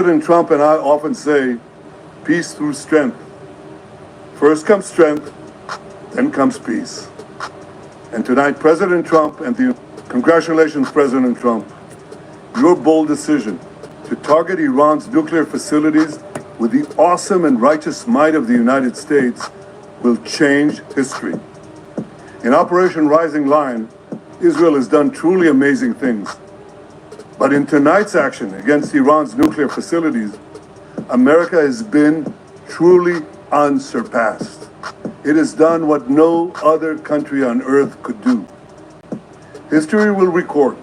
President Trump and I often say, peace through strength. First comes strength, then comes peace. And tonight, President Trump and congratulations, President Trump. Your bold decision to target Iran's nuclear facilities with the awesome and righteous might of the United States will change history. In Operation Rising Lion, Israel has done truly amazing things. But in tonight's action against Iran's nuclear facilities, America has been truly unsurpassed. It has done what no other country on earth could do. History will record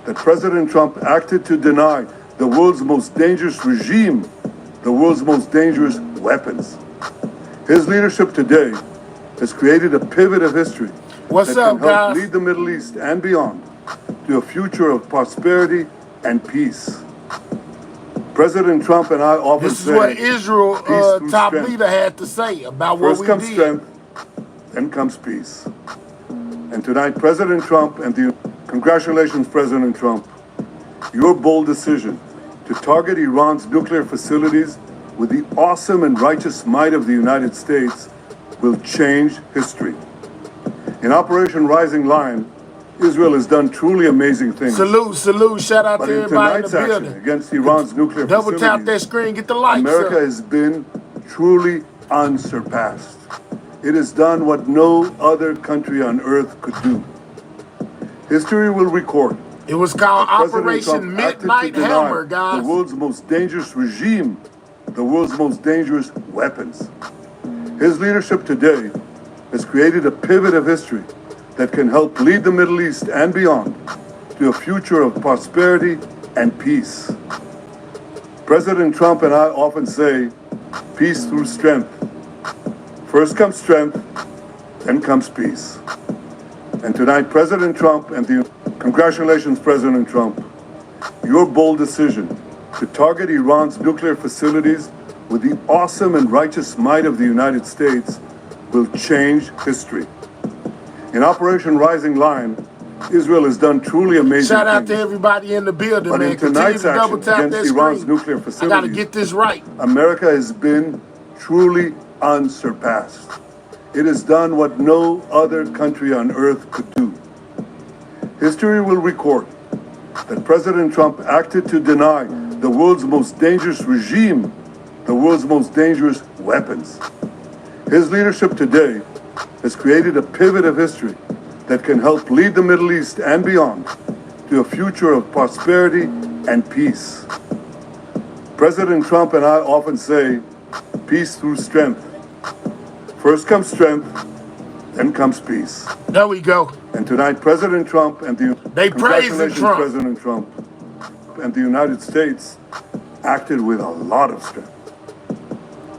that President Trump acted to deny the world's most dangerous regime, the world's most dangerous weapons. His leadership today has created a pivot of history that can help lead the Middle East and beyond to a future of prosperity and peace. President Trump and I often say, this is what Israel top leader had to say about what we did. First comes strength, then comes peace. And tonight, President Trump and congratulations, President Trump. Your bold decision to target Iran's nuclear facilities with the awesome and righteous might of the United States will change history. In Operation Rising Lion, Israel has done truly amazing things. Salute, shout out to everybody in the building. Against Iran's nuclear facilities, double tap that screen, get the likes. America has been truly unsurpassed. It has done what no other country on earth could do. History will record. It was called Operation Midnight Hammer, guys. The world's most dangerous regime, the world's most dangerous weapons. His leadership today has created a pivot of history that can help lead the Middle East and beyond to a future of prosperity and peace. President Trump and I often say, peace through strength. First comes strength, then comes peace. And tonight, President Trump and congratulations, President Trump. Your bold decision to target Iran's nuclear facilities with the awesome and righteous might of the United States will change history. In Operation Rising Lion, Israel has done truly amazing things. Shout out to everybody in the building, but man. in tonight's action against Iran's nuclear facilities, I gotta get this right. America has been truly unsurpassed. It has done what no other country on earth could do. History will record that President Trump acted to deny the world's most dangerous regime, the world's most dangerous weapons. His leadership today has created a pivot of history that can help lead the Middle East and beyond to a future of prosperity and peace. President Trump and I often say, peace through strength. First comes strength, then comes peace. There we go. And tonight, President Trump and congratulations, President Trump and the United States acted with a lot of strength.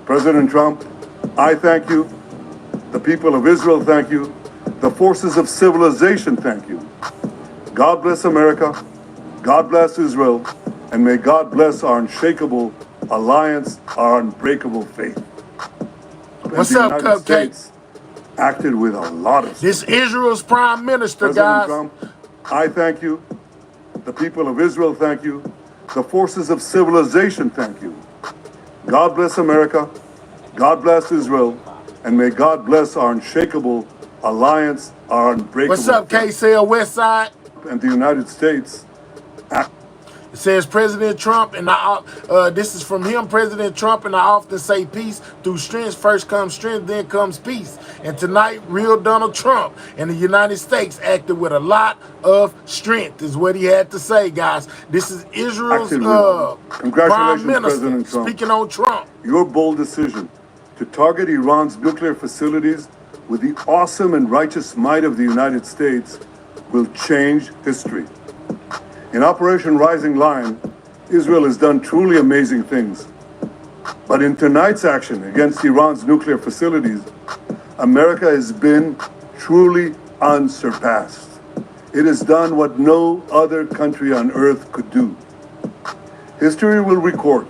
President Trump, I thank you. The people of Israel thank you. The forces of civilization thank you. God bless America. God bless Israel. And may God bless our unshakable alliance, our unbreakable faith. What's up, Cupcakes? Acted with a lot of strength. This Israel's prime minister, President guys. Trump, I thank you. The people of Israel thank you. The forces of civilization thank you. God bless America. God bless Israel. And may God bless our unshakable alliance, our unbreakable. What's up, KCL West Side? And the United States. It says President Trump, and this is from him, President Trump, and I often say peace through strength. First comes strength, then comes peace. And tonight, real Donald Trump and the United States acted with a lot of strength, is what he had to say, guys. This is Israel's prime minister President Trump. Speaking on Trump. Your bold decision to target Iran's nuclear facilities with the awesome and righteous might of the United States will change history. In Operation Rising Lion, Israel has done truly amazing things. But in tonight's action against Iran's nuclear facilities, America has been truly unsurpassed. It has done what no other country on earth could do. History will record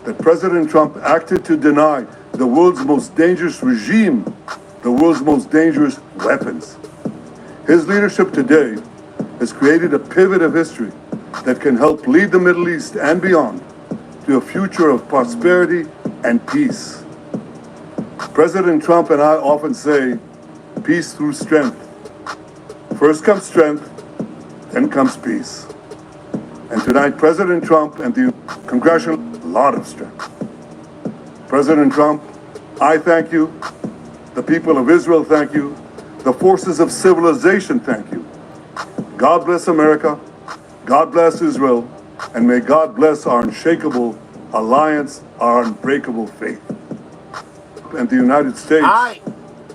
that President Trump acted to deny the world's most dangerous regime, the world's most dangerous weapons. His leadership today has created a pivot of history that can help lead the Middle East and beyond to a future of prosperity and peace. President Trump and I often say, peace through strength. First comes strength, then comes peace. And tonight, President Trump and the congressional, a lot of strength. President Trump, I thank you. The people of Israel thank you. The forces of civilization thank you. God bless America. God bless Israel. And may God bless our unshakable alliance, our unbreakable faith. And the United States. All right.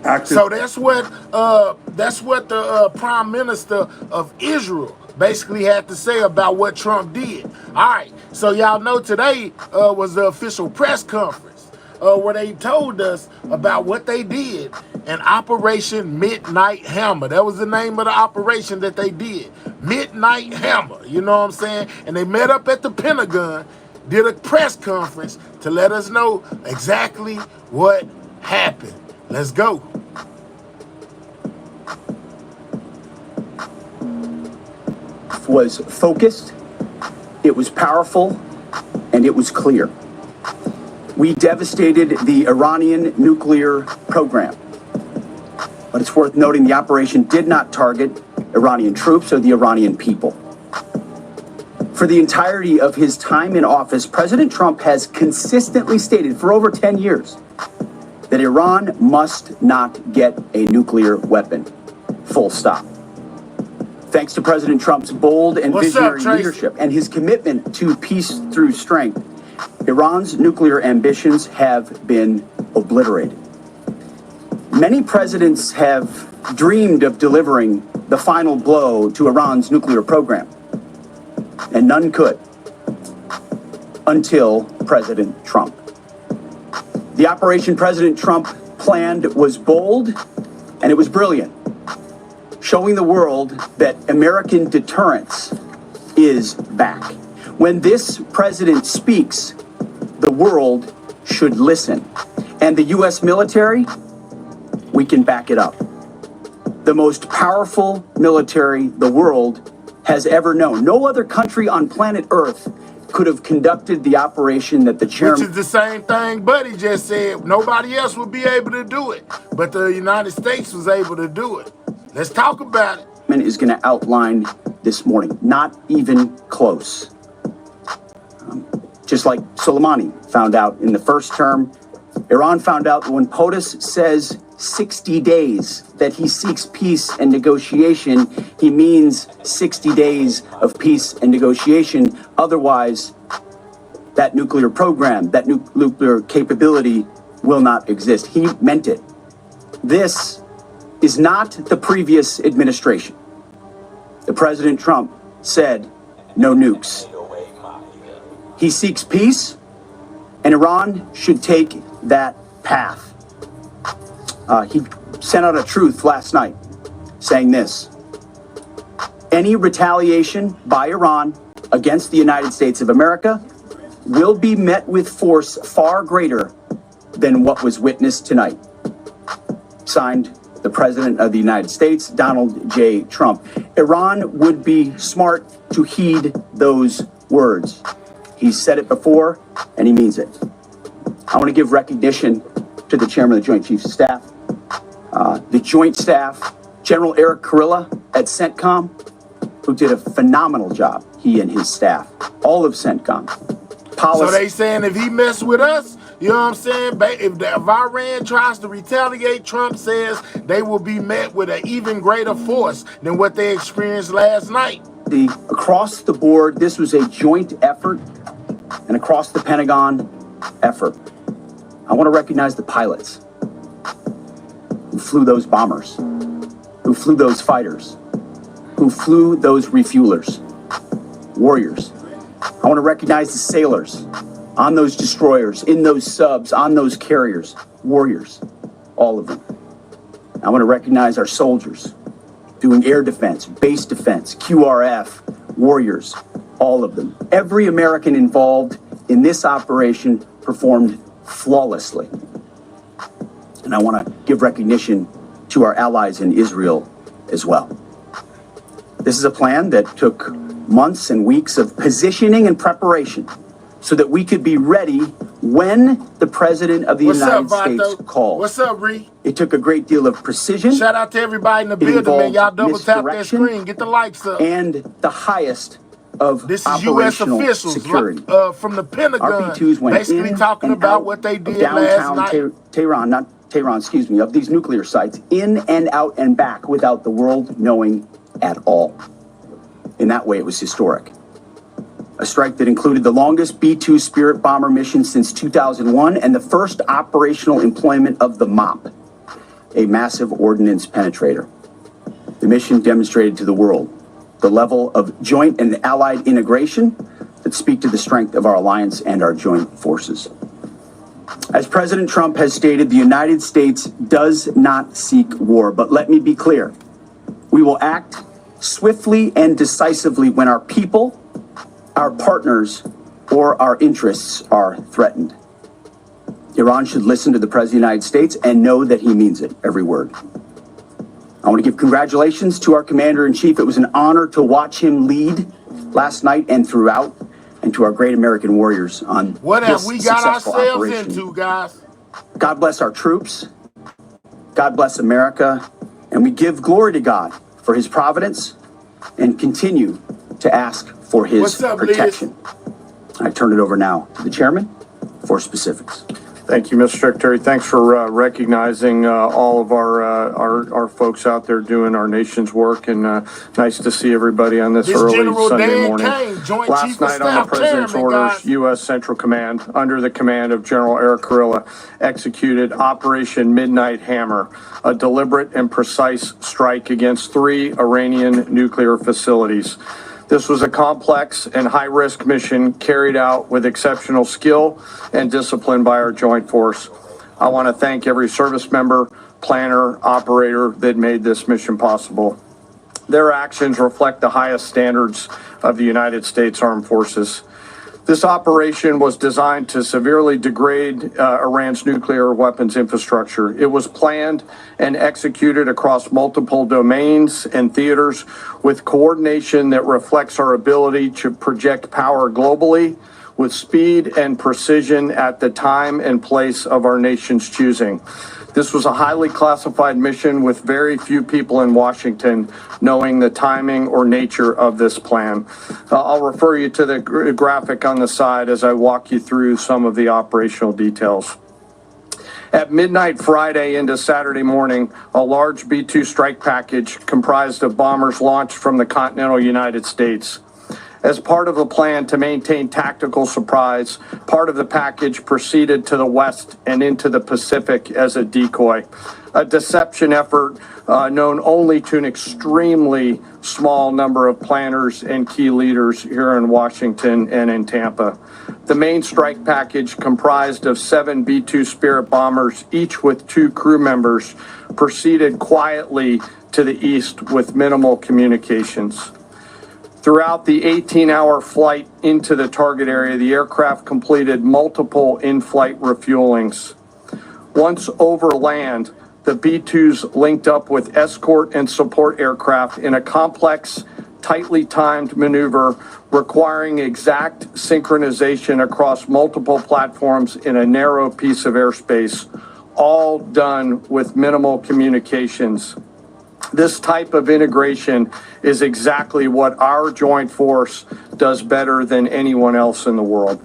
Acted. So that's what the Prime Minister of Israel basically had to say about what Trump did. All right. So y'all know today was the official press conference where they told us about what they did in Operation Midnight Hammer. That was the name of the operation that they did. Midnight Hammer. You know what I'm saying? And they met up at the Pentagon, did a press conference to let us know exactly what happened. Let's go. Was focused, it was powerful, and it was clear. We devastated the Iranian nuclear program. But it's worth noting the operation did not target Iranian troops or the Iranian people. For the entirety of his time in office, President Trump has consistently stated for over 10 years that Iran must not get a nuclear weapon. Full stop. Thanks to President Trump's bold and visionary leadership and his commitment to peace through strength, Iran's nuclear ambitions have been obliterated. Many presidents have dreamed of delivering the final blow to Iran's nuclear program, and none could until President Trump. The operation President Trump planned was bold and it was brilliant, showing the world that American deterrence is back. When this president speaks, the world should listen. And the U.S. military, we can back it up. The most powerful military the world has ever known. No other country on planet Earth could have conducted the operation that the chairman... Which is the same thing Buddy just said. Nobody else would be able to do it. But the United States was able to do it. Let's talk about it. ...is going to outline this morning. Not even close. Just like Soleimani found out in the first term, Iran found out when POTUS says 60 days that he seeks peace and negotiation, he means 60 days of peace and negotiation. Otherwise, that nuclear program, that nuclear capability will not exist. He meant it. This is not the previous administration. The President Trump said no nukes. He seeks peace, and Iran should take that path. He sent out a truth last night saying this: any retaliation by Iran against the United States of America will be met with force far greater than what was witnessed tonight. Signed, the President of the United States, Donald J. Trump. Iran would be smart to heed those words. He's said it before, and he means it. I want to give recognition to the Chairman of the Joint Chiefs of Staff, the Joint Staff, General Eric Kurilla at CENTCOM, who did a phenomenal job, he and his staff, all of CENTCOM. So they saying if he mess with us, you know what I'm saying? If Iran tries to retaliate, Trump says they will be met with an even greater force than what they experienced last night. Across the board, this was a joint effort, and across the Pentagon effort. I want to recognize the pilots who flew those bombers, who flew those fighters, who flew those refuelers, warriors. I want to recognize the sailors on those destroyers, in those subs, on those carriers, warriors, all of them. I want to recognize our soldiers doing air defense, base defense, QRF, warriors, all of them. Every American involved in this operation performed flawlessly. And I want to give recognition to our allies in Israel as well. This is a plan that took months and weeks of positioning and preparation so that we could be ready when the President of the United States called. What's up, Ree? It took a great deal of precision. Shout out to everybody in the building, man. Y'all double tap that screen. Get the likes up. And the highest of this is U.S. officials security. From the Pentagon, RP2s went basically talking about what they did last night. Tehran, of these nuclear sites, in and out and back without the world knowing at all. In that way, it was historic. A strike that included the longest B-2 Spirit bomber mission since 2001 and the first operational employment of the MOP, a massive ordnance penetrator. The mission demonstrated to the world the level of joint and allied integration that speak to the strength of our alliance and our joint forces. As President Trump has stated, the United States does not seek war, but let me be clear. We will act swiftly and decisively when our people, our partners, or our interests are threatened. Iran should listen to the President of the United States and know that he means it, every word. I want to give congratulations to our Commander-in-Chief. It was an honor to watch him lead last night and throughout, and to our great American warriors on what have this we got successful ourselves operation. Into, guys? God bless our troops. God bless America. And we give glory to God for his providence and continue to ask for his protection. I turn it over now to the chairman for specifics. Thank you, Mr. Secretary. Thanks for recognizing all of our folks out there doing our nation's work, and nice to see everybody on this early General Sunday Dan morning. Kane, Joint Last Chief night of on the Staff President's Chairman, orders, guys. U.S. Central Command, under the command of General Eric Kurilla, executed Operation Midnight Hammer, a deliberate and precise strike against 3 Iranian nuclear facilities. This was a complex and high-risk mission carried out with exceptional skill and discipline by our joint force. I want to thank every service member, planner, operator that made this mission possible. Their actions reflect the highest standards of the United States Armed Forces. This operation was designed to severely degrade Iran's nuclear weapons infrastructure. It was planned and executed across multiple domains and theaters with coordination that reflects our ability to project power globally with speed and precision at the time and place of our nation's choosing. This was a highly classified mission with very few people in Washington knowing the timing or nature of this plan. I'll refer you to the graphic on the side as I walk you through some of the operational details. At midnight Friday into Saturday morning, a large B-2 strike package comprised of bombers launched from the continental United States. As part of a plan to maintain tactical surprise, part of the package proceeded to the west and into the Pacific as a decoy, a deception effort known only to an extremely small number of planners and key leaders here in Washington and in Tampa. The main strike package, comprised of 7 B-2 Spirit bombers, each with 2 crew members, proceeded quietly to the east with minimal communications. Throughout the 18-hour flight into the target area, the aircraft completed multiple in-flight refuelings. Once over land, the B-2s linked up with escort and support aircraft in a complex, tightly timed maneuver requiring exact synchronization across multiple platforms in a narrow piece of airspace, all done with minimal communications. This type of integration is exactly what our joint force does better than anyone else in the world.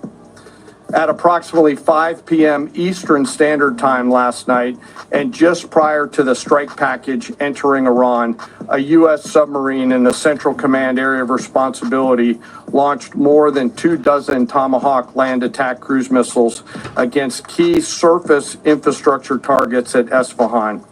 At approximately 5 p.m. Eastern Standard Time last night, and just prior to the strike package entering Iran, a U.S. submarine in the Central Command Area of Responsibility launched more than 24 Tomahawk land attack cruise missiles against key surface infrastructure targets at Esfahan.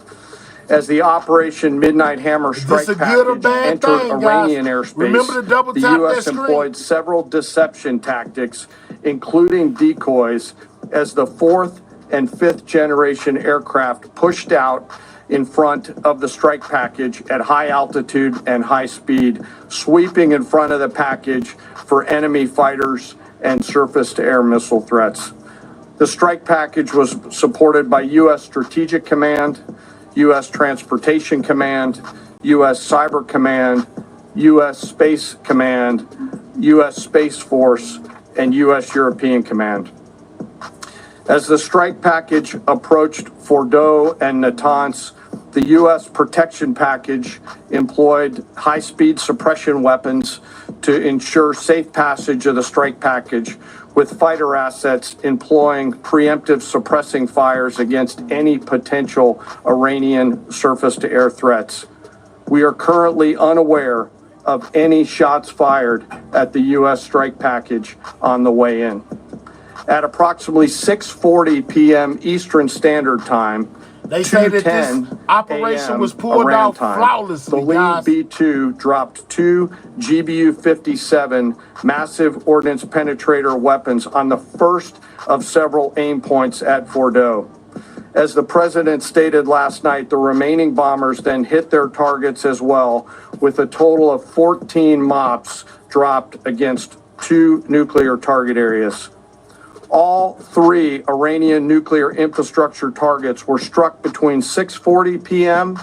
As the Operation Midnight Hammer strike package entered Iranian airspace, the U.S. employed several deception tactics, including decoys, as the 4th and 5th generation aircraft pushed out in front of the strike package at high altitude and high speed, sweeping in front of the package for enemy fighters and surface-to-air missile threats. The strike package was supported by U.S. Strategic Command, U.S. Transportation Command, U.S. Cyber Command, U.S. Space Command, U.S. Space Force, and U.S. European Command. As the strike package approached Fordo and Natanz, the U.S. protection package employed high-speed suppression weapons to ensure safe passage of the strike package, with fighter assets employing preemptive suppressing fires against any potential Iranian surface-to-air threats. We are currently unaware of any shots fired at the U.S. strike package on the way in. At approximately 6:40 p.m. Eastern Standard Time, they say that this operation was pulled off flawlessly, the lead B-2 dropped 2 GBU-57 massive ordnance penetrator weapons on the first of several aim points at Fordo. As the president stated last night, the remaining bombers then hit their targets as well, with a total of 14 MOPs dropped against 2 nuclear target areas. All 3 Iranian nuclear infrastructure targets were struck between 6:40 p.m.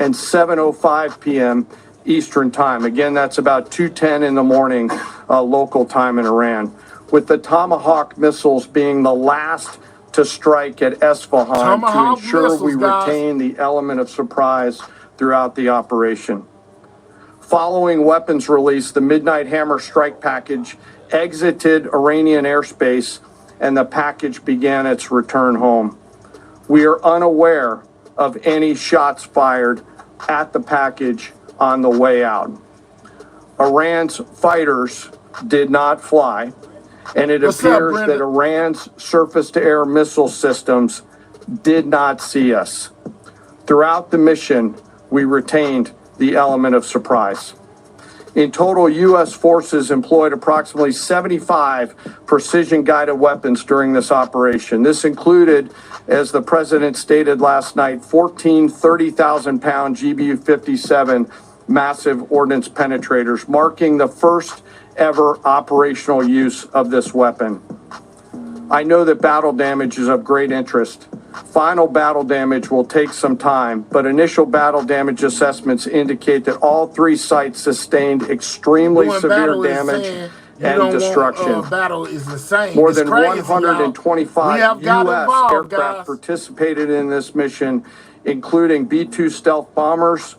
and 7:05 p.m. Eastern Time. Again, that's about 2:10 in the morning local time in Iran, with the Tomahawk missiles being the last to strike at Escalation to ensure we retain the element of surprise throughout the operation. Following weapons release, the Midnight Hammer strike package exited Iranian airspace and the package began its return home. We are unaware of any shots fired at the package on the way out. Iran's fighters did not fly, and it appears that Iran's surface-to-air missile systems did not see us. Throughout the mission, we retained the element of surprise. In total, U.S. forces employed approximately 75 precision-guided weapons during this operation. This included, as the president stated last night, 14 30,000-pound GBU-57 massive ordnance penetrators, marking the first ever operational use of this weapon. I know that battle damage is of great interest. Final battle damage will take some time, but initial battle damage assessments indicate that all 3 sites sustained extremely severe damage and destruction. Battle is the same. More than 125 U.S. aircraft participated in this mission, including B-2 stealth bombers,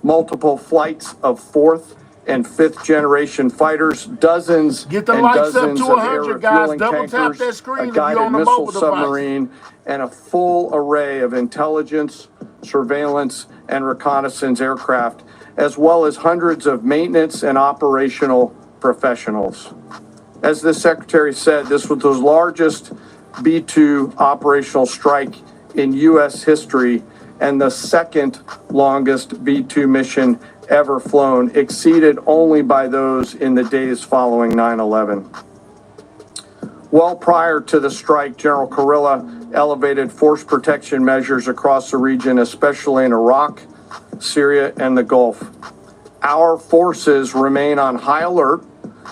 multiple flights of 4th and 5th generation fighters, dozens and dozens of air refueling tankers, a guided missile submarine, and a full array of intelligence, surveillance, and reconnaissance aircraft, as well as hundreds of maintenance and operational professionals. As the Secretary said, this was the largest B-2 operational strike in U.S. history and the second longest B-2 mission ever flown, exceeded only by those in the days following 9/11. Well prior to the strike, General Kurilla elevated force protection measures across the region, especially in Iraq, Syria, and the Gulf. Our forces remain on high alert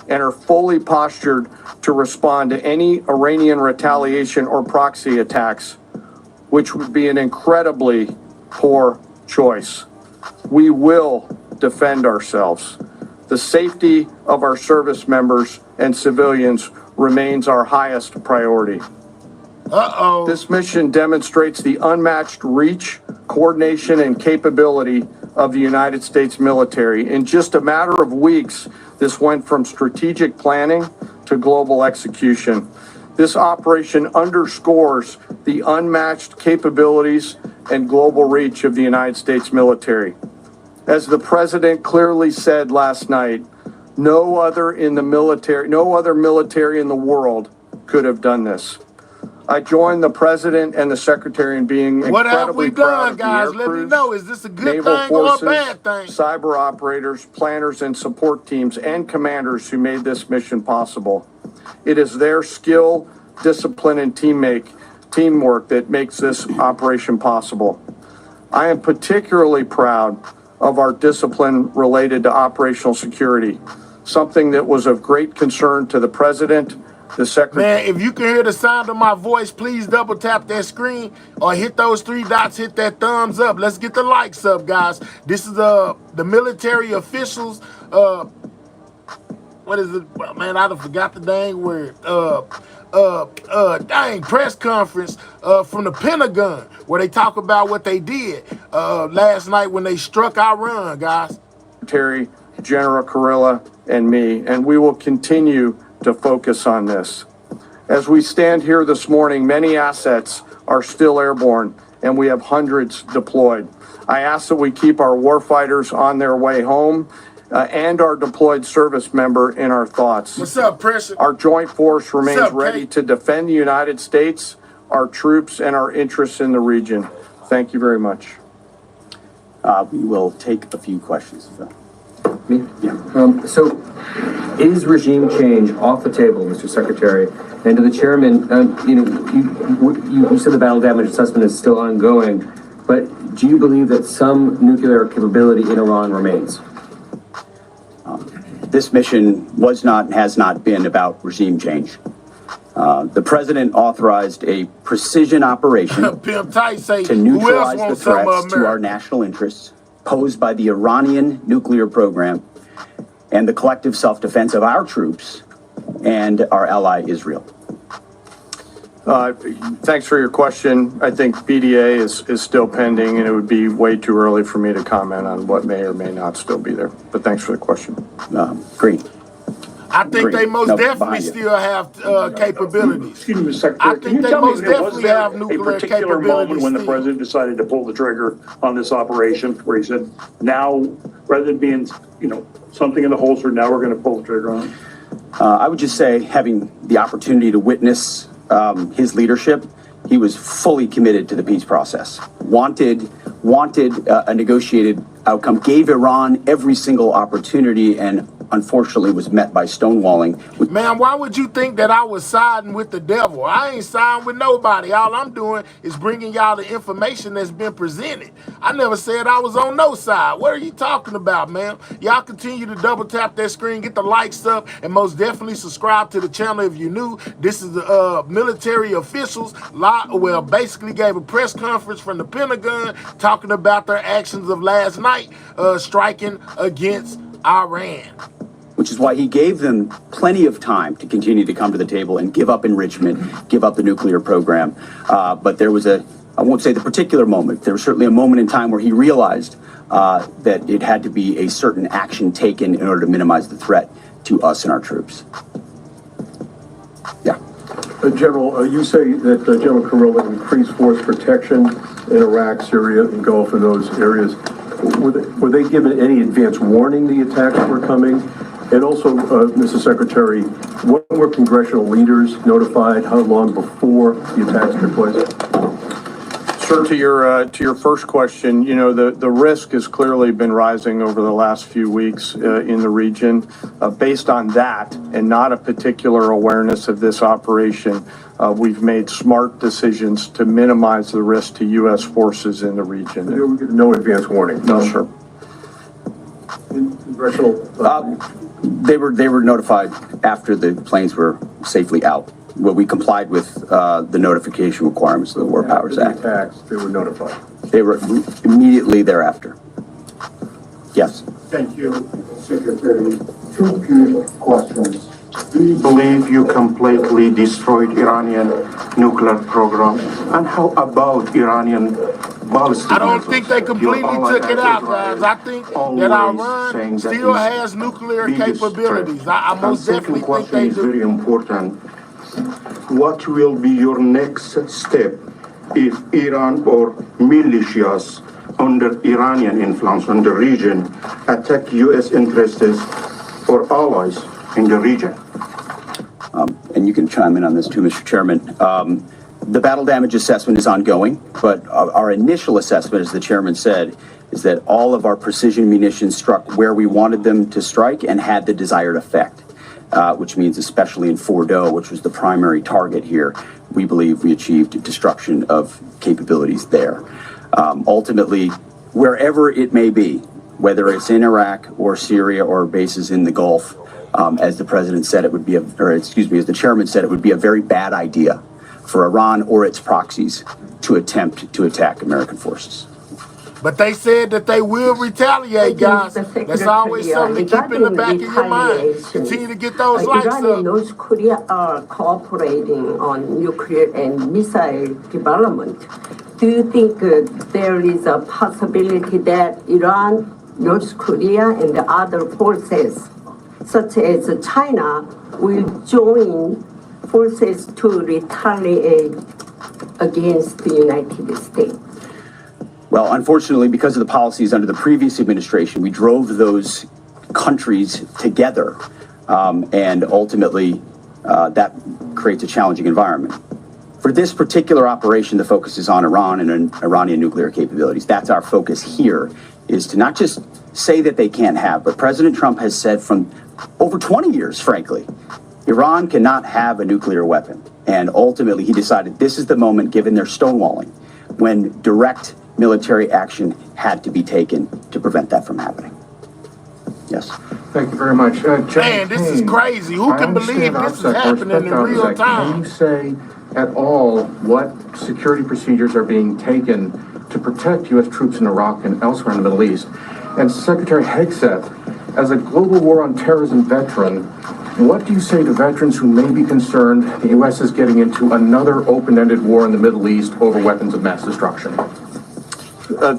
and are fully postured to respond to any Iranian retaliation or proxy attacks, which would be an incredibly poor choice. We will defend ourselves. The safety of our service members and civilians remains our highest priority. This mission demonstrates the unmatched reach, coordination, and capability of the United States military. In just a matter of weeks, this went from strategic planning to global execution. This operation underscores the unmatched capabilities and global reach of the United States military. As the president clearly said last night, no other military in the world could have done this. I join the president and the secretary in being incredibly proud of the air crews, Is this a good naval thing forces, or a bad thing? cyber operators, planners, and support teams, and commanders who made this mission possible. It is their skill, discipline, and teamwork that makes this operation possible. I am particularly proud of our discipline related to operational security, something that was of great concern to the president, the secretary. Man, if you can hear the sound of my voice, please double tap that screen or hit those 3 dots, hit that thumbs up. Let's get the likes up, guys. This is the military officials what is it? Man, I done forgot the dang word. Press conference from the Pentagon where they talk about what they did last night when they struck Iran, guys. Secretary General Kurilla and me, and we will continue to focus on this. As we stand here this morning, many assets are still airborne, and we have hundreds deployed. I ask that we keep our warfighters on their way home and our deployed service member in our thoughts. What's up, Pressure? Our joint force remains up, ready Kate? to defend the United States, our troops, and our interests in the region. Thank you very much. We will take a few questions. Me? Yeah. So, is regime change off the table, Mr. Secretary? And to the chairman, you said the battle damage assessment is still ongoing, but do you believe that some nuclear capability in Iran remains? This mission was not and has not been about regime change. The president authorized a precision operation Pimp Tight say, to who else neutralize the wants some of threats to our America? national interests posed by the Iranian nuclear program and the collective self-defense of our troops and our ally Israel. Thanks for your question. I think BDA is still pending, and it would be way too early for me to comment on what may or may not still be there. But thanks for the question. Green. I think Green. they most No, definitely behind you. still have capabilities. Excuse me, Mr. Secretary. I Can think you they tell me most if there was definitely there have a nuclear particular moment when the capabilities president decided to pull the trigger on this operation, where he said, now, rather than being, something in the holster, now we're going to pull the trigger on it? I would just say, having the opportunity to witness his leadership, he was fully committed to the peace process, wanted a negotiated outcome, gave Iran every single opportunity, and unfortunately was met by stonewalling. Man, why would you think that I was siding with the devil? I ain't siding with nobody. All I'm doing is bringing y'all the information that's been presented. I never said I was on no side. What are you talking about, man? Y'all continue to double tap that screen, get the likes up, and most definitely subscribe to the channel if you're new. This is the military officials, basically gave a press conference from the Pentagon talking about their actions of last night, striking against Iran. Which is why he gave them plenty of time to continue to come to the table and give up enrichment, give up the nuclear program. But there was I won't say the particular moment, there was certainly a moment in time where he realized that it had to be a certain action taken in order to minimize the threat to us and our troops. Yeah. General, you say that General Kurilla increased force protection in Iraq, Syria, and Gulf, in those areas. Were they given any advance warning the attacks were coming? And also, Mr. Secretary, when were congressional leaders notified? How long before the attacks took place? Sir, to your first question, the risk has clearly been rising over the last few weeks in the region. Based on that, and not a particular awareness of this operation, we've made smart decisions to minimize the risk to U.S. forces in the region. There were no advance warning? No, sir. Congressional... They were notified after the planes were safely out. Well, we complied with the notification requirements of the War Powers Act. After the attacks, they were notified? They were immediately thereafter. Yes. Thank you. Secretary, two quick questions. Do you believe you completely destroyed Iranian nuclear program? And how about Iranian ballistic I don't missiles? think they completely Your took it ally out, guys. I think that always saying Iran that still is has nuclear biggest capabilities. threat. I most definitely second think question they is do. very important. What will be your next step if Iran or militias under Iranian influence in the region attack U.S. interests or allies in the region? And you can chime in on this too, Mr. Chairman. The battle damage assessment is ongoing, but our initial assessment, as the chairman said, is that all of our precision munitions struck where we wanted them to strike and had the desired effect, which means especially in Fordo, which was the primary target here, we believe we achieved destruction of capabilities there. Ultimately, wherever it may be, whether it's in Iraq or Syria or bases in the Gulf, as the president said, as the chairman said, it would be a very bad idea for Iran or its proxies to attempt to attack American forces. But they said that they will retaliate, guys. That's always something to keep in the back of your mind. Continue to get those likes Iran and up. North Korea are cooperating on nuclear and missile development. Do you think there is a possibility that Iran, North Korea, and the other forces, such as China, will join forces to retaliate against the United States? Well, unfortunately, because of the policies under the previous administration, we drove those countries together, and ultimately that creates a challenging environment. For this particular operation, the focus is on Iran and Iranian nuclear capabilities. That's our focus here, is to not just say that they can't have, but President Trump has said from over 20 years, frankly, Iran cannot have a nuclear weapon. And ultimately, he decided this is the moment, given their stonewalling, when direct military action had to be taken to prevent that from happening. Yes. Thank you very much. Man, this is crazy. Who can believe this is happening in real time? Can you say at all what security procedures are being taken to protect U.S. troops in Iraq and elsewhere in the Middle East? And Secretary Hegseth, as a global war on terrorism veteran, what do you say to veterans who may be concerned the U.S. is getting into another open-ended war in the Middle East over weapons of mass destruction?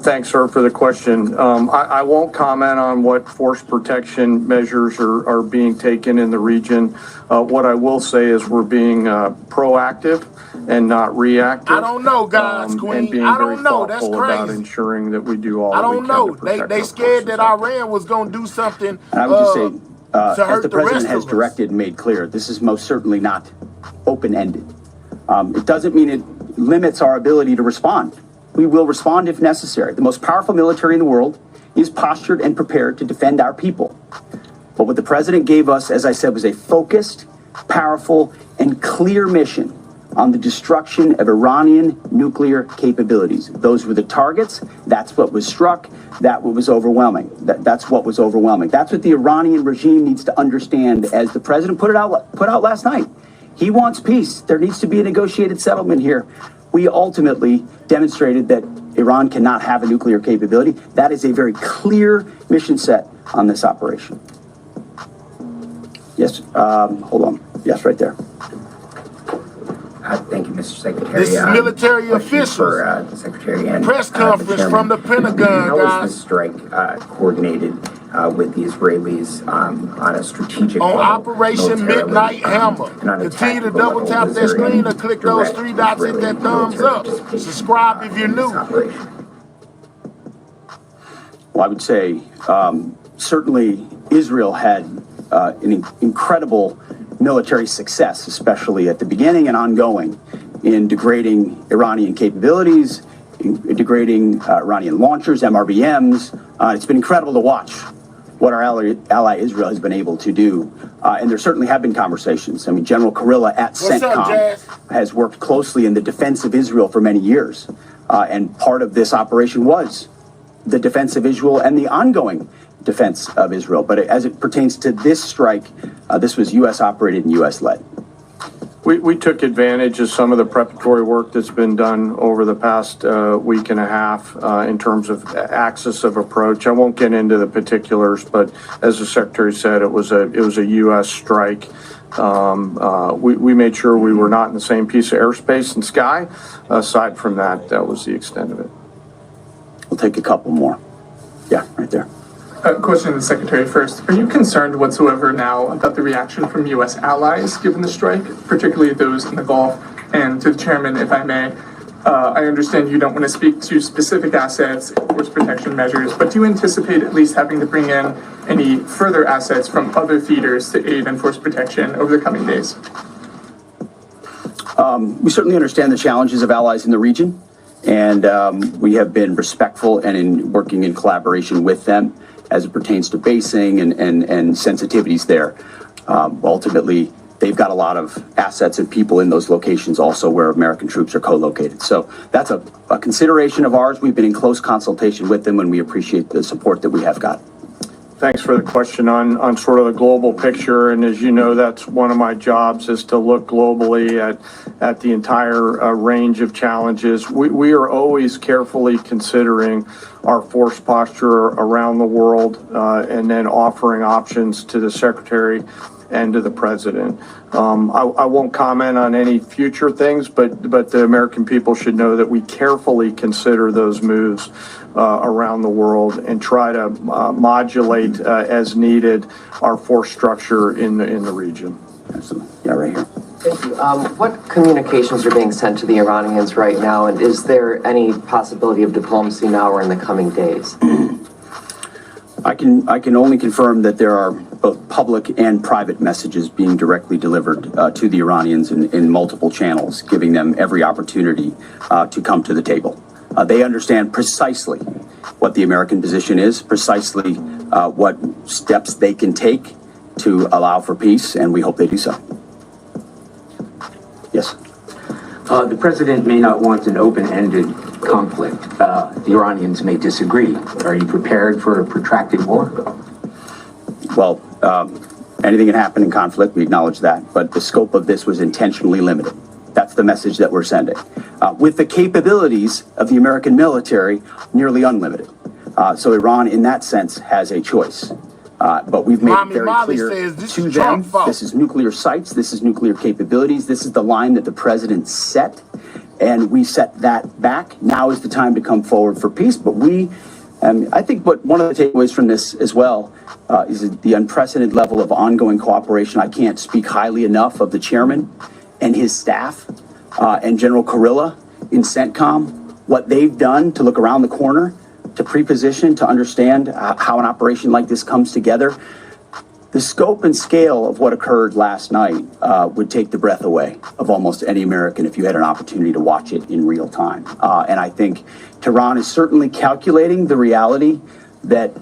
Thanks, sir, for the question. I won't comment on what force protection measures are being taken in the region. What I will say is we're being proactive and not reactive. I don't know, guys, Queen. And being I very don't know. That's thoughtful about crazy. ensuring that we do all I that we don't can know. to protect They our scared that forces. Iran was going to do something And I would just say, to as hurt the the rest president has of us. directed and made clear, this is most certainly not open-ended. It doesn't mean it limits our ability to respond. We will respond if necessary. The most powerful military in the world is postured and prepared to defend our people. But what the president gave us, as I said, was a focused, powerful, and clear mission on the destruction of Iranian nuclear capabilities. Those were the targets. That's what was struck. That's what was overwhelming. That's what was overwhelming. That's what the Iranian regime needs to understand, as the president put out last night. He wants peace. There needs to be a negotiated settlement here. We ultimately demonstrated that Iran cannot have a nuclear capability. That is a very clear mission set on this operation. Yes, hold on. Yes, right there. Thank you, Mr. Secretary. This is military officials. For the Secretary and Press conference from the Pentagon, How guys. was this strike coordinated with the Israelis on a strategic On level, Operation militarily, Midnight Hammer. and on a Continue to tactical double level? tap Was that there screen any or click those direct three dots, hit Israeli that thumbs military up. participation, Subscribe if you're in this new. operation? Well, I would say certainly Israel had an incredible military success, especially at the beginning and ongoing, in degrading Iranian capabilities, in degrading Iranian launchers, MRBMs. It's been incredible to watch what our ally Israel has been able to do. And there certainly have been conversations. I mean, General Kurilla at CENTCOM has worked closely in the defense of Israel for many years. And part of this operation was the defense of Israel and the ongoing defense of Israel. But as it pertains to this strike, this was U.S. operated and U.S. led. We took advantage of some of the preparatory work that's been done over the past week and a half in terms of axis of approach. I won't get into the particulars, but as the Secretary said, it was a U.S. strike. We made sure we were not in the same piece of airspace and sky. Aside from that, that was the extent of it. We'll take a couple more. Yeah, right there. Question to the Secretary first. Are you concerned whatsoever now about the reaction from U.S. allies given the strike, particularly those in the Gulf? And to the Chairman, if I may, I understand you don't want to speak to specific assets, force protection measures, but do you anticipate at least having to bring in any further assets from other theaters to aid in force protection over the coming days? We certainly understand the challenges of allies in the region, and we have been respectful and in working in collaboration with them as it pertains to basing and sensitivities there. Ultimately, they've got a lot of assets and people in those locations also where American troops are co-located. So that's a consideration of ours. We've been in close consultation with them, and we appreciate the support that we have got. Thanks for the question on sort of the global picture. And as you know, that's one of my jobs, is to look globally at the entire range of challenges. We are always carefully considering our force posture around the world and then offering options to the Secretary and to the President. I won't comment on any future things, but the American people should know that we carefully consider those moves around the world and try to modulate as needed our force structure in the region. Absolutely. Yeah, right here. Thank you. What communications are being sent to the Iranians right now, and is there any possibility of diplomacy now or in the coming days? I can only confirm that there are both public and private messages being directly delivered to the Iranians in multiple channels, giving them every opportunity to come to the table. They understand precisely what the American position is, precisely what steps they can take to allow for peace, and we hope they do so. Yes. The president may not want an open-ended conflict. The Iranians may disagree. Are you prepared for a protracted war? Well, anything can happen in conflict, we acknowledge that, but the scope of this was intentionally limited. That's the message that we're sending. With the capabilities of the American military, nearly unlimited. So Iran, in that sense, has a choice. But we've made it very clear to them, this is nuclear sites, this is nuclear capabilities, this is the line that the president set, and we set that back. Now is the time to come forward for peace, but I think one of the takeaways from this as well is the unprecedented level of ongoing cooperation. I can't speak highly enough of the chairman and his staff and General Kurilla in CENTCOM, what they've done to look around the corner, to pre-position, to understand how an operation like this comes together. The scope and scale of what occurred last night would take the breath away of almost any American if you had an opportunity to watch it in real time. And I think Tehran is certainly calculating the reality that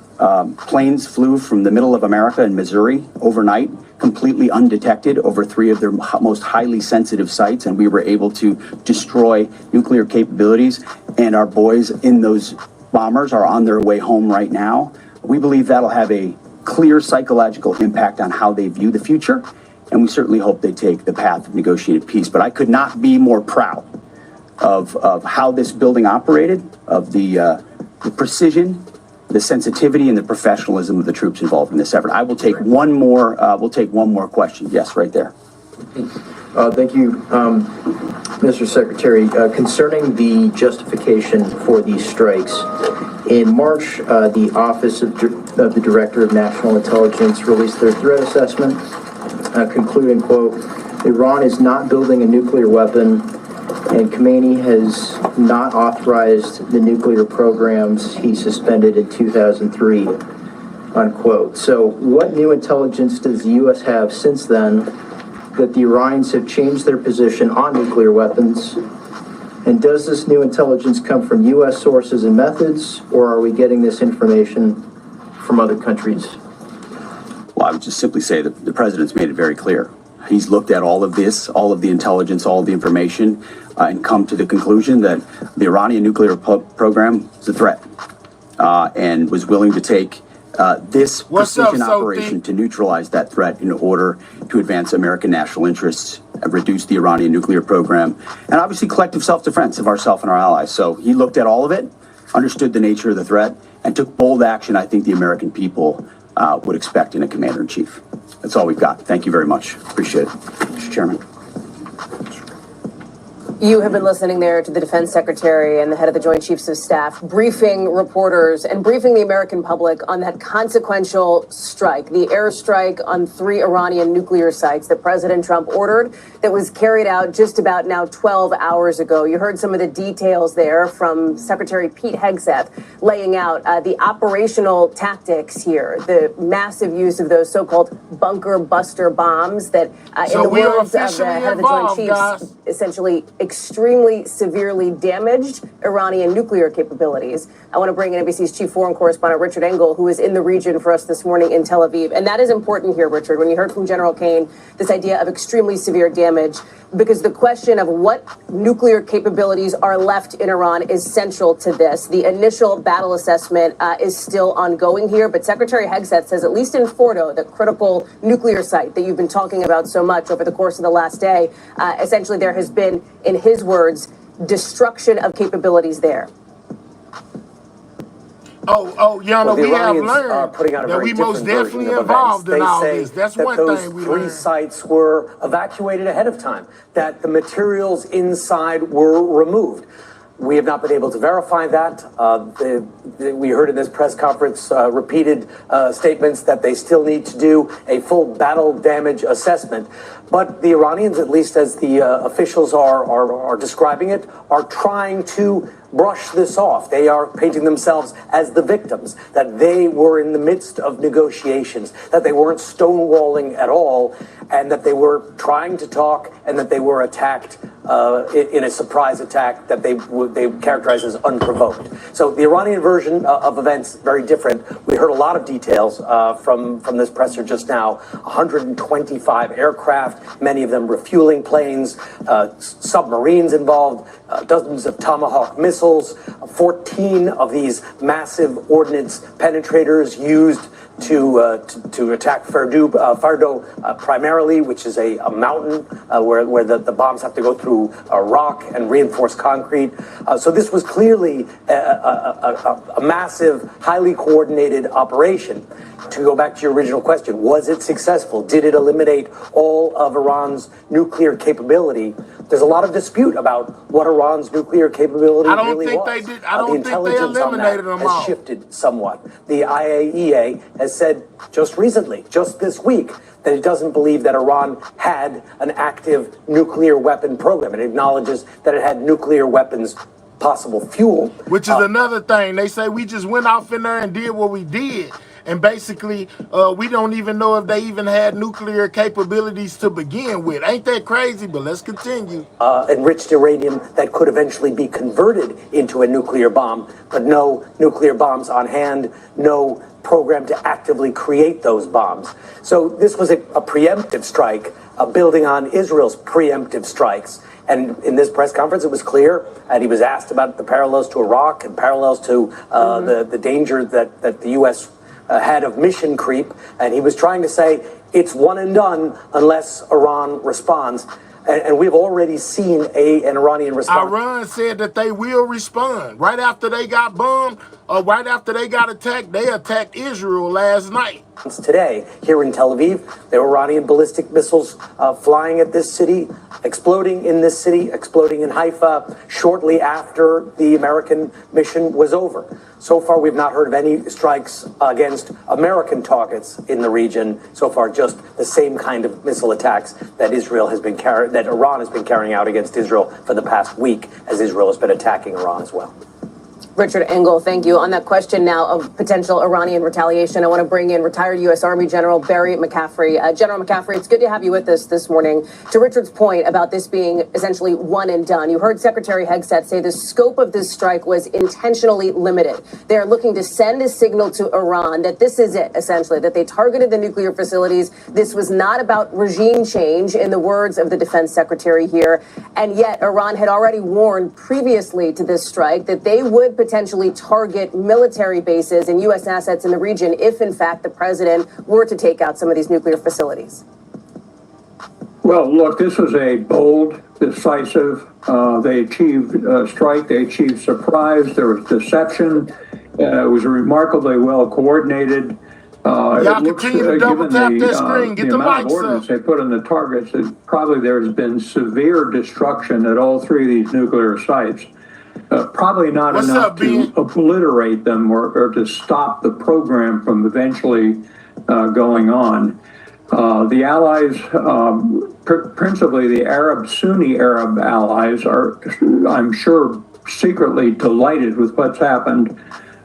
planes flew from the middle of America in Missouri overnight, completely undetected over 3 of their most highly sensitive sites, and we were able to destroy nuclear capabilities, and our boys in those bombers are on their way home right now. We believe that'll have a clear psychological impact on how they view the future, and we certainly hope they take the path of negotiated peace. But I could not be more proud of how this building operated, of the precision, the sensitivity, and the professionalism of the troops involved in this effort. I will take one more. We'll take one more question. Yes, right there. Thank you, Mr. Secretary. Concerning the justification for these strikes, in March, the Office of the Director of National Intelligence released their threat assessment, concluding, quote, Iran is not building a nuclear weapon, and Khamenei has not authorized the nuclear programs he suspended in 2003, unquote. So what new intelligence does the U.S. have since then that the Iranians have changed their position on nuclear weapons? And does this new intelligence come from U.S. sources and methods, or are we getting this information from other countries? Well, I would just simply say that the president's made it very clear. He's looked at all of this, all of the intelligence, all of the information, and come to the conclusion that the Iranian nuclear program is a threat, and was willing to take this precision operation to neutralize that threat in order to advance American national interests, reduce the Iranian nuclear program, and obviously collective self-defense of ourselves and our allies. So he looked at all of it, understood the nature of the threat, and took bold action I think the American people would expect in a commander-in-chief. That's all we've got. Thank you very much. Appreciate it, Mr. Chairman. You have been listening there to the Defense Secretary and the head of the Joint Chiefs of Staff briefing reporters and briefing the American public on that consequential strike, the airstrike on 3 Iranian nuclear sites that President Trump ordered that was carried out just about now 12 hours ago. You heard some of the details there from Secretary Pete Hegseth laying out the operational tactics here, the massive use of those so-called bunker buster bombs that, in the words of the head of the Joint Chiefs, essentially extremely severely damaged Iranian nuclear capabilities. I want to bring in NBC's chief foreign correspondent, Richard Engel, who is in the region for us this morning in Tel Aviv. And that is important here, Richard, when you heard from General Kane, this idea of extremely severe damage, because the question of what nuclear capabilities are left in Iran is central to this. The initial battle assessment is still ongoing here, but Secretary Hegseth says, at least in Fordo, the critical nuclear site that you've been talking about so much over the course of the last day, essentially there has been, in his words, destruction of capabilities there. Yana, the we have Iranians learned are putting out a that very we most different definitely version of involved events. in all They say this. That's that one those thing we three learned. sites were evacuated ahead of time, that the materials inside were removed. We have not been able to verify that. We heard in this press conference repeated statements that they still need to do a full battle damage assessment. But the Iranians, at least as the officials are describing it, are trying to brush this off. They are painting themselves as the victims, that they were in the midst of negotiations, that they weren't stonewalling at all, and that they were trying to talk, and that they were attacked in a surprise attack that they characterized as unprovoked. So the Iranian version of events, very different. We heard a lot of details from this presser just now. 125 aircraft, many of them refueling planes, submarines involved, dozens of Tomahawk missiles, 14 of these massive ordnance penetrators used to attack Fardo primarily, which is a mountain where the bombs have to go through rock and reinforced concrete. So this was clearly a massive, highly coordinated operation. To go back to your original question, was it successful? Did it eliminate all of Iran's nuclear capability? There's a lot of dispute about what Iran's nuclear capability really was. I don't think they eliminated them all. Has shifted somewhat. The IAEA has said just recently, just this week, that it doesn't believe that Iran had an active nuclear weapon program. It acknowledges that it had nuclear weapons possible fuel. Which is another thing. They say we just went off in there and did what we did. And basically, we don't even know if they even had nuclear capabilities to begin with. Ain't that crazy? But let's continue. Enriched uranium that could eventually be converted into a nuclear bomb, but no nuclear bombs on hand, no program to actively create those bombs. So this was a preemptive strike, building on Israel's preemptive strikes. And in this press conference, it was clear, and he was asked about the parallels to Iraq and parallels to the danger that the U.S. Had of mission creep, and he was trying to say it's one and done unless Iran responds. And we've already seen an Iranian response. Iran said that they will respond. Right after they got bombed, or right after they got attacked, they attacked Israel last night. Today, here in Tel Aviv, there were Iranian ballistic missiles flying at this city, exploding in this city, exploding in Haifa shortly after the American mission was over. So far, we've not heard of any strikes against American targets in the region. So far, just the same kind of missile attacks that Iran has been carrying out against Israel for the past week, as Israel has been attacking Iran as well. Richard Engel, thank you. On that question now of potential Iranian retaliation, I want to bring in retired U.S. Army General Barry McCaffrey. General McCaffrey, it's good to have you with us this morning. To Richard's point about this being essentially one and done, you heard Secretary Hegseth say the scope of this strike was intentionally limited. They're looking to send a signal to Iran that this is it, essentially, that they targeted the nuclear facilities. This was not about regime change, in the words of the defense secretary here. And yet Iran had already warned previously to this strike that they would potentially target military bases and U.S. assets in the region if, in fact, the president were to take out some of these nuclear facilities? Well, look, this was a bold, decisive, they achieved strike, they achieved surprise, there was deception, it was remarkably well coordinated. Y'all continue to double tap that screen, get the amount of mics ordnance up. they put on the targets, probably there's been severe destruction at all three of these nuclear sites. Probably not enough to obliterate them or to stop the program from eventually going on. The allies, principally the Sunni Arab allies, are, I'm sure, secretly delighted with what's happened.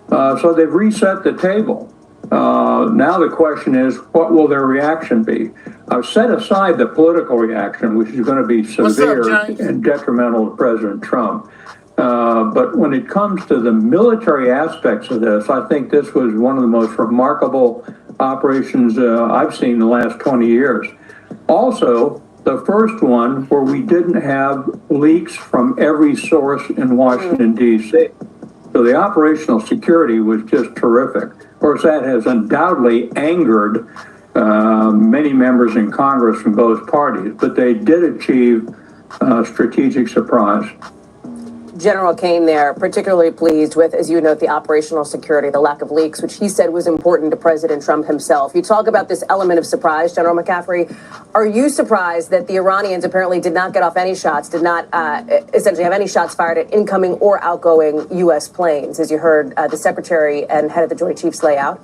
So they've reset the table. Now the question is, what will their reaction be? I've set aside the political reaction, which is going to be severe and detrimental to President Trump. But when it comes to the military aspects of this, I think this was one of the most remarkable operations I've seen in the last 20 years. Also, the first one where we didn't have leaks from every source in Washington, D.C. So the operational security was just terrific. Of course, that has undoubtedly angered many members in Congress from both parties, but they did achieve strategic surprise. General Kane there, particularly pleased with, as you note, the operational security, the lack of leaks, which he said was important to President Trump himself. You talk about this element of surprise, General McCaffrey. Are you surprised that the Iranians apparently did not get off any shots, did not essentially have any shots fired at incoming or outgoing U.S. planes, as you heard the Secretary and head of the Joint Chiefs lay out?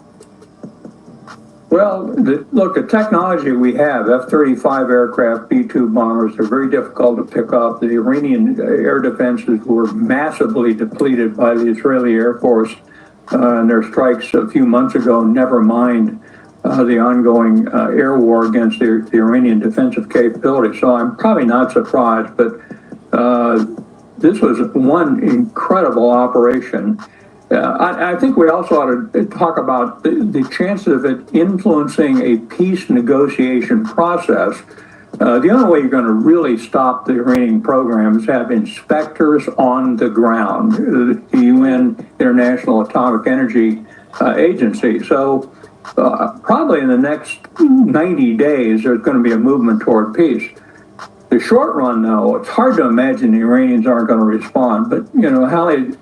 Well, look, the technology we have, F-35 aircraft, B-2 bombers, are very difficult to pick up. The Iranian air defenses were massively depleted by the Israeli Air Force in their strikes a few months ago, never mind the ongoing air war against the Iranian defensive capability. So I'm probably not surprised, but this was one incredible operation. I think we also ought to talk about the chances of it influencing a peace negotiation process. The only way you're going to really stop the Iranian program is have inspectors on the ground, the UN International Atomic Energy Agency. So probably in the next 90 days, there's going to be a movement toward peace. The short run, though, it's hard to imagine the Iranians aren't going to respond. But, you know,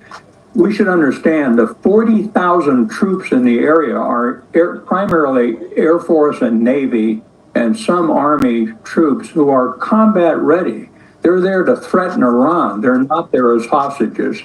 we should understand the 40,000 troops in the area are primarily Air Force and Navy and some Army troops who are combat ready. They're there to threaten Iran. They're not there as hostages.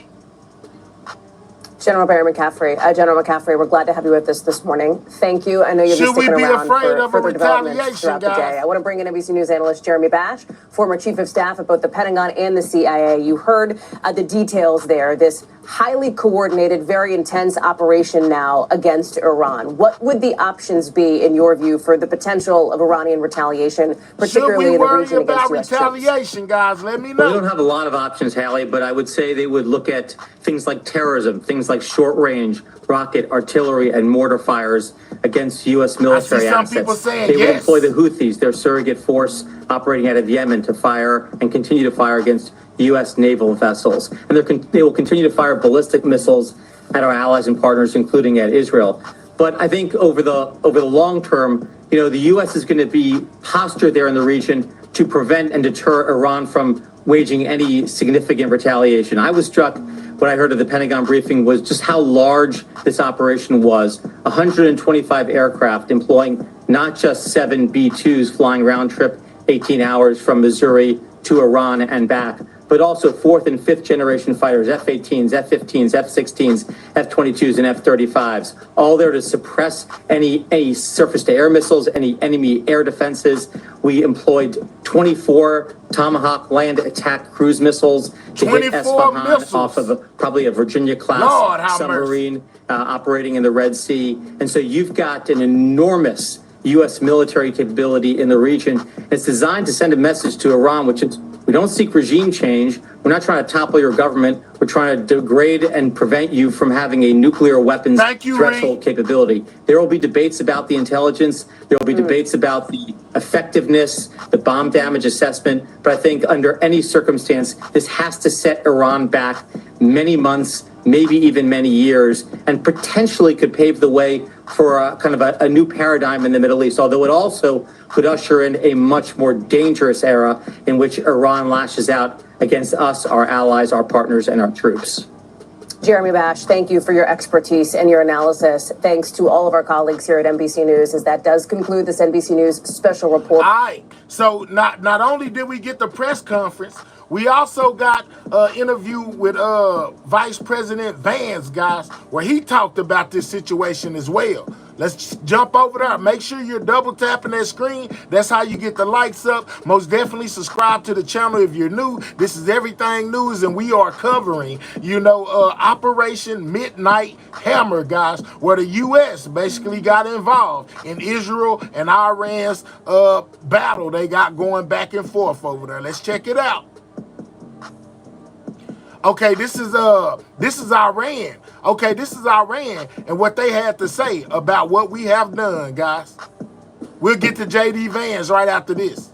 General Barry McCaffrey. General McCaffrey, we're glad to have you with us this morning. Thank you. I know you'll be sticking around for further developments throughout the day. I want to bring in NBC News analyst Jeremy Bash, former chief of staff at both the Pentagon and the CIA. You heard the details there, this highly coordinated, very intense operation now against Iran. What would the options be, in your view, for the potential of Iranian retaliation, particularly in the region against U.S. retaliation, guys? Let me know. Well, they don't have a lot of options, Hallie, but I would say they would look at things like terrorism, things like short-range rocket, artillery, and mortar fires against U.S. military assets. They would employ the Houthis, their surrogate force operating out of Yemen, to fire and continue to fire against U.S. naval vessels. And they will continue to fire ballistic missiles at our allies and partners, including at Israel. But I think over the long term, you know, the U.S. is going to be postured there in the region to prevent and deter Iran from waging any significant retaliation. I was struck what I heard of the Pentagon briefing was just how large this operation was. 125 aircraft employing not just 7 B-2s flying round trip 18 hours from Missouri to Iran and back, but also 4th and 5th generation fighters, F-18s, F-15s, F-16s, F-22s, and F-35s, all there to suppress any surface-to-air missiles, any enemy air defenses. We employed 24 Tomahawk land attack cruise missiles to hit Escalation off of probably a Virginia-class submarine operating in the Red Sea. And so you've got an enormous U.S. military capability in the region. It's designed to send a message to Iran, which is, we don't seek regime change. We're not trying to topple your government. We're trying to degrade and prevent you from having a nuclear weapons threshold capability. There will be debates about the intelligence. There will be debates about the effectiveness, the bomb damage assessment. But I think under any circumstance, this has to set Iran back many months, maybe even many years, and potentially could pave the way for a new paradigm in the Middle East, although it also could usher in a much more dangerous era in which Iran lashes out against us, our allies, our partners, and our troops. Jeremy Bash, thank you for your expertise and your analysis. Thanks to all of our colleagues here at NBC News, as that does conclude this NBC News special report. All right. So not only did we get the press conference, We also got an interview with Vice President Vance, guys, where he talked about this situation as well. Let's jump over there. Make sure you're double tapping that screen. That's how you get the likes up. Most definitely subscribe to the channel if you're new. This is Everything News, and we are covering, Operation Midnight Hammer, guys, where the U.S. basically got involved in Israel and Iran's battle they got going back and forth over there. Let's check it out. Okay, this is Iran. Okay, this is Iran and what they had to say about what we have done, guys. We'll get to JD Vance right after this.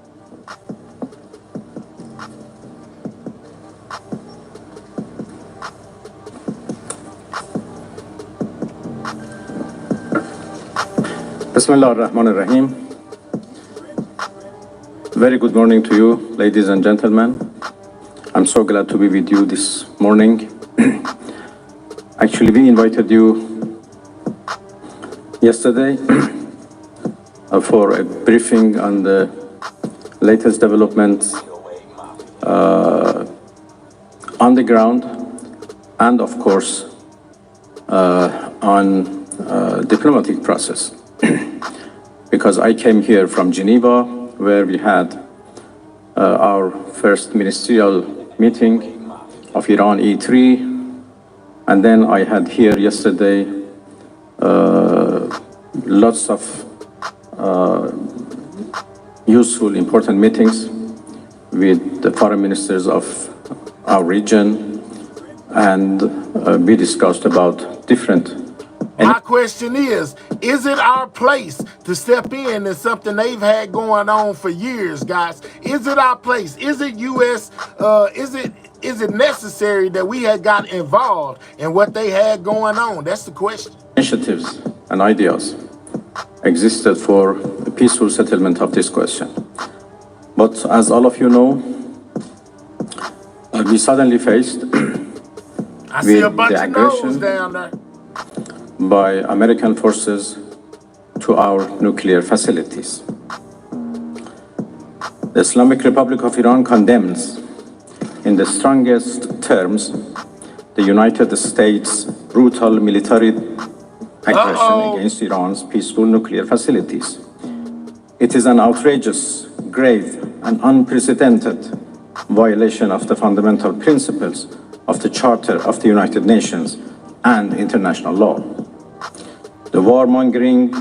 Bismillah ar-Rahman ar-Rahim. Very good morning to you, ladies and gentlemen. I'm so glad to be with you this morning. Actually, we invited you yesterday for a briefing on the latest developments on the ground and, of course, on diplomatic process. Because I came here from Geneva, where we had our first ministerial meeting of Iran E3, and then I had here yesterday lots of useful, important meetings with the foreign ministers of our region, and we discussed about different. My question is it our place to step in something they've had going on for years, guys? Is it our place? Is it U.S.? Is it necessary that we had got involved in what they had going on? That's the question. Initiatives and ideas existed for a peaceful settlement of this question. But as all of you know, we suddenly faced I see a bunch of no's down there. By American forces to our nuclear facilities. The Islamic Republic of Iran condemns in the strongest terms the United States' brutal military aggression against Iran's peaceful nuclear facilities. It is an outrageous, grave, and unprecedented violation of the fundamental principles of the Charter of the United Nations and international law. The warmongering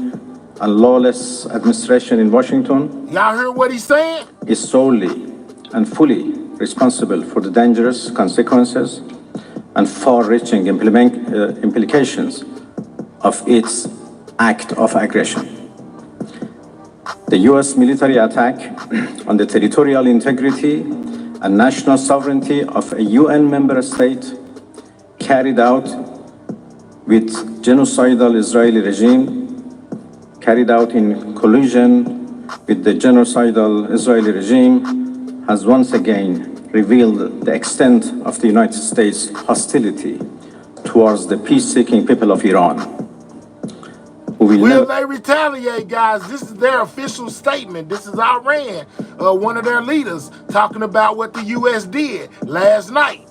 and lawless administration in Washington, y'all heard what he's saying? Is solely and fully responsible for the dangerous consequences and far-reaching implications of its act of aggression. The U.S. military attack on the territorial integrity and national sovereignty of a UN member state carried out with genocidal Israeli regime, carried out in collusion with the genocidal Israeli regime, has once again revealed the extent of the United States' hostility towards the peace-seeking people of Iran. Will they retaliate, guys? This is their official statement. This is Iran, one of their leaders, talking about what the U.S. did last night.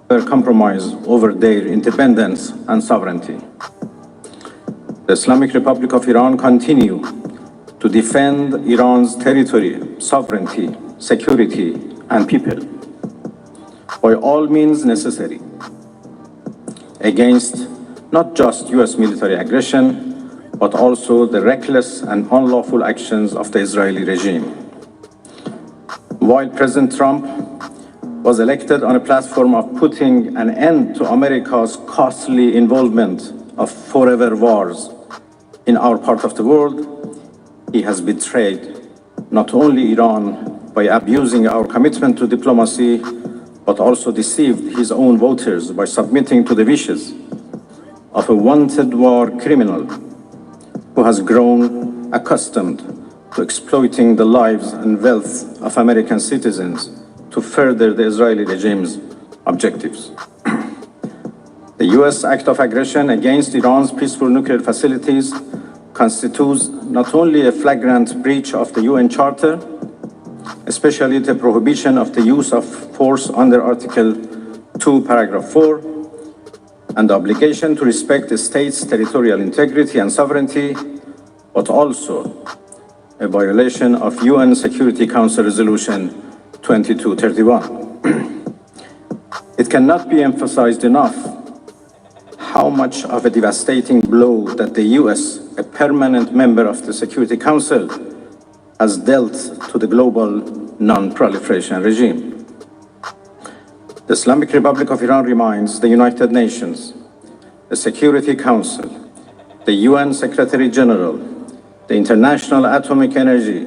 Compromise over their independence and sovereignty. The Islamic Republic of Iran continue to defend Iran's territory, sovereignty, security, and people by all means necessary against not just U.S. military aggression, but also the reckless and unlawful actions of the Israeli regime. While President Trump was elected on a platform of putting an end to America's costly involvement of forever wars in our part of the world, he has betrayed not only Iran by abusing our commitment to diplomacy, but also deceived his own voters by submitting to the wishes of a wanted war criminal who has grown accustomed to exploiting the lives and wealth of American citizens to further the Israeli regime's objectives. The U.S. act of aggression against Iran's peaceful nuclear facilities constitutes not only a flagrant breach of the UN Charter, especially the prohibition of the use of force under Article 2, Paragraph 4, and the obligation to respect the state's territorial integrity and sovereignty, but also a violation of UN Security Council Resolution 2231. It cannot be emphasized enough how much of a devastating blow that the US, a permanent member of the Security Council, has dealt to the global non-proliferation regime. The Islamic Republic of Iran reminds the United Nations, the Security Council, the UN Secretary General, the International Atomic Energy.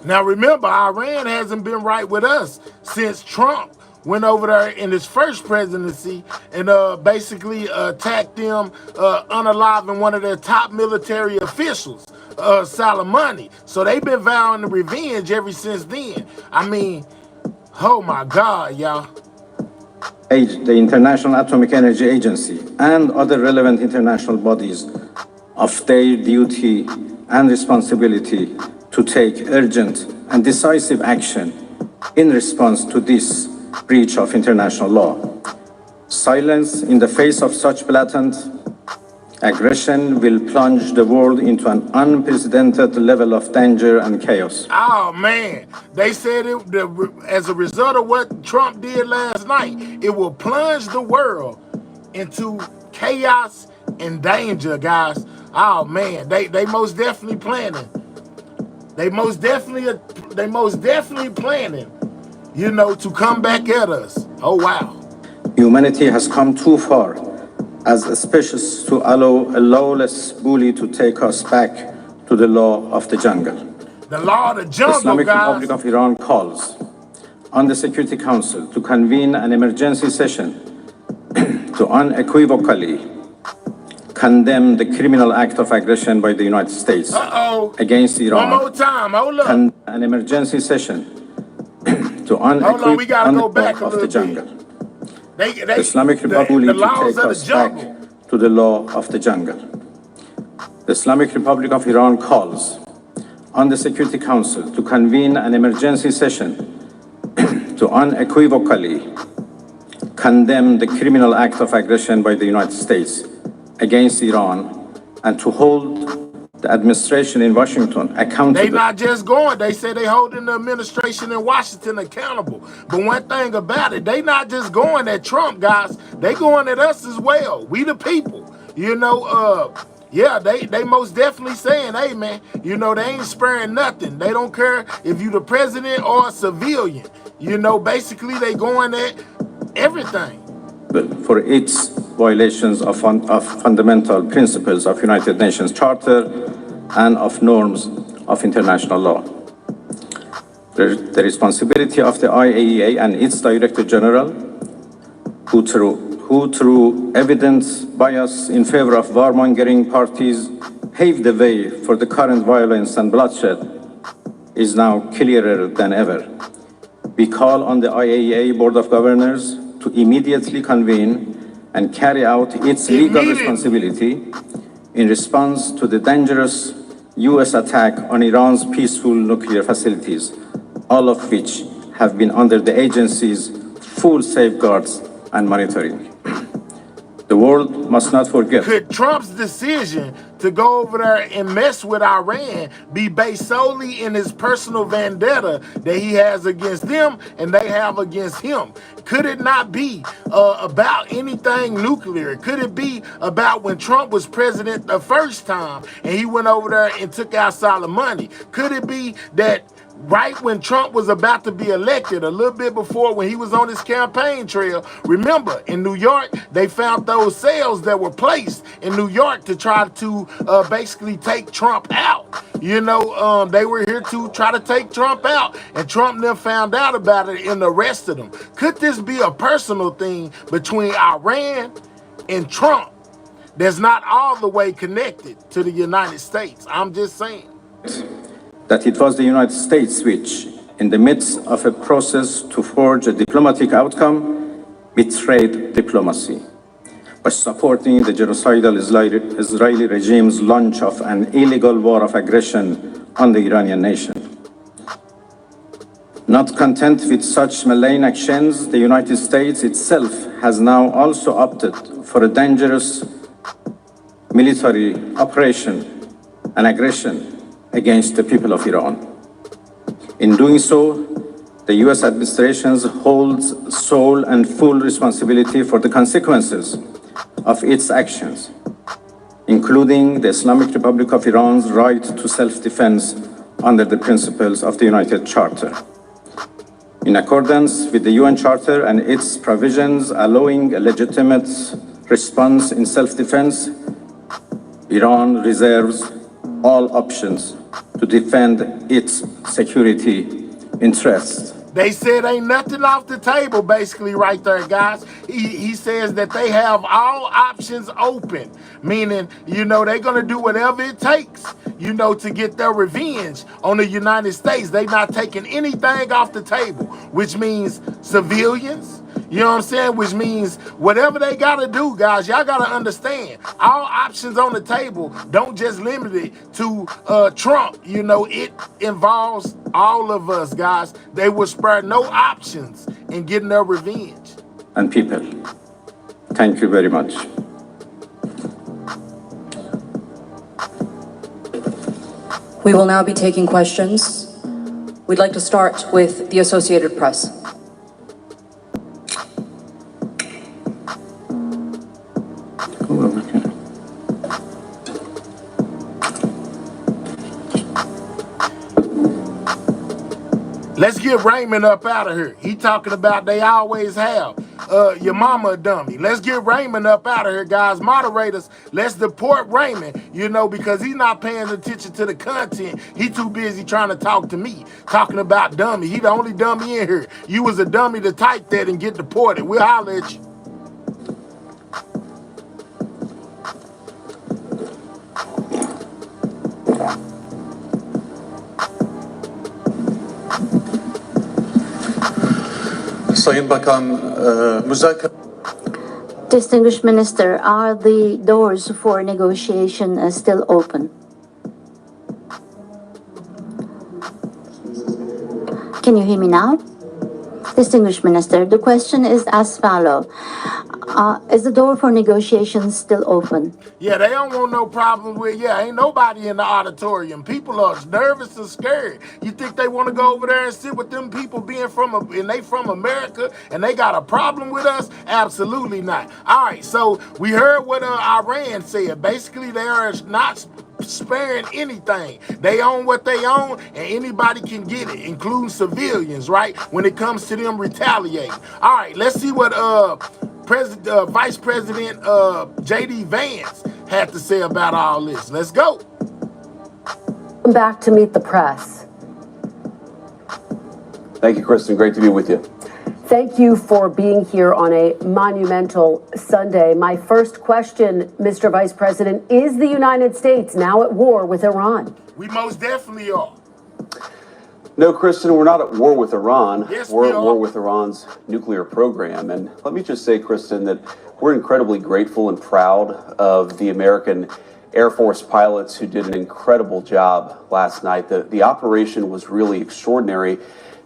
Now remember, Iran hasn't been right with us since Trump went over there in his first presidency and basically attacked them, unaliving one of their top military officials, Soleimani. So they've been vowing revenge ever since then. I mean, oh my God, y'all. The International Atomic Energy Agency and other relevant international bodies of their duty and responsibility to take urgent and decisive action in response to this breach of international law. Silence in the face of such blatant aggression will plunge the world into an unprecedented level of danger and chaos. Oh man, they said as a result of what Trump did last night, it will plunge the world into chaos and danger, guys. Oh man, they most definitely planning. They most definitely planning, you know, to come back at us. Oh wow. Humanity has come too far as a species to allow a lawless bully to take us back to the law of the jungle. The law of the jungle, the Islamic guys. Republic of Iran calls on the Security Council to convene an emergency session to unequivocally condemn the criminal act of aggression by the United States against Iran. One more time, hold up. An emergency session to unequivocally condemn the law of the jungle. The Islamic Republic to take us back to the law of the jungle. The Islamic Republic of Iran calls on the Security Council to convene an emergency session to unequivocally condemn the criminal act of aggression by the United States against Iran and to hold the administration in Washington accountable. They not just going, they say they holding the administration in Washington accountable. But one thing about it, they not just going at Trump, guys. They going at us as well. We the people. You know, yeah, they most definitely saying, hey man, you know, they ain't sparing nothing. They don't care if you the president or a civilian. You know, basically they going at everything. But for its violations of fundamental principles of United Nations Charter and of norms of international law. The responsibility of the IAEA and its Director General, who through evident bias in favor of warmongering parties paved the way for the current violence and bloodshed, is now clearer than ever. We call on the IAEA Board of Governors to immediately convene and carry out its legal responsibility in response to the dangerous US attack on Iran's peaceful nuclear facilities, all of which have been under the agency's full safeguards and monitoring. The world must not forget. Could Trump's decision to go over there and mess with Iran be based solely in his personal vendetta that he has against them and they have against him? Could it not be about anything nuclear? Could it be about when Trump was president the first time and he went over there and took out Soleimani? Could it be that right when Trump was about to be elected, a little bit before when he was on his campaign trail, remember in New York, they found those cells that were placed in New York to try to basically take Trump out. You know, they were here to try to take Trump out, and Trump then found out about it and arrested him. Could this be a personal thing between Iran and Trump that's not all the way connected to the United States? I'm just saying. That it was the United States which, in the midst of a process to forge a diplomatic outcome, betrayed diplomacy by supporting the genocidal Israeli regime's launch of an illegal war of aggression on the Iranian nation. Not content with such malign actions, the United States itself has now also opted for a dangerous military operation and aggression against the people of Iran. In doing so, the U.S. administration holds sole and full responsibility for the consequences of its actions, including the Islamic Republic of Iran's right to self-defense under the principles of the United Charter. In accordance with the UN Charter and its provisions allowing a legitimate response in self-defense, Iran reserves all options to defend its security interests. They said ain't nothing off the table, basically, right there, guys. He says that they have all options open, meaning, you know, they're going to do whatever it takes, you know, to get their revenge on the United States. They're not taking anything off the table, which means civilians, you know what I'm saying? Which means whatever they got to do, guys, y'all got to understand. All options on the table don't just limit it to Trump. You know, it involves all of us, guys. They will spare no options in getting their revenge. And people, thank you very much. We will now be taking questions. We'd like to start with the Associated Press. Let's get Raymond up out of here. He talking about they always have. Your mama a dummy. Let's get Raymond up out of here, guys. Moderators, let's deport Raymond, you know, because he's not paying attention to the content. He too busy trying to talk to me, talking about dummy. He the only dummy in here. You was a dummy to type that and get deported. We'll holler at you. Distinguished Minister, are the doors for negotiation still open? Can you hear me now? Distinguished Minister, the question is as follows. Is the door for negotiations still open? Yeah, they don't want no problem with, ain't nobody in the auditorium. People are nervous and scared. You think they want to go over there and sit with them people being and they from America and they got a problem with us? Absolutely not. All right, so we heard what Iran said. Basically, they are not sparing anything. They own what they own, and anybody can get it, including civilians, right? When it comes to them retaliating. All right, let's see what Vice President J.D. Vance had to say about all this. Let's go. Back to Meet the Press. Thank you, Kristen. Great to be with you. Thank you for being here on a monumental Sunday. My first question, Mr. Vice President, is the United States now at war with Iran? We most definitely are. No, Kristen, we're not at war with Iran. Yes, we're we at are. war with Iran's nuclear program. And let me just say, Kristen, that we're incredibly grateful and proud of the American Air Force pilots who did an incredible job last night. The operation was really extraordinary.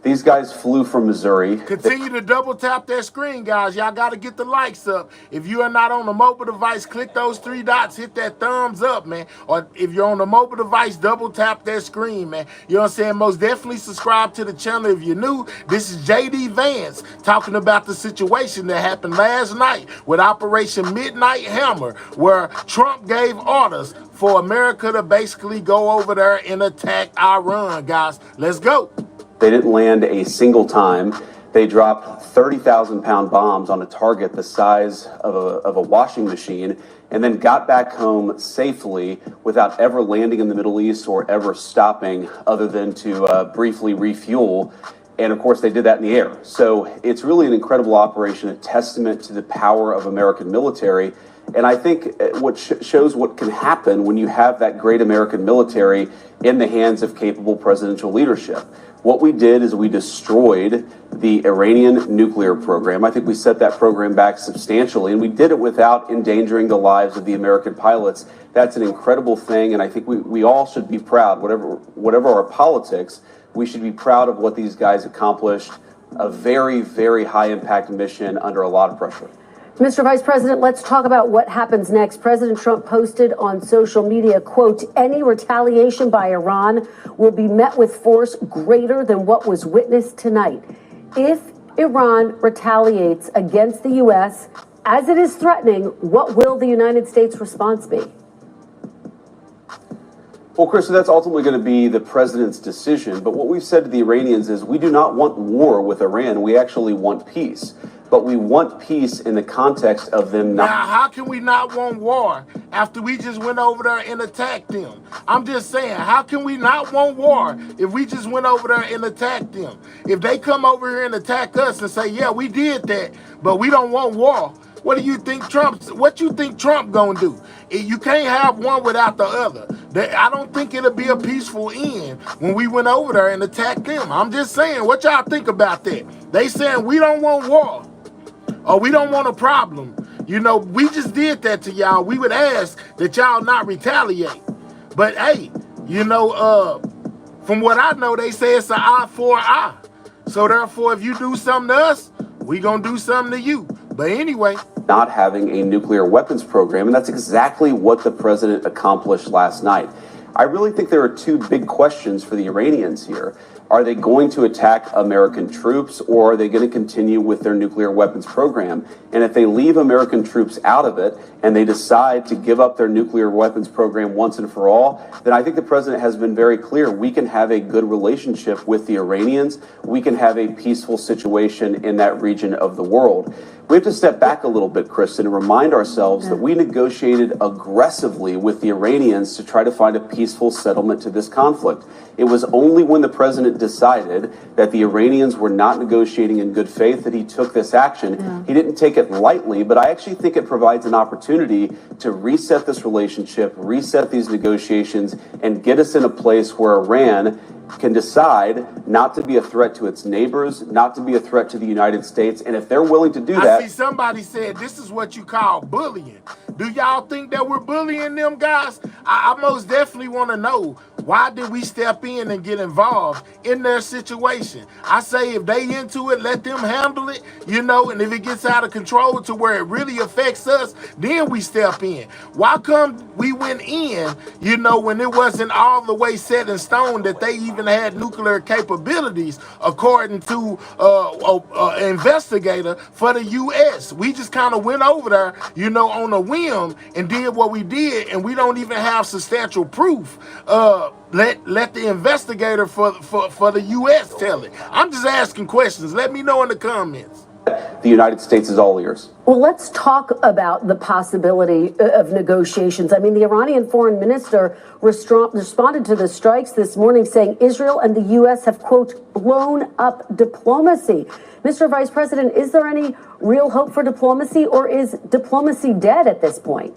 These guys flew from Missouri. Continue to double tap that screen, guys. Y'all got to get the likes up. If you are not on a mobile device, click those three dots, hit that thumbs up, man. Or if you're on a mobile device, double tap that screen, man. You know what I'm saying? Most definitely subscribe to the channel if you're new. This is J.D. Vance talking about the situation that happened last night with Operation Midnight Hammer, where Trump gave orders for America to basically go over there and attack Iran, guys. Let's go. They didn't land a single time. They dropped 30,000-pound bombs on a target the size of a washing machine and then got back home safely without ever landing in the Middle East or ever stopping other than to briefly refuel. And of course, they did that in the air. So it's really an incredible operation, a testament to the power of American military. And I think what shows what can happen when you have that great American military in the hands of capable presidential leadership. What we did is we destroyed the Iranian nuclear program. I think we set that program back substantially, and we did it without endangering the lives of the American pilots. That's an incredible thing, and I think we all should be proud, whatever our politics. We should be proud of what these guys accomplished. A very, very high impact mission under a lot of pressure. Mr. Vice President, let's talk about what happens next. President Trump posted on social media, quote, any retaliation by Iran will be met with force greater than what was witnessed tonight. If Iran retaliates against the U.S., as it is threatening, what will the United States response be? Well, Krista, that's ultimately going to be the president's decision. But what we've said to the Iranians is we do not want war with Iran. We actually want peace. But we want peace in the context of them not. Now, how can we not want war after we just went over there and attacked them? I'm just saying, how can we not want war if we just went over there and attacked them? If they come over here and attack us and say, yeah, we did that, but we don't want war, what do you think what you think Trump gonna do? You can't have one without the other. I don't think it'll be a peaceful end when we went over there and attacked them. I'm just saying, what y'all think about that? They saying we don't want war or we don't want a problem. You know, we just did that to y'all. We would ask that y'all not retaliate. But hey, you know, from what I know, they say it's an eye for an eye. So therefore, if you do something to us, we gonna do something to you. But anyway, not having a nuclear weapons program, and that's exactly what the president accomplished last night. I really think there are two big questions for the Iranians here. Are they going to attack American troops, or are they going to continue with their nuclear weapons program? And if they leave American troops out of it and they decide to give up their nuclear weapons program once and for all, then I think the president has been very clear. We can have a good relationship with the Iranians. We can have a peaceful situation in that region of the world. We have to step back a little bit, Kristen, and remind ourselves that we negotiated aggressively with the Iranians to try to find a peaceful settlement to this conflict. It was only when the president decided that the Iranians were not negotiating in good faith that he took this action. He didn't take it lightly, but I actually think it provides an opportunity to reset this relationship, reset these negotiations, and get us in a place where Iran can decide not to be a threat to its neighbors, not to be a threat to the United States. And if they're willing to do that... I see somebody said this is what you call bullying. Do y'all think that we're bullying them guys? I most definitely want to know, why did we step in and get involved in their situation? I say if they into it, let them handle it, you know, and if it gets out of control to where it really affects us, then we step in. Why come we went in, you know, when it wasn't all the way set in stone that they even had nuclear capabilities, according to an investigator for the U.S. We just kind of went over there, you know, on a whim and did what we did, and we don't even have substantial proof. Let the investigator for the U.S. tell it. I'm just asking questions. Let me know in the comments. The United States is all ears. Well, let's talk about the possibility of negotiations. I mean, the Iranian foreign minister responded to the strikes this morning saying Israel and the U.S. have, quote, blown up diplomacy. Mr. Vice President, is there any real hope for diplomacy, or is diplomacy dead at this point?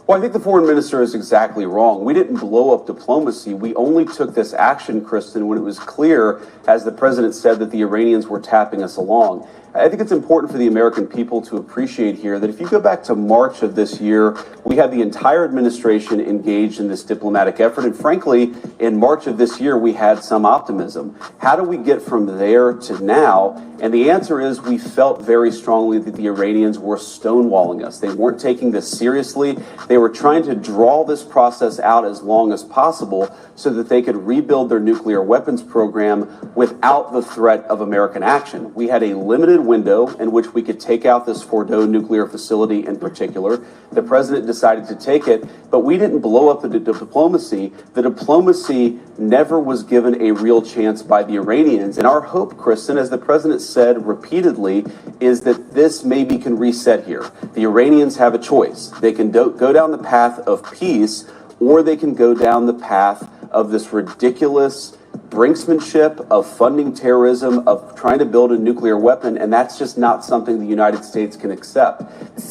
Well, I think the foreign minister is exactly wrong. We didn't blow up diplomacy. We only took this action, Kristen, when it was clear, as the president said, that the Iranians were tapping us along. I think it's important for the American people to appreciate here that if you go back to March of this year, we had the entire administration engaged in this diplomatic effort. And frankly, in March of this year, we had some optimism. How do we get from there to now? And the answer is we felt very strongly that the Iranians were stonewalling us. They weren't taking this seriously. They were trying to draw this process out as long as possible so that they could rebuild their nuclear weapons program without the threat of American action. We had a limited window in which we could take out this Fordo nuclear facility in particular. The president decided to take it, but we didn't blow up the diplomacy. The diplomacy never was given a real chance by the Iranians. And our hope, Kristen, as the president said repeatedly, is that this maybe can reset here. The Iranians have a choice. They can go down the path of peace, or they can go down the path of this ridiculous brinksmanship of funding terrorism, of trying to build a nuclear weapon, and that's just not something the United States can accept.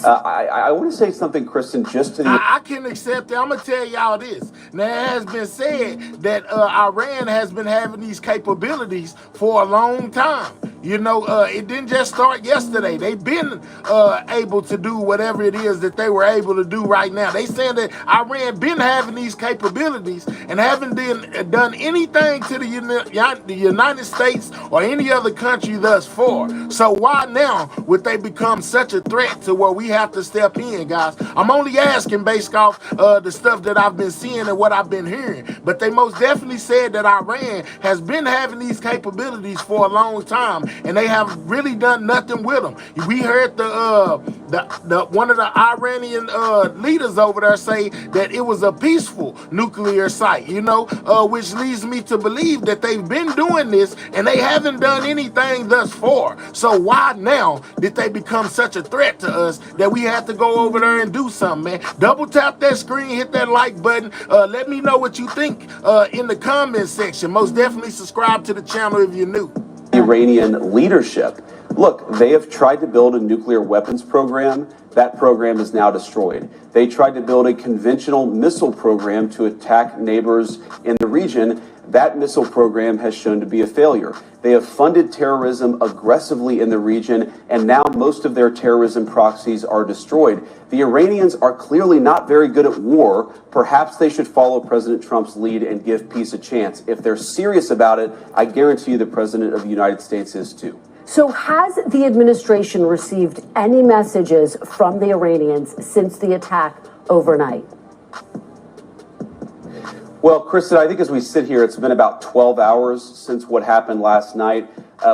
I want to say something, Kristen, just to the... I can accept it. I'm going to tell y'all this. Now, it has been said that Iran has been having these capabilities for a long time. You know, it didn't just start yesterday. They've been able to do whatever it is that they were able to do right now. They saying that Iran been having these capabilities and haven't done anything to the United States or any other country thus far. So why now would they become such a threat to where we have to step in, guys? I'm only asking based off the stuff that I've been seeing and what I've been hearing. But they most definitely said that Iran has been having these capabilities for a long time, and they have really done nothing with them. We heard the one of the Iranian leaders over there say that it was a peaceful nuclear site, you know, which leads me to believe that they've been doing this and they haven't done anything thus far. So why now did they become such a threat to us that we have to go over there and do something, man? Double tap that screen, hit that like button. Let me know what you think in the comment section. Most definitely subscribe to the channel if you're new. Iranian leadership. Look, they have tried to build a nuclear weapons program. That program is now destroyed. They tried to build a conventional missile program to attack neighbors in the region. That missile program has shown to be a failure. They have funded terrorism aggressively in the region, and now most of their terrorism proxies are destroyed. The Iranians are clearly not very good at war. Perhaps they should follow President Trump's lead and give peace a chance. If they're serious about it, I guarantee you the President of the United States is too. So has the administration received any messages from the Iranians since the attack overnight? Well, Kristen, I think as we sit here, it's been about 12 hours since what happened last night.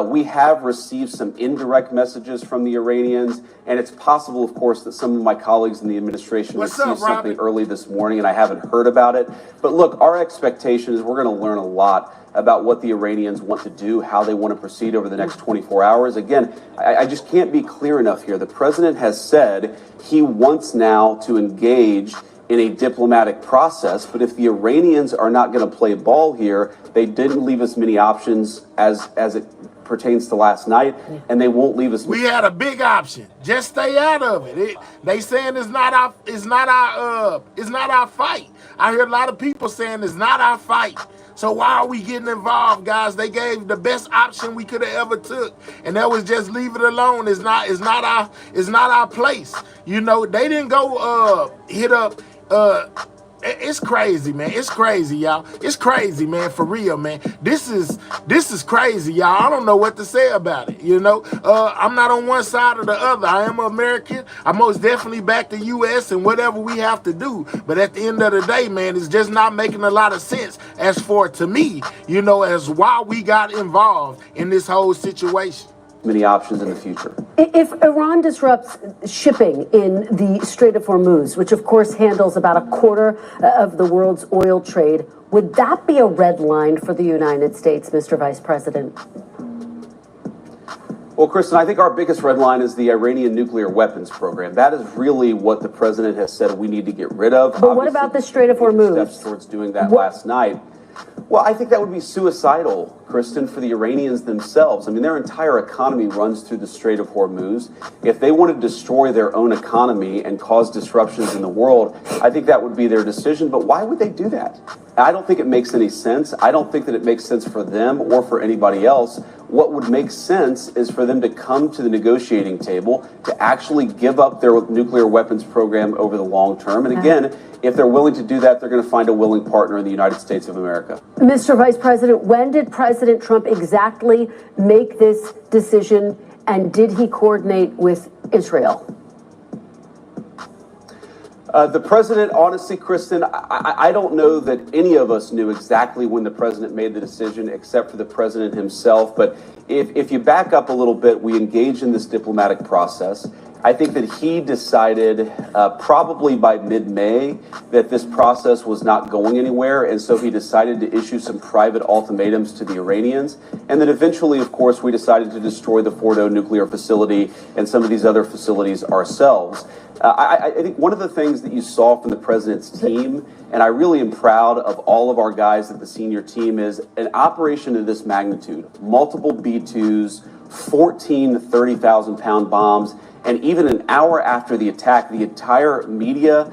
We have received some indirect messages from the Iranians, and it's possible, of course, that some of my colleagues in the administration received something early this morning, and I haven't heard about it. But look, our expectation is we're going to learn a lot about what the Iranians want to do, how they want to proceed over the next 24 hours. Again, I just can't be clear enough here. The president has said he wants now to engage in a diplomatic process, but if the Iranians are not going to play ball here, they didn't leave us many options as it pertains to last night, and they won't leave us. We had a big option. Just stay out of it. They saying it's not our fight. I hear a lot of people saying it's not our fight. So why are we getting involved, guys? They gave the best option we could have ever took, and that was just leave it alone. It's not our place. You know, they didn't go hit up. It's crazy, man. It's crazy, y'all. It's crazy, man. For real, man. This is crazy, y'all. I don't know what to say about it. You know, I'm not on one side or the other. I am American. I most definitely back the U.S. and whatever we have to do. But at the end of the day, man, it's just not making a lot of sense as for to me, you know, as why we got involved in this whole situation. Many options in the future. If Iran disrupts shipping in the Strait of Hormuz, which of course handles about a quarter of the world's oil trade, would that be a red line for the United States, Mr. Vice President? Well, Kristen, I think our biggest red line is the Iranian nuclear weapons program. That is really what the president has said we need to get rid of. But what about the Strait of Hormuz? Steps towards doing that last night. Well, I think that would be suicidal, Kristen, for the Iranians themselves. I mean, their entire economy runs through the Strait of Hormuz. If they want to destroy their own economy and cause disruptions in the world, I think that would be their decision. But why would they do that? I don't think it makes any sense. I don't think that it makes sense for them or for anybody else. What would make sense is for them to come to the negotiating table, to actually give up their nuclear weapons program over the long term. And again, if they're willing to do that, they're going to find a willing partner in the United States of America. Mr. Vice President, when did President Trump exactly make this decision, and did he coordinate with Israel? The president, honestly, Kristen, I don't know that any of us knew exactly when the president made the decision, except for the president himself. But if you back up a little bit, we engaged in this diplomatic process. I think that he decided probably by mid-May that this process was not going anywhere. And so he decided to issue some private ultimatums to the Iranians. And then eventually, of course, we decided to destroy the Fordo nuclear facility and some of these other facilities ourselves. I think one of the things that you saw from the president's team, and I really am proud of all of our guys at the senior team, is an operation of this magnitude, multiple B-2s, 14 30,000-pound bombs, and even an hour after the attack, the entire media,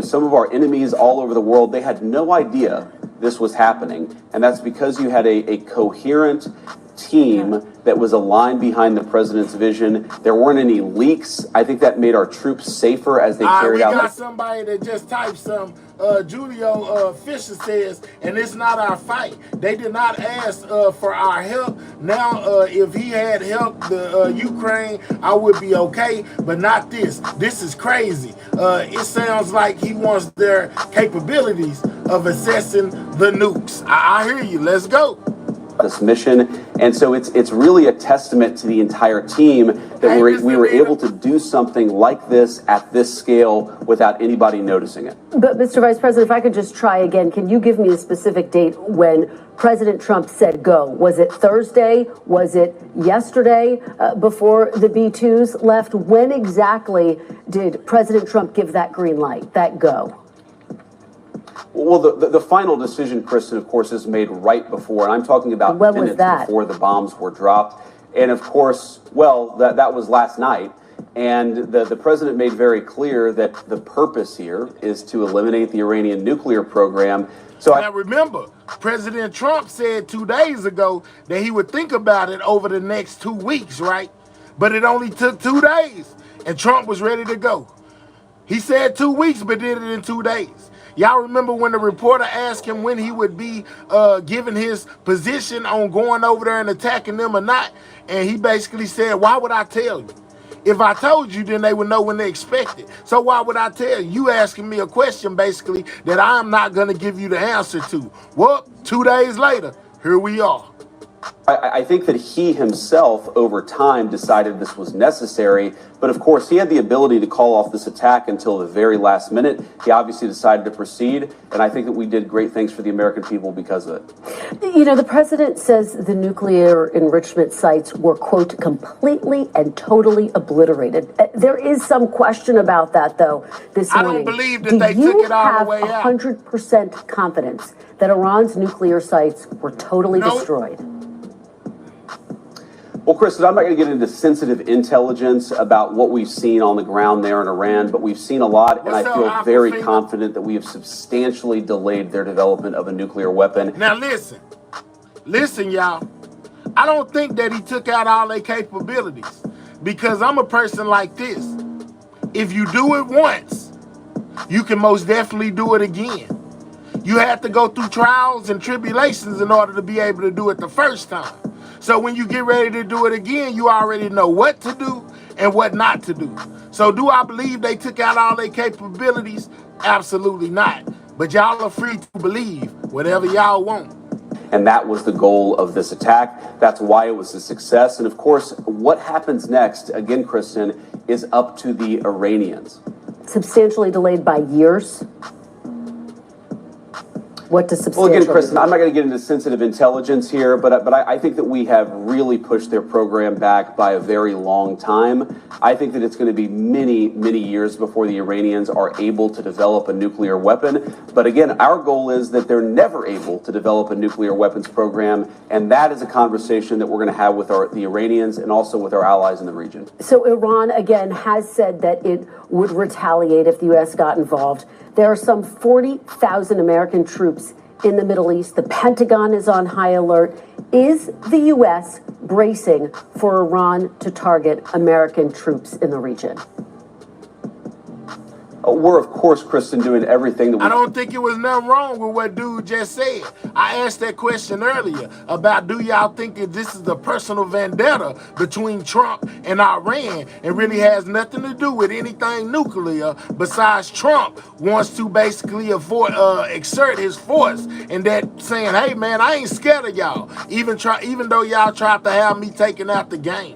some of our enemies all over the world, they had no idea this was happening. And that's because you had a coherent team that was aligned behind the president's vision. There weren't any leaks. I think that made our troops safer as they carried out. We got somebody that just typed some. Julio Fisher says, and it's not our fight. They did not ask for our help. Now, if he had helped the Ukraine, I would be okay, but not this. This is crazy. It sounds like he wants their capabilities of assessing the nukes. I hear you. Let's go. This mission, and so it's really a testament to the entire team that we were able to do something like this at this scale without anybody noticing it. But Mr. Vice President, if I could just try again, can you give me a specific date when President Trump said go? Was it Thursday? Was it yesterday before the B-2s left? When exactly did President Trump give that green light, that go? Well, the final decision, Kristen, of course, is made right before, and I'm talking about minutes before the bombs were dropped. And of course, well, that was last night. And the president made very clear that the purpose here is to eliminate the Iranian nuclear program. So now remember, President Trump said 2 days ago that he would think about it over the next 2 weeks, right? But it only took 2 days, and Trump was ready to go. He said 2 weeks, but did it in 2 days. Y'all remember when the reporter asked him when he would be given his position on going over there and attacking them or not? And he basically said, why would I tell you? If I told you, then they would know when they expect it. So why would I tell you? You asking me a question, basically, that I'm not going to give you the answer to. Well, 2 days later, here we are. I think that he himself, over time, decided this was necessary. But of course, he had the ability to call off this attack until the very last minute. He obviously decided to proceed. And I think that we did great things for the American people because of it. You know, the president says the nuclear enrichment sites were, quote, completely and totally obliterated. There is some question about that, though, this morning. I don't believe that they took it all the way out. Do you have 100% confidence that Iran's nuclear sites were totally destroyed? Well, Kristen, I'm not going to get into sensitive intelligence about what we've seen on the ground there in Iran, but we've seen a lot, and I feel very confident that we have substantially delayed their development of a nuclear weapon. Now listen, y'all. I don't think that he took out all their capabilities, because I'm a person like this. If you do it once, you can most definitely do it again. You have to go through trials and tribulations in order to be able to do it the first time. So when you get ready to do it again, you already know what to do and what not to do. So do I believe they took out all their capabilities? Absolutely not. But y'all are free to believe whatever y'all want. And that was the goal of this attack. That's why it was a success. And of course, what happens next, again, Kristen, is up to the Iranians. Substantially delayed by years? What does substantially? Well, again, Kristen, I'm not going to get into sensitive intelligence here, but I think that we have really pushed their program back by a very long time. I think that it's going to be many, many years before the Iranians are able to develop a nuclear weapon. But again, our goal is that they're never able to develop a nuclear weapons program, and that is a conversation that we're going to have with the Iranians and also with our allies in the region. So Iran, again, has said that it would retaliate if the U.S. got involved. There are some 40,000 American troops in the Middle East. The Pentagon is on high alert. Is the U.S. bracing for Iran to target American troops in the region? We're, of course, Kristen, doing everything that we... I don't think it was nothing wrong with what dude just said. I asked that question earlier about, do y'all think that this is a personal vendetta between Trump and Iran and really has nothing to do with anything nuclear, besides Trump wants to basically exert his force, and that saying, hey man, I ain't scared of y'all, even though y'all tried to have me taken out the game.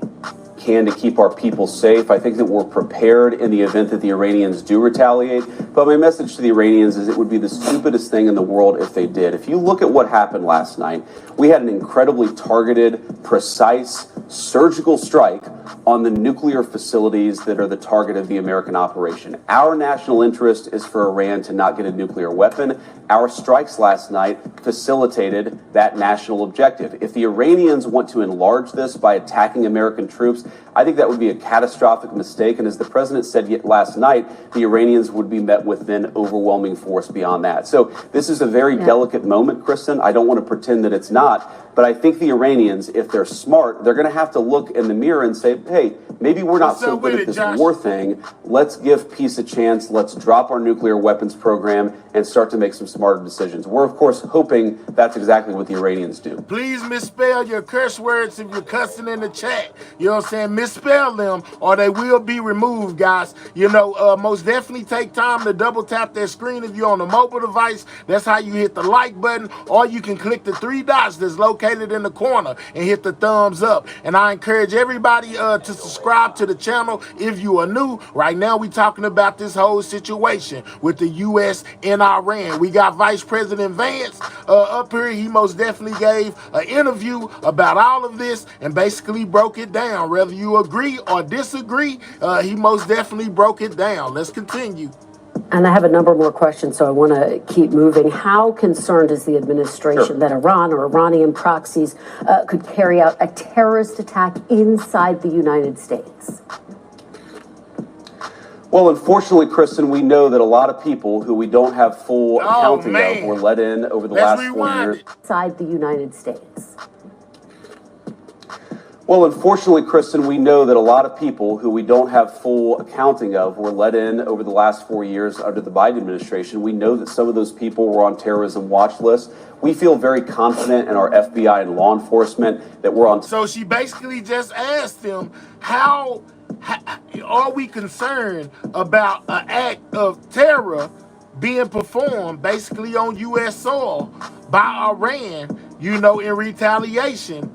Can to keep our people safe. I think that we're prepared in the event that the Iranians do retaliate. But my message to the Iranians is it would be the stupidest thing in the world if they did. If you look at what happened last night, we had an incredibly targeted, precise, surgical strike on the nuclear facilities that are the target of the American operation. Our national interest is for Iran to not get a nuclear weapon. Our strikes last night facilitated that national objective. If the Iranians want to enlarge this by attacking American troops, I think that would be a catastrophic mistake. And as the president said last night, the Iranians would be met with then overwhelming force beyond that. So this is a very delicate moment, Kristen. I don't want to pretend that it's not. But I think the Iranians, if they're smart, they're going to have to look in the mirror and say, hey, maybe we're not so good at this war thing. Let's give peace a chance. Let's drop our nuclear weapons program and start to make some smarter decisions. We're, of course, hoping that's exactly what the Iranians do. Please misspell your curse words if you're cussing in the chat. You know what I'm saying? Misspell them or they will be removed, guys. You know, most definitely take time to double tap that screen if you're on a mobile device. That's how you hit the like button, or you can click the 3 dots that's located in the corner and hit the thumbs up. And I encourage everybody to subscribe to the channel if you are new. Right now we talking about this whole situation with the U.S. and Iran. We got Vice President Vance up here. He most definitely gave an interview about all of this and basically broke it down. Whether you agree or disagree, he most definitely broke it down. Let's continue. And I have a number more questions, so I want to keep moving. How concerned is the administration that Iran or Iranian proxies could carry out a terrorist attack inside the United States? Well, unfortunately, Kristen, we know that a lot of people who we don't have full accounting of were let in over the last 4 years. Inside the United States. Well, unfortunately, Kristen, we know that a lot of people who we don't have full accounting of were let in over the last 4 years under the Biden administration. We know that some of those people were on terrorism watch lists. We feel very confident in our FBI and law enforcement that we're on. So she basically just asked them, how are we concerned about an act of terror being performed basically on U.S. soil by Iran, you know, in retaliation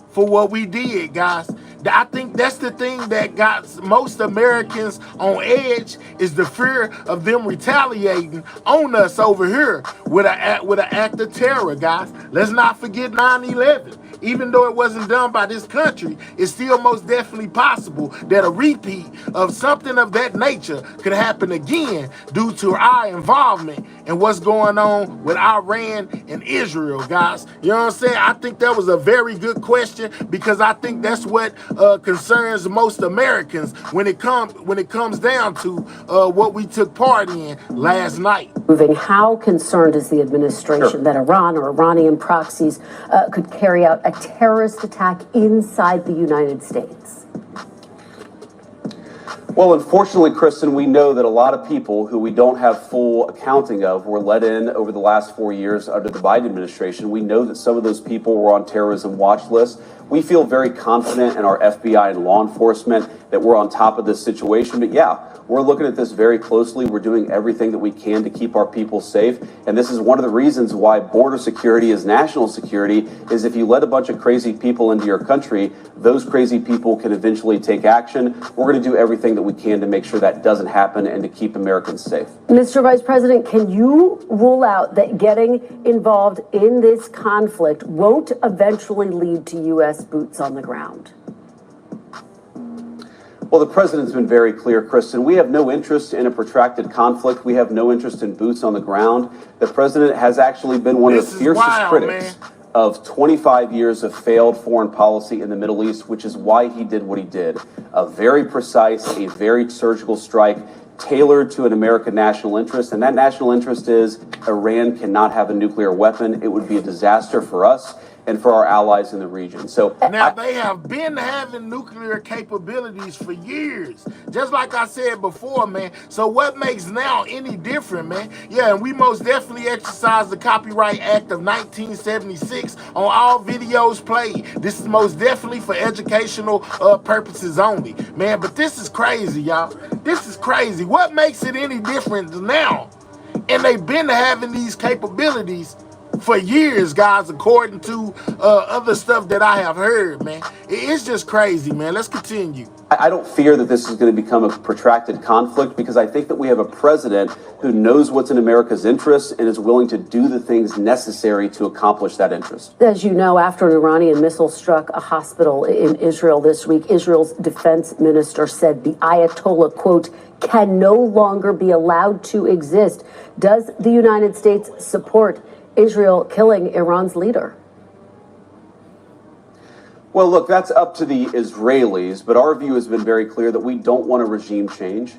for what we did, guys? I think that's the thing that got most Americans on edge, is the fear of them retaliating on us over here with an act of terror, guys. Let's not forget 9/11. Even though it wasn't done by this country, it's still most definitely possible that a repeat of something of that nature could happen again due to our involvement in what's going on with Iran and Israel, guys. You know what I'm saying? I think that was a very good question, because I think that's what concerns most Americans when it comes down to what we took part in last night. Moving, how concerned is the administration that Iran or Iranian proxies could carry out a terrorist attack inside the United States? Well, unfortunately, Kristen, we know that a lot of people who we don't have full accounting of were let in over the last 4 years under the Biden administration. We know that some of those people were on terrorism watch lists. We feel very confident in our FBI and law enforcement that we're on top of this situation. But yeah, we're looking at this very closely. We're doing everything that we can to keep our people safe. And this is one of the reasons why border security is national security, is if you let a bunch of crazy people into your country, those crazy people can eventually take action. We're going to do everything that we can to make sure that doesn't happen and to keep Americans safe. Mr. Vice President, can you rule out that getting involved in this conflict won't eventually lead to U.S. boots on the ground? Well, the president's been very clear, Kristen. We have no interest in a protracted conflict. We have no interest in boots on the ground. The president has actually been one of the fiercest critics of 25 years of failed foreign policy in the Middle East, which is why he did what he did. A very precise, a very surgical strike tailored to an American national interest. And that national interest is Iran cannot have a nuclear weapon. It would be a disaster for us and for our allies in the region. So now they have been having nuclear capabilities for years, just like I said before, man. So what makes now any different, man? Yeah, and we most definitely exercise the Copyright Act of 1976 on all videos played. This is most definitely for educational purposes only, man. But this is crazy, y'all. This is crazy. What makes it any different now? And they've been having these capabilities for years, guys, according to other stuff that I have heard, man. It's just crazy, man. Let's continue. I don't fear that this is going to become a protracted conflict because I think that we have a president who knows what's in America's interest and is willing to do the things necessary to accomplish that interest. As you know, after an Iranian missile struck a hospital in Israel this week, Israel's defense minister said the Ayatollah, quote, can no longer be allowed to exist. Does the United States support Israel killing Iran's leader? Well, look, that's up to the Israelis, but our view has been very clear that we don't want a regime change.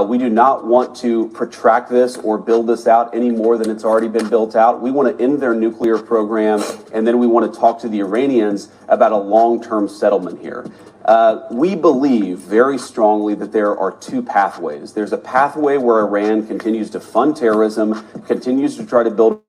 We do not want to protract this or build this out any more than it's already been built out. We want to end their nuclear program, and then we want to talk to the Iranians about a long-term settlement here. We believe very strongly that there are two pathways. There's a pathway where Iran continues to fund terrorism, continues to try to build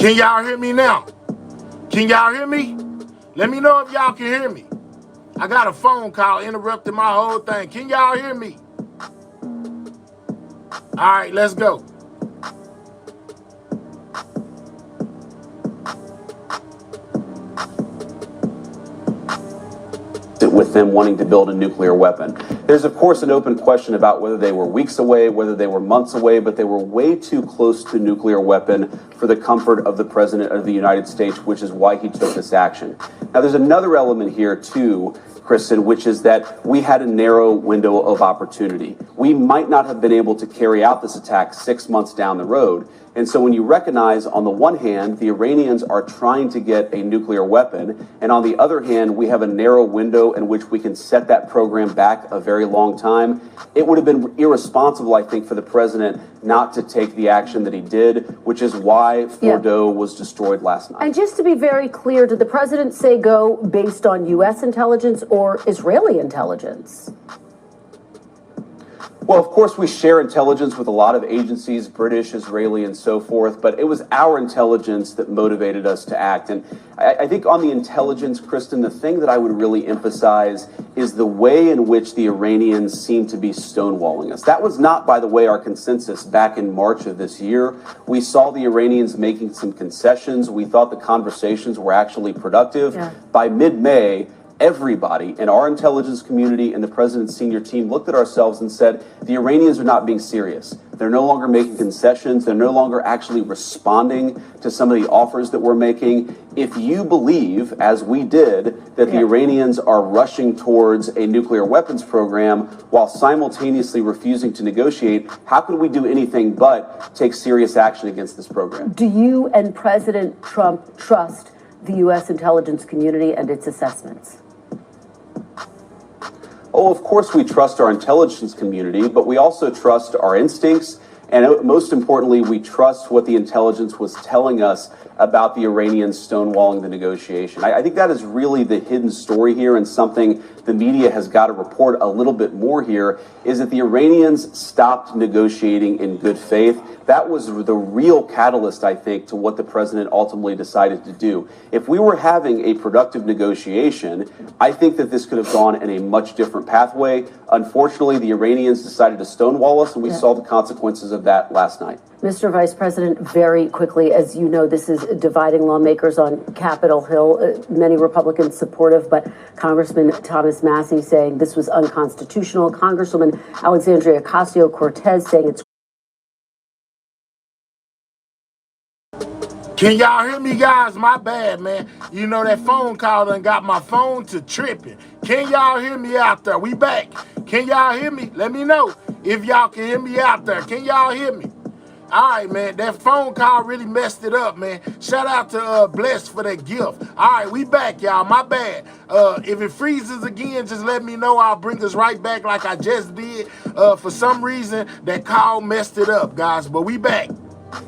Can y'all hear me now? Can y'all hear me? Let me know if y'all can hear me. I got a phone call interrupting my whole thing. Can y'all hear me? All right, let's go. With them wanting to build a nuclear weapon. There's, of course, an open question about whether they were weeks away, whether they were months away, but they were way too close to a nuclear weapon for the comfort of the President of the United States, which is why he took this action. Now, there's another element here, too, Kristen, which is that we had a narrow window of opportunity. We might not have been able to carry out this attack 6 months down the road. And so when you recognize, on the one hand, the Iranians are trying to get a nuclear weapon, and on the other hand, we have a narrow window in which we can set that program back a very long time, it would have been irresponsible, I think, for the president not to take the action that he did, which is why Fordo was destroyed last night. And just to be very clear, did the president say go based on U.S. intelligence or Israeli intelligence? Well, of course, we share intelligence with a lot of agencies, British, Israeli, and so forth, but it was our intelligence that motivated us to act. And I think on the intelligence, Kristen, the thing that I would really emphasize is the way in which the Iranians seem to be stonewalling us. That was not, by the way, our consensus back in March of this year. We saw the Iranians making some concessions. We thought the conversations were actually productive. By mid-May, everybody in our intelligence community and the president's senior team looked at ourselves and said, the Iranians are not being serious. They're no longer making concessions. They're no longer actually responding to some of the offers that we're making. If you believe, as we did, that the Iranians are rushing towards a nuclear weapons program while simultaneously refusing to negotiate, how can we do anything but take serious action against this program? Do you and President Trump trust the U.S. intelligence community and its assessments? Oh, of course we trust our intelligence community, but we also trust our instincts. And most importantly, we trust what the intelligence was telling us about the Iranians stonewalling the negotiation. I think that is really the hidden story here, and something the media has got to report a little bit more here, is that the Iranians stopped negotiating in good faith. That was the real catalyst, I think, to what the president ultimately decided to do. If we were having a productive negotiation, I think that this could have gone in a much different pathway. Unfortunately, the Iranians decided to stonewall us, and we saw the consequences of that last night. Mr. Vice President, very quickly, as you know, this is dividing lawmakers on Capitol Hill. Many Republicans supportive, but Congressman Thomas Massey saying this was unconstitutional. Congresswoman Alexandria Ocasio-Cortez saying it's Can y'all hear me, guys? My bad, man. You know that phone call done got my phone to tripping. Can y'all hear me out there? We back. Can y'all hear me? Let me know if y'all can hear me out there. Can y'all hear me? All right, man. That phone call really messed it up, man. Shout out to Bless for that gift. All right, we back, y'all. My bad. If it freezes again, just let me know. I'll bring us right back like I just did. For some reason, that call messed it up, guys. But we back.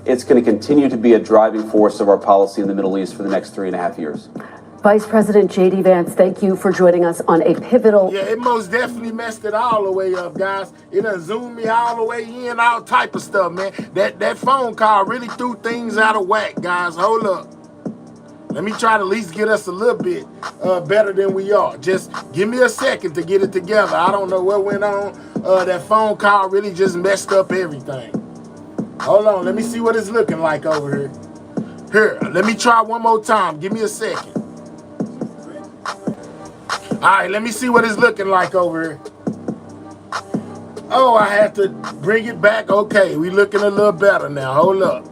It's going to continue to be a driving force of our policy in the Middle East for the next 3.5 years. Vice President J.D. Vance, thank you for joining us on a pivotal... Yeah, it most definitely messed it all the way up, guys. It done zoomed me all the way in, all type of stuff, man. That phone call really threw things out of whack, guys. Hold up. Let me try to at least get us a little bit better than we are. Just give me a second to get it together. I don't know what went on. That phone call really just messed up everything. Hold on, let me see what it's looking like over here. Here, let me try one more time. Give me a second. All right, let me see what it's looking like over here. Oh, I have to bring it back. Okay, we looking a little better now. Hold up.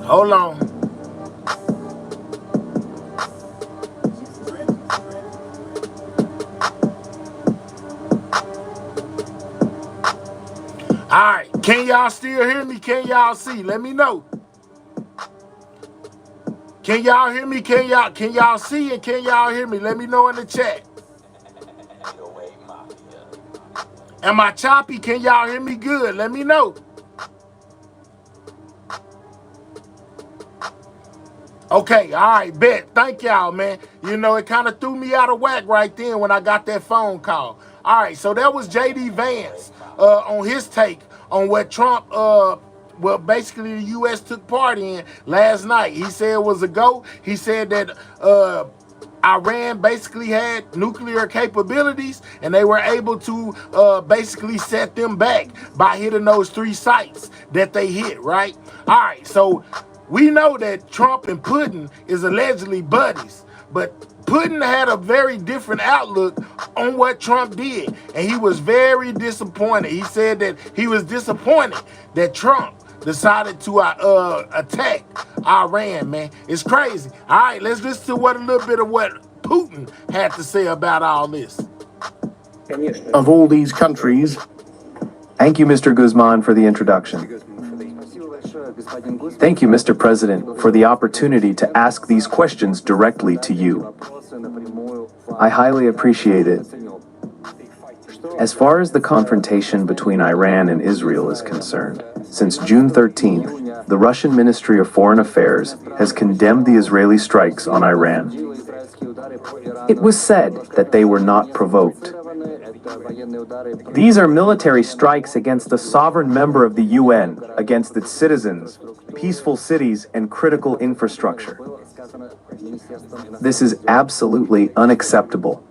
Hold on. All right, can y'all still hear me? Can y'all see? Let me know. Can y'all hear me? Can y'all see and can y'all hear me? Let me know in the chat. Am I choppy? Can y'all hear me good? Let me know. Okay, all right, bet. Thank y'all, man. You know, it kind of threw me out of whack right then when I got that phone call. All right, so that was J.D. Vance on his take on what Trump, well, basically the U.S. took part in last night. He said it was a go. He said that Iran basically had nuclear capabilities and they were able to basically set them back by hitting those 3 sites that they hit, right? All right, so we know that Trump and Putin is allegedly buddies, but Putin had a very different outlook on what Trump did, and he was very disappointed. He said that he was disappointed that Trump decided to attack Iran, man. It's crazy. All right, let's listen to a little bit of what Putin had to say about all this. Of all these countries, thank you, Mr. Guzman, for the introduction. Thank you, Mr. President, for the opportunity to ask these questions directly to you. I highly appreciate it. As far as the confrontation between Iran and Israel is concerned, since June 13th, the Russian Ministry of Foreign Affairs has condemned the Israeli strikes on Iran. It was said that they were not provoked. These are military strikes against a sovereign member of the UN, against its citizens, peaceful cities, and critical infrastructure. This is absolutely unacceptable.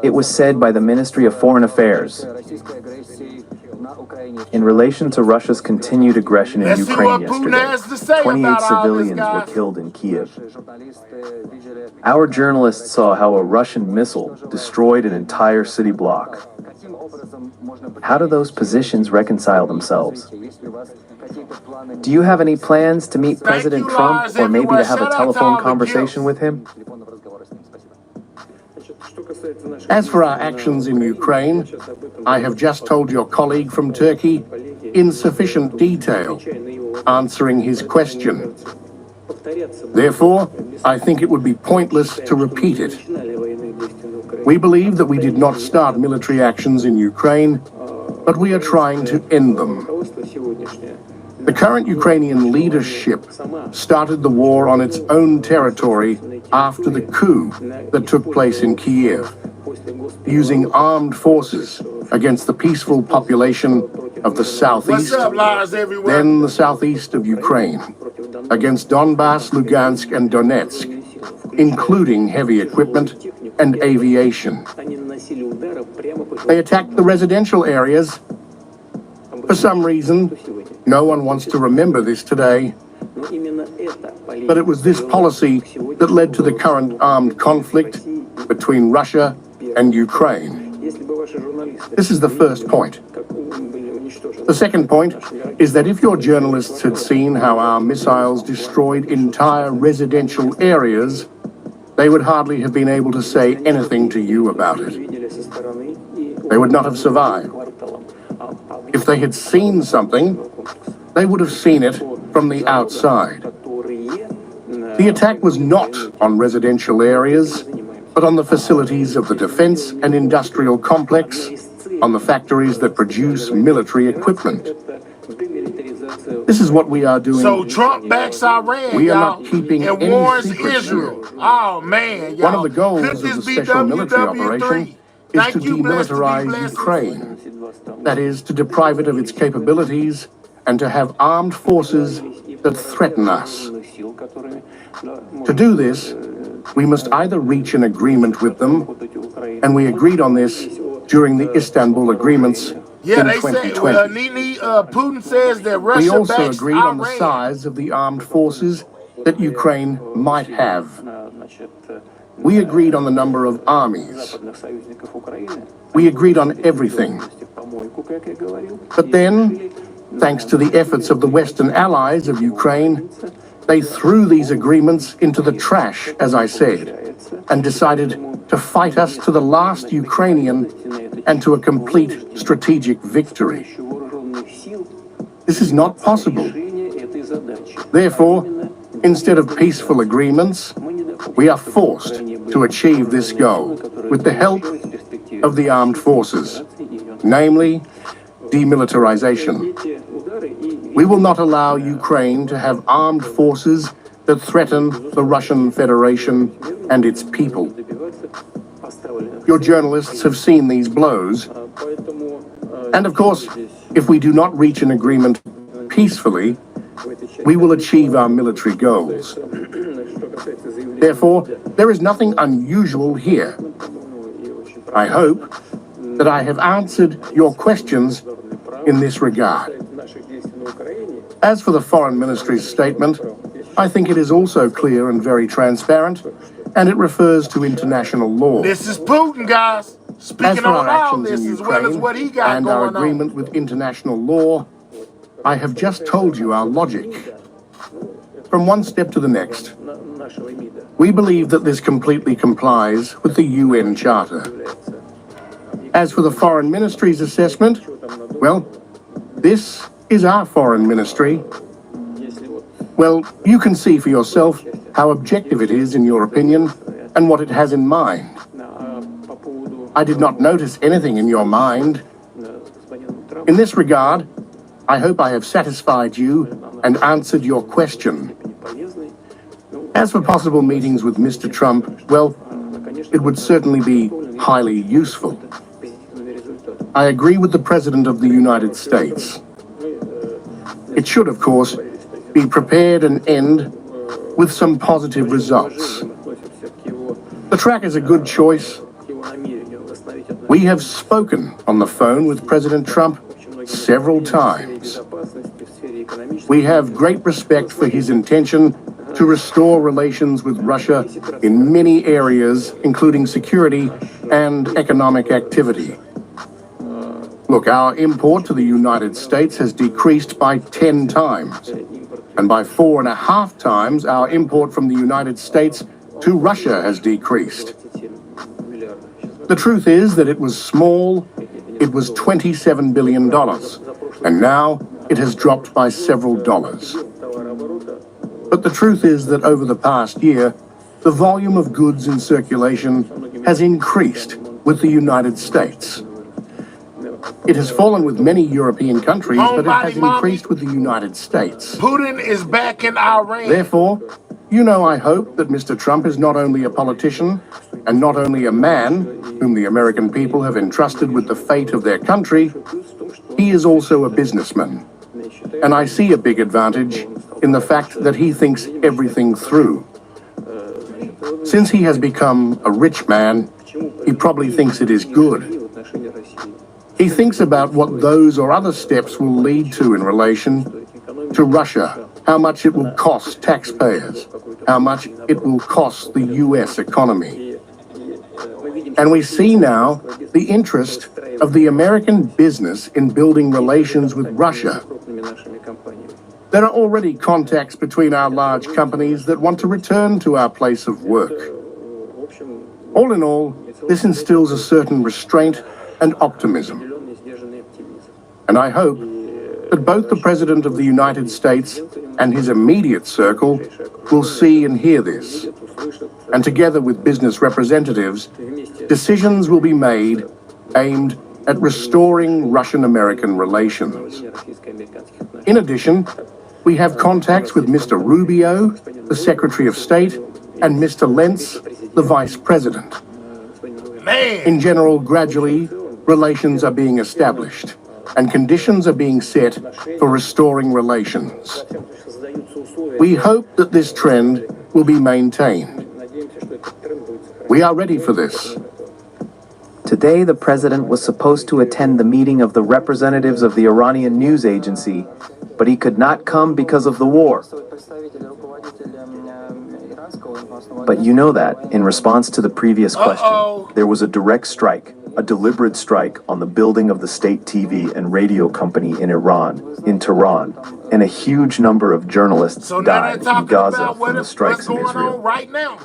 It was said by the Ministry of Foreign Affairs. In relation to Russia's continued aggression in Ukraine yesterday, 28 civilians were killed in Kiev. Our journalists saw how a Russian missile destroyed an entire city block. How do those positions reconcile themselves? Do you have any plans to meet President Trump or maybe to have a telephone conversation with him? As for our actions in Ukraine, I have just told your colleague from Turkey in sufficient detail, answering his question. Therefore, I think it would be pointless to repeat it. We believe that we did not start military actions in Ukraine, but we are trying to end them. The current Ukrainian leadership started the war on its own territory after the coup that took place in Kiev, using armed forces against the peaceful population of the southeast, then the southeast of Ukraine, against Donbass, Lugansk, and Donetsk, including heavy equipment and aviation. They attacked the residential areas. For some reason, no one wants to remember this today, but it was this policy that led to the current armed conflict between Russia and Ukraine. This is the first point. The second point is that if your journalists had seen how our missiles destroyed entire residential areas, they would hardly have been able to say anything to you about it. They would not have survived. If they had seen something, they would have seen it from the outside. The attack was not on residential areas, but on the facilities of the defense and industrial complex, on the factories that produce military equipment. This is what we are doing. So Trump backs Iran, we are y'all, not keeping and any warns secrets Israel. here. Oh, man, y'all. One of the goals Could of the this be special military WW3? operation is to demilitarize Ukraine. That is, to deprive it of its capabilities and to have armed forces that threaten us. To do this, we must either reach an agreement with them, and we agreed on this during the Istanbul agreements in 2020. Putin says that Russia we also backs agreed on the size of the armed forces that Ukraine might have. We agreed on the number of armies. We agreed on everything. But then, thanks to the efforts of the Western allies of Ukraine, they threw these agreements into the trash, as I said, and decided to fight us to the last Ukrainian and to a complete strategic victory. This is not possible. Therefore, instead of peaceful agreements, we are forced to achieve this goal with the help of the armed forces, namely demilitarization. We will not allow Ukraine to have armed forces that threaten the Russian Federation and its people. Your journalists have seen these blows. And of course, if we do not reach an agreement peacefully, we will achieve our military goals. Therefore, there is nothing unusual here. I hope that I have answered your questions in this regard. As for the Foreign Ministry's statement, I think it is also clear and very transparent, and it refers to international law. This is Putin, guys. Speaking on all this as well as what he got and our agreement with international law, I have just told you our logic. From one step to the next, we believe that this completely complies with the UN Charter. As for the Foreign Ministry's assessment, well, this is our Foreign Ministry. Well, you can see for yourself how objective it is in your opinion and what it has in mind. I did not notice anything in your mind. In this regard, I hope I have satisfied you and answered your question. As for possible meetings with Mr. Trump, well, it would certainly be highly useful. I agree with the President of the United States. It should, of course, be prepared and end with some positive results. The track is a good choice. We have spoken on the phone with President Trump several times. We have great respect for his intention to restore relations with Russia in many areas, including security and economic activity. Look, our import to the United States has decreased by 10 times, and by 4.5 times our import from the United States to Russia has decreased. The truth is that it was small. It was $27 billion, and now it has dropped by several dollars. But the truth is that over the past year, the volume of goods in circulation has increased with the United States. It has fallen with many European countries, but it has increased with the United States. Putin is back in Iran. Therefore, you know, I hope that Mr. Trump is not only a politician and not only a man whom the American people have entrusted with the fate of their country, he is also a businessman. And I see a big advantage in the fact that he thinks everything through. Since he has become a rich man, he probably thinks it is good. He thinks about what those or other steps will lead to in relation to Russia, how much it will cost taxpayers, how much it will cost the U.S. economy. And we see now the interest of the American business in building relations with Russia There are already contacts between our large companies that want to return to our place of work. All in all, this instills a certain restraint and optimism. And I hope that both the President of the United States and his immediate circle will see and hear this. And together with business representatives, decisions will be made aimed at restoring Russian-American relations. In addition, we have contacts with Mr. Rubio, the Secretary of State, and Mr. Lentz, the Vice President. In general, gradually, relations are being established, and conditions are being set for restoring relations. We hope that this trend will be maintained. We are ready for this. Today, the president was supposed to attend the meeting of the representatives of the Iranian news agency, but he could not come because of the war. But you know that, in response to the previous question, there was a direct strike, a deliberate strike on the building of the state TV and radio company in Iran, in Tehran, and a huge number of journalists died in Gaza from the strikes in Israel. Right now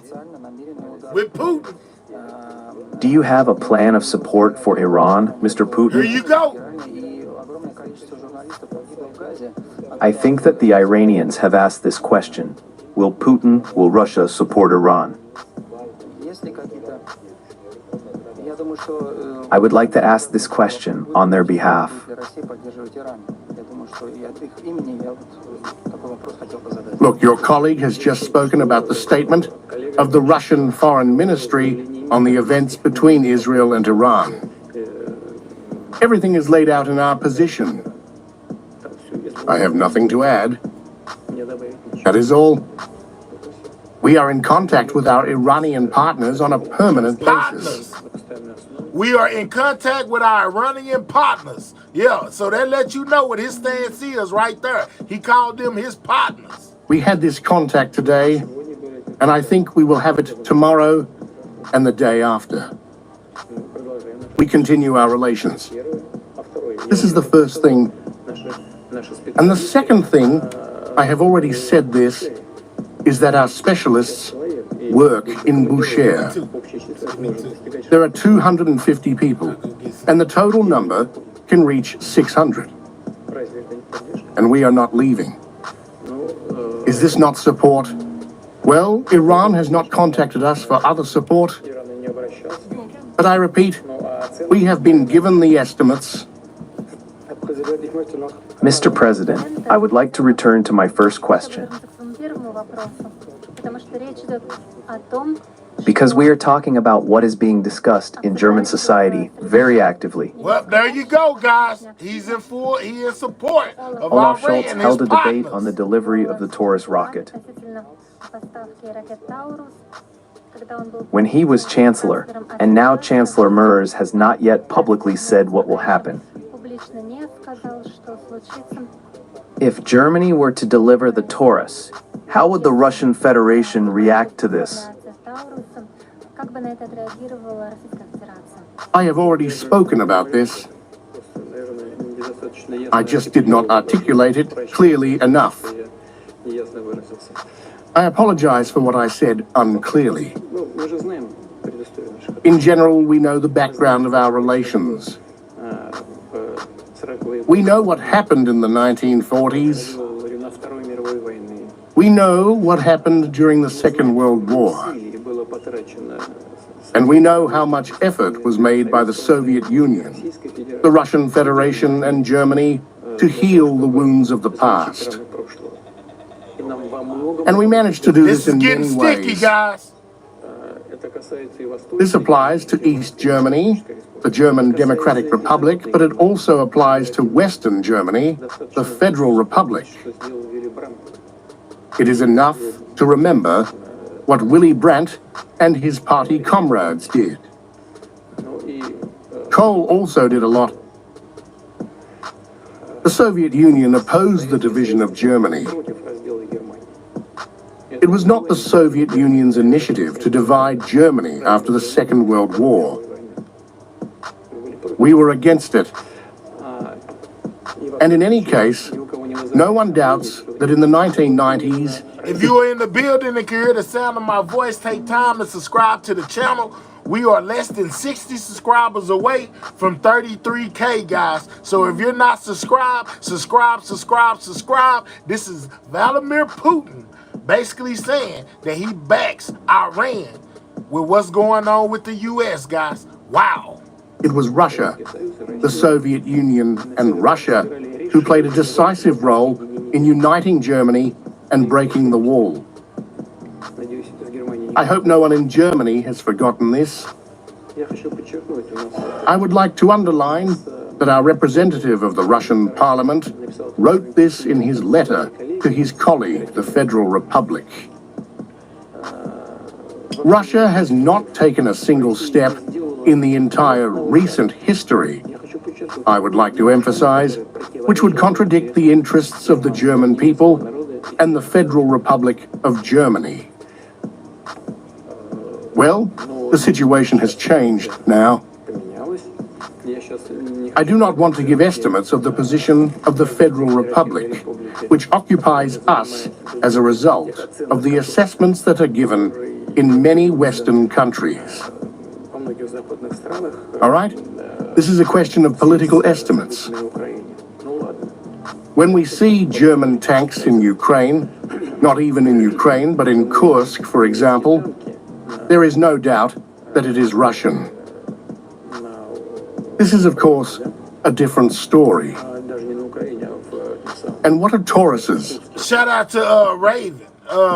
with Putin. Do you have a plan of support for Iran, Mr. Putin? Here you go. I think that the Iranians have asked this question. Will Russia support Iran? I would like to ask this question on their behalf. Look, your colleague has just spoken about the statement of the Russian Foreign Ministry on the events between Israel and Iran. Everything is laid out in our position. I have nothing to add. That is all. We are in contact with our Iranian partners on a permanent basis. We are in contact with our Iranian partners. Yeah, so that lets you know what his stance is right there. He called them his partners. We had this contact today, and I think we will have it tomorrow and the day after. We continue our relations. This is the first thing. And the second thing, I have already said this, is that our specialists work in Bushehr. There are 250 people, and the total number can reach 600. And we are not leaving. Is this not support? Well, Iran has not contacted us for other support. But I repeat, we have been given the estimates. Mr. President, I would like to return to my first question. Because we are talking about what is being discussed in German society very actively. Well, there you go, guys. He is in support of Olaf Iran Scholz and held a his debate partners. on the delivery of the Taurus rocket. When he was chancellor, and now Chancellor Merz has not yet publicly said what will happen. If Germany were to deliver the Taurus, how would the Russian Federation react to this? I have already spoken about this. I just did not articulate it clearly enough. I apologize for what I said unclearly. In general, we know the background of our relations. We know what happened in the 1940s. We know what happened during the Second World War. And we know how much effort was made by the Soviet Union, the Russian Federation, and Germany to heal the wounds of the past. And we managed to do this in many ways. This is getting sticky, guys. This applies to East Germany, the German Democratic Republic, but it also applies to Western Germany, the Federal Republic. It is enough to remember what Willy Brandt and his party comrades did. Kohl also did a lot. The Soviet Union opposed the division of Germany. It was not the Soviet Union's initiative to divide Germany after the Second World War. We were against it. And in any case, No one doubts that in the 1990s, if you are in the building and can hear the sound of my voice, take time to subscribe to the channel. We are less than 60 subscribers away from 33K, guys. So if you're not subscribed, subscribe. This is Vladimir Putin basically saying that he backs Iran with what's going on with the US, guys. Wow. it was Russia, the Soviet Union and Russia, who played a decisive role in uniting Germany and breaking the wall. I hope no one in Germany has forgotten this. I would like to underline that our representative of the Russian parliament wrote this in his letter to his colleague, the Federal Republic. Russia has not taken a single step in the entire recent history, I would like to emphasize, which would contradict the interests of the German people and the Federal Republic of Germany. Well, the situation has changed now. I do not want to give estimates of the position of the Federal Republic, which occupies us as a result of the assessments that are given in many Western countries. All right? This is a question of political estimates. When we see German tanks in Ukraine, not even in Ukraine, but in Kursk, for example, there is no doubt that it is Russian. This is, of course, a different story. And what are Tauruses? Shout out to Raven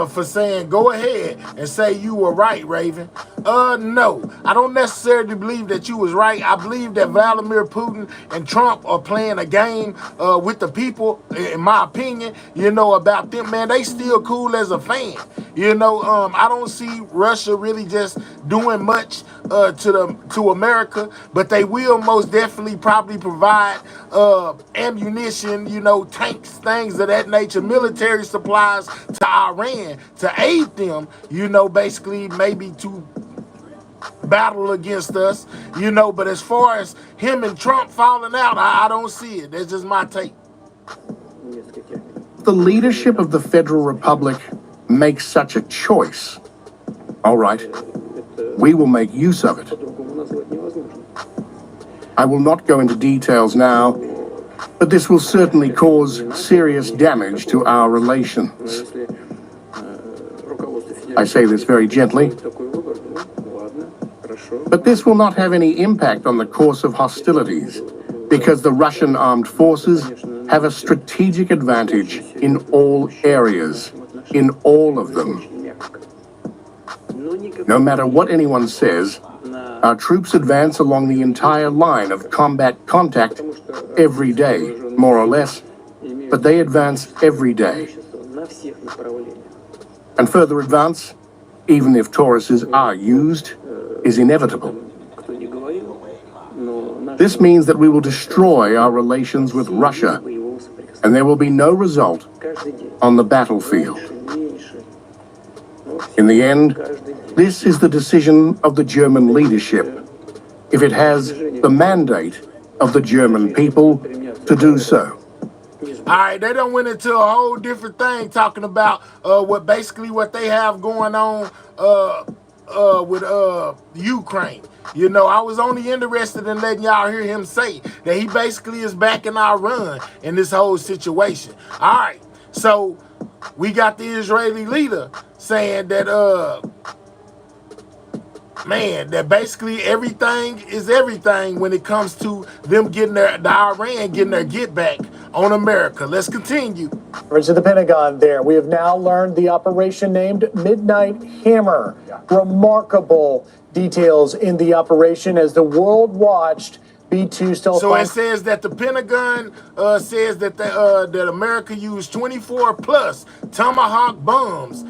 for saying, go ahead and say you were right, Raven. No, I don't necessarily believe that you was right. I believe that Vladimir Putin and Trump are playing a game with the people, in my opinion, you know, about them. Man, they still cool as a fan. You know, I don't see Russia really just doing much to America, but they will most definitely probably provide ammunition, you know, tanks, things of that nature, military supplies to Iran to aid them, you know, basically maybe to battle against us, you know. But as far as him and Trump falling out, I don't see it. That's just my take. The leadership of the Federal Republic makes such a choice. All right, we will make use of it. I will not go into details now, but this will certainly cause serious damage to our relations. I say this very gently, but this will not have any impact on the course of hostilities, because the Russian armed forces have a strategic advantage in all areas, in all of them. No matter what anyone says, our troops advance along the entire line of combat contact every day, more or less, but they advance every day. And further advance, even if Tauruses are used, is inevitable. This means that we will destroy our relations with Russia, and there will be no result on the battlefield. In the end, this is the decision of the German leadership, if it has the mandate of the German people to do so. All right, they done went into a whole different thing, talking about what they have going on with Ukraine. You know, I was only interested in letting y'all hear him say that he basically is backing our run in this whole situation. All right, so we got the Israeli leader saying that man, that basically everything is everything when it comes to them getting Iran getting their get back on America. Let's continue. To the Pentagon there. We have now learned the operation named Midnight Hammer. Remarkable details in the operation as the world watched B-2 stealth. So it says that the Pentagon says that that America used 24 plus Tomahawk bombs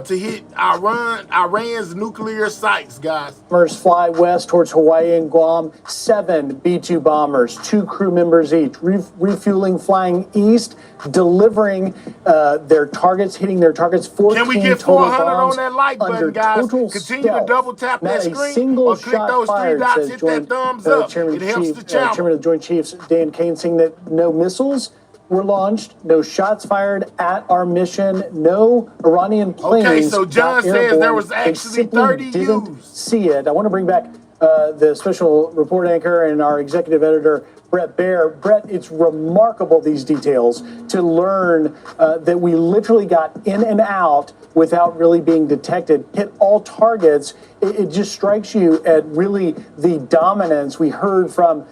to hit Iran's nuclear sites, guys. Bombers fly west towards Hawaii and Guam. 7 B-2 bombers, 2 crew members each, refueling, flying east, delivering their targets, hitting their targets. 14 Can we get 400 on that like button, guys? Continue to double tap that screen or click those 3 dots, hit that thumbs up. It helps the channel. Chairman of the Joint Chiefs, Dan Kane, saying that no missiles were launched, no shots fired at our mission, no Iranian planes. Okay, so John says there was They actually simply 30 didn't used. see it. I want to bring back the special report anchor and our executive editor, Brett Baer. Brett, it's remarkable, these details, to learn that we literally got in and out without really being detected, hit all targets. It just strikes you at really the dominance we heard from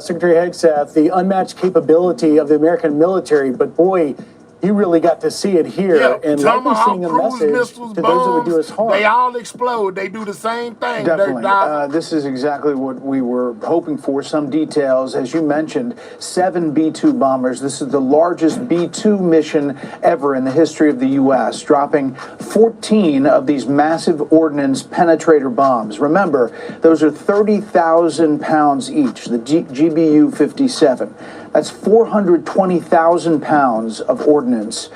Secretary Hegseth, the unmatched capability of the American military. But boy, you really got to see it here, and likely sending a message to those that would do us harm. They all explode. They do the same thing. Definitely. This is exactly what we were hoping for. Some details, as you mentioned, 7 B-2 bombers. This is the largest B-2 mission ever in the history of the U.S., dropping 14 of these massive ordnance penetrator bombs. Remember, those are 30,000 pounds each, the GBU-57. That's 420,000 pounds of ordnance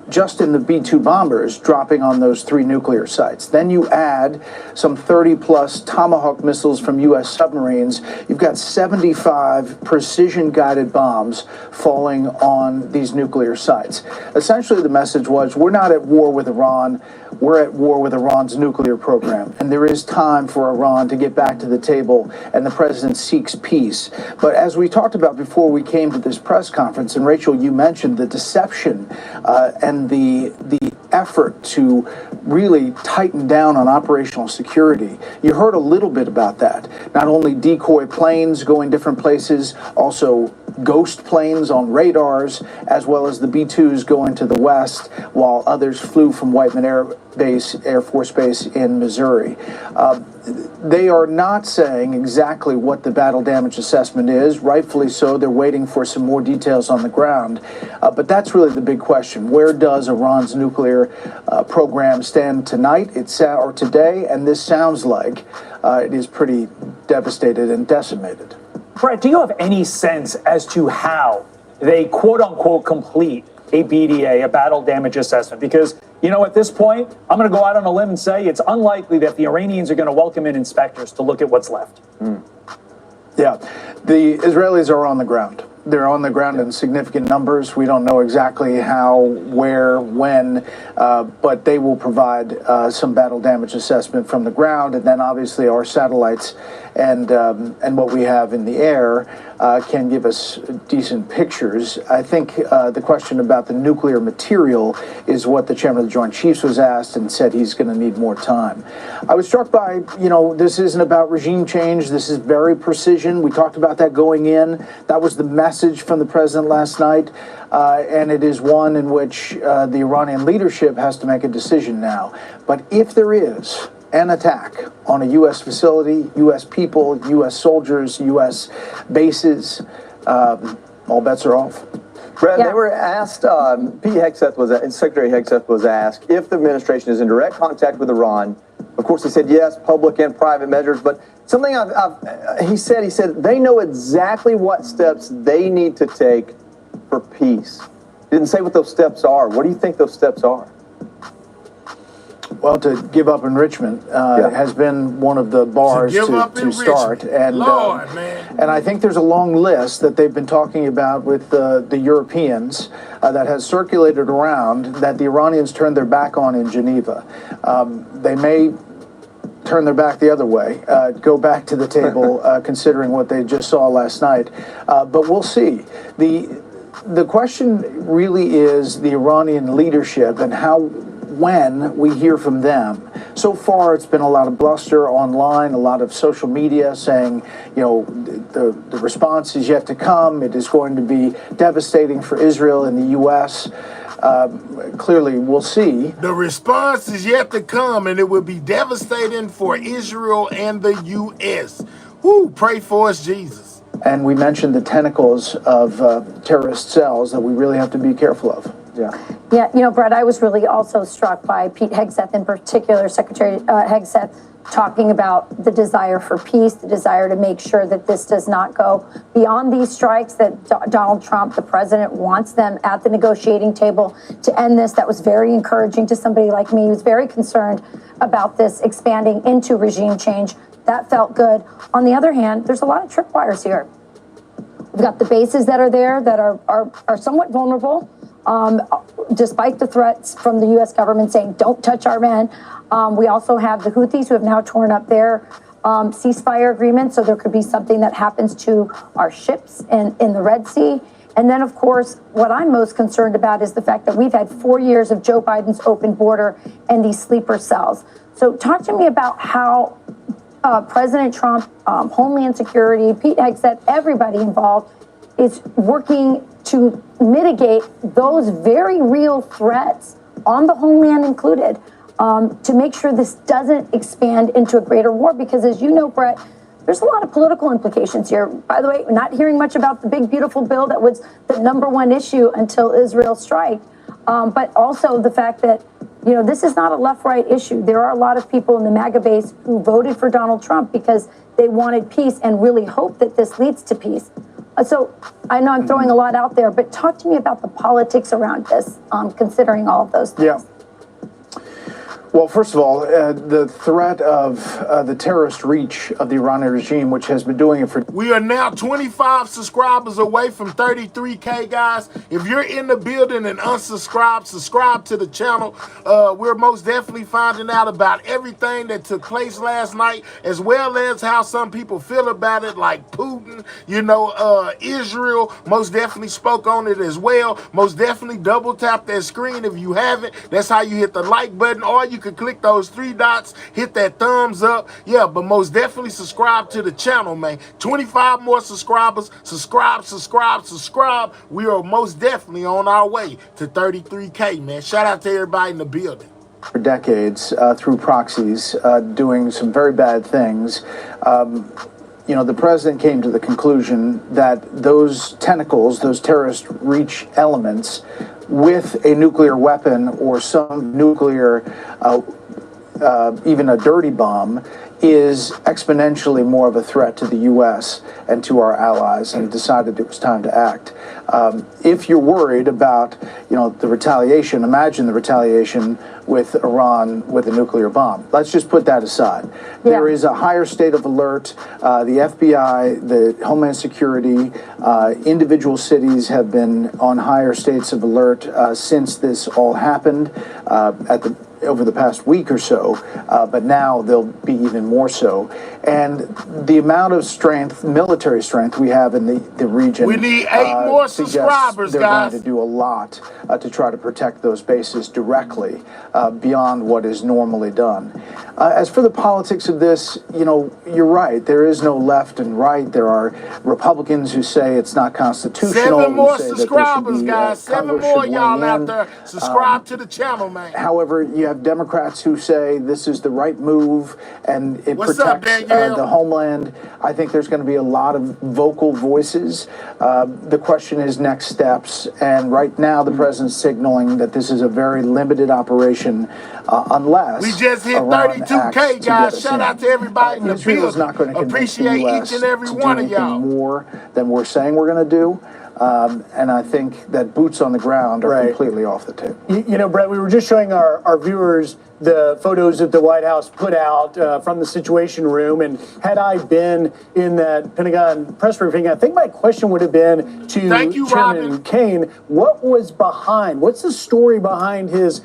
just in the B-2 bombers dropping on those 3 nuclear sites. Then you add some 30-plus Tomahawk missiles from U.S. submarines. You've got 75 precision-guided bombs falling on these nuclear sites. Essentially, the message was, we're not at war with Iran. We're at war with Iran's nuclear program. And there is time for Iran to get back to the table, and the president seeks peace. But as we talked about before we came to this press conference, and Rachel, you mentioned the deception and the effort to really tighten down on operational security. You heard a little bit about that. Not only decoy planes going different places, also ghost planes on radars, as well as the B-2s going to the west, while others flew from Whiteman Air Force Base in Missouri. They are not saying exactly what the battle damage assessment is. Rightfully so. They're waiting for some more details on the ground. But that's really the big question. Where does Iran's nuclear program stand tonight or today? And this sounds like it is pretty devastated and decimated. Brett, do you have any sense as to how they quote-unquote complete a BDA, a battle damage assessment? Because, you know, at this point, I'm going to go out on a limb and say it's unlikely that the Iranians are going to welcome in inspectors to look at what's left. Yeah, the Israelis are on the ground. They're on the ground in significant numbers. We don't know exactly how, where, when, but they will provide some battle damage assessment from the ground, and then obviously our satellites and what we have in the air can give us decent pictures. I think the question about the nuclear material is what the chairman of the Joint Chiefs was asked, and said he's going to need more time. I was struck by, you know, this isn't about regime change. This is very precision. We talked about that going in. That was the message from the president last night, and it is one in which the Iranian leadership has to make a decision now. But if there is an attack on a U.S. facility, U.S. people, U.S. soldiers, U.S. bases, all bets are off. Brett, they were asked, Secretary Hegseth was asked if the administration is in direct contact with Iran. Of course, he said yes, public and private measures, but something he said they know exactly what steps they need to take for peace. He didn't say what those steps are. What do you think those steps are? Well, to give up enrichment has been one of the bars to start, and I think there's a long list that they've been talking about with the Europeans that has circulated around that the Iranians turned their back on in Geneva. They may turn their back the other way, go back to the table, considering what they just saw last night. But we'll see. The question really is the Iranian leadership and when we hear from them. So far, it's been a lot of bluster online, a lot of social media saying, you know, the response is yet to come. It is going to be devastating for Israel and the U.S. Clearly, we'll see. The response is yet to come, and it will be devastating for Israel and the U.S. Woo, pray for us, Jesus. And we mentioned the tentacles of terrorist cells that we really have to be careful of. Yeah, you know, Brett, I was really also struck by Pete Hegseth in particular, Secretary Hegseth, talking about the desire for peace, the desire to make sure that this does not go beyond these strikes, that Donald Trump, the president, wants them at the negotiating table to end this. That was very encouraging to somebody like me who's very concerned about this expanding into regime change. That felt good. On the other hand, there's a lot of tripwires here. We've got the bases that are there that are somewhat vulnerable, despite the threats from the U.S. government saying, don't touch our men. We also have the Houthis who have now torn up their ceasefire agreement, so there could be something that happens to our ships in the Red Sea. And then, of course, what I'm most concerned about is the fact that we've had 4 years of Joe Biden's open border and these sleeper cells. So talk to me about how President Trump, Homeland Security, Pete Hegseth, everybody involved is working to mitigate those very real threats, on the homeland included, to make sure this doesn't expand into a greater war. Because as you know, Brett, there's a lot of political implications here. By the way, we're not hearing much about the big, beautiful bill that was the #1 issue until Israel strike. But also the fact that, you know, this is not a left-right issue. There are a lot of people in the MAGA base who voted for Donald Trump because they wanted peace and really hope that this leads to peace. So I know I'm throwing a lot out there, but talk to me about the politics around this, considering all of those things. Yeah. Well, first of all, the threat of the terrorist reach of the Iranian regime, which has been doing it for... We are now 25 subscribers away from 33K, guys. If you're in the building and unsubscribed, subscribe to the channel. We're most definitely finding out about everything that took place last night, as well as how some people feel about it, like Putin. You know, Israel most definitely spoke on it as well. Most definitely double tap that screen if you haven't. That's how you hit the like button, or you could click those 3 dots, hit that thumbs up. Yeah, but most definitely subscribe to the channel, man. 25 more subscribers. Subscribe. We are most definitely on our way to 33K, man. Shout out to everybody in the building. For decades, through proxies, doing some very bad things. You know, the president came to the conclusion that those tentacles, those terrorist reach elements, with a nuclear weapon or some nuclear, even a dirty bomb, is exponentially more of a threat to the U.S. and to our allies, and decided it was time to act. If you're worried about, you know, the retaliation, imagine the retaliation with Iran with a nuclear bomb. Let's just put that aside. Yeah. There is a higher state of alert. The FBI, the Homeland Security, individual cities have been on higher states of alert since this all happened over the past week or so, but now they'll be even more so. And the amount of strength, military strength we have in the region. We need 8 more subscribers, they're guys. going to do a lot to try to protect those bases directly beyond what is normally done. As for the politics of this, you know, you're right. There is no left and right. There are Republicans who say it's not constitutional. 7 more subscribers, guys. 7 more y'all out there. Subscribe to the channel, man. However, you have Democrats who say this is the right move and it protects the homeland. I think there's going to be a lot of vocal voices. The question is next steps. And right now, the president's signaling that this is a very limited operation unless we just hit 32K, guys. Shout out to everybody in the Israel is not going to appreciate each and every one of y'all. More than we're saying we're going to do. And I think that boots on the ground are completely off the table. You know, Brett, we were just showing our viewers the photos that the White House put out from the Situation Room. And had I been in that Pentagon press briefing, I think my question would have been to Chairman Kane, what was behind, what's the story behind his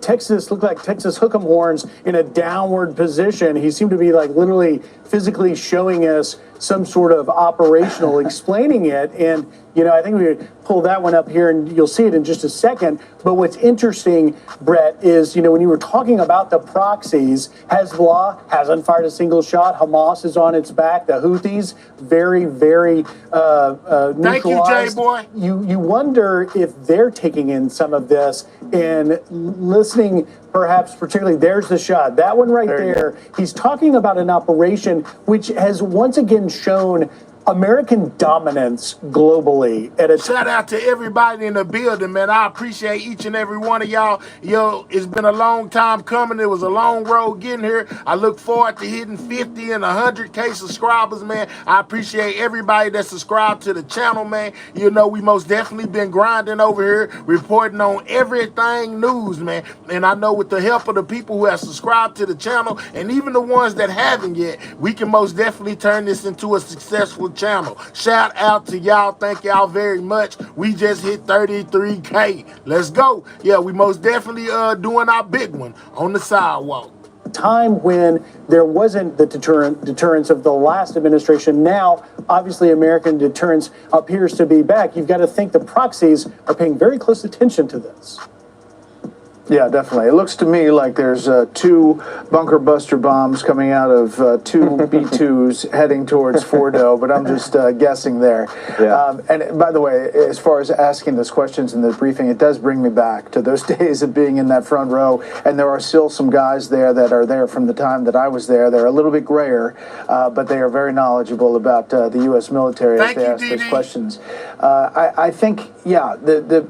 Texas, looked like Texas hook'em horns in a downward position? He seemed to be like literally physically showing us some sort of operational explaining it. And, you know, I think we would pull that one up here and you'll see it in just a second. But what's interesting, Brett, is, you know, when you were talking about the proxies, Hezbollah hasn't fired a single shot. Hamas is on its back. The Houthis, very, very neutralized. Thank you, J-Boy. You wonder if they're taking in some of this and listening, perhaps particularly, there's the shot, that one right there. He's talking about an operation which has once again shown American dominance globally. Shout out to everybody in the building, man. I appreciate each and every one of y'all. Yo, it's been a long time coming. It was a long road getting here. I look forward to hitting 50 and 100K subscribers, man. I appreciate everybody that subscribed to the channel, man. You know, we most definitely been grinding over here, reporting on everything news, man. And I know with the help of the people who have subscribed to the channel, and even the ones that haven't yet, we can most definitely turn this into a successful channel. Shout out to y'all. Thank y'all very much. We just hit 33K. Let's go. Yeah, we most definitely doing our big one on the sidewalk. Time when there wasn't the deterrence of the last administration. Now, obviously, American deterrence appears to be back. You've got to think the proxies are paying very close attention to this. Yeah, definitely. It looks to me like there's 2 bunker buster bombs coming out of 2 B-2s heading towards Fordo, but I'm just guessing there. Yeah. And by the way, as far as asking those questions in the briefing, it does bring me back to those days of being in that front row, and there are still some guys there that are there from the time that I was there. They're a little bit grayer, but they are very knowledgeable about the U.S. military as they ask those questions. I think, yeah,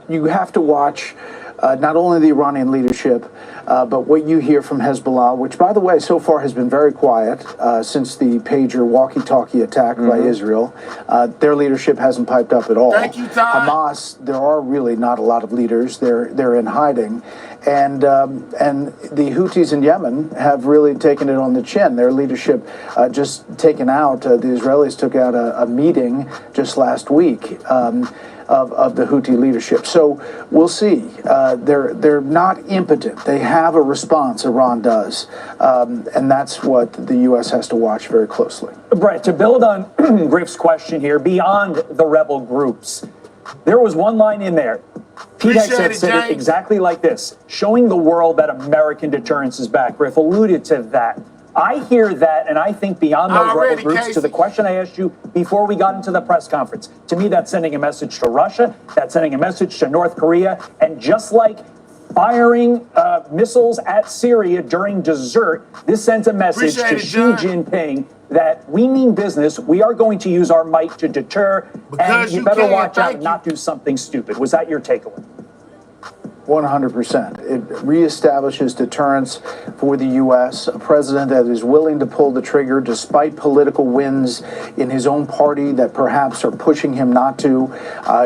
you have to watch not only the Iranian leadership, but what you hear from Hezbollah, which, by the way, so far has been very quiet since the pager walkie-talkie attack by Israel. Their leadership hasn't piped up at all. Thank you, Todd. Hamas, there are really not a lot of leaders. They're in hiding. And the Houthis in Yemen have really taken it on the chin. Their leadership just taken out, the Israelis took out a meeting just last week of the Houthi leadership. So we'll see. They're not impotent. They have a response, Iran does. And that's what the U.S. has to watch very closely. Brett, to build on Griff's question here, beyond the rebel groups, there was one line in there. Pete Hegseth said it exactly like this, showing the world that American deterrence is back. Griff alluded to that. I hear that, and I think beyond those rebel groups, to the question I asked you before we got into the press conference, to me that's sending a message to Russia, that's sending a message to North Korea, and just like firing missiles at Syria during dessert, this sends a message to Xi Jinping that we mean business, we are going to use our might to deter, and you better watch out and not do something stupid. Was that your takeaway? 100%. It reestablishes deterrence for the U.S., a president that is willing to pull the trigger despite political wins in his own party that perhaps are pushing him not to.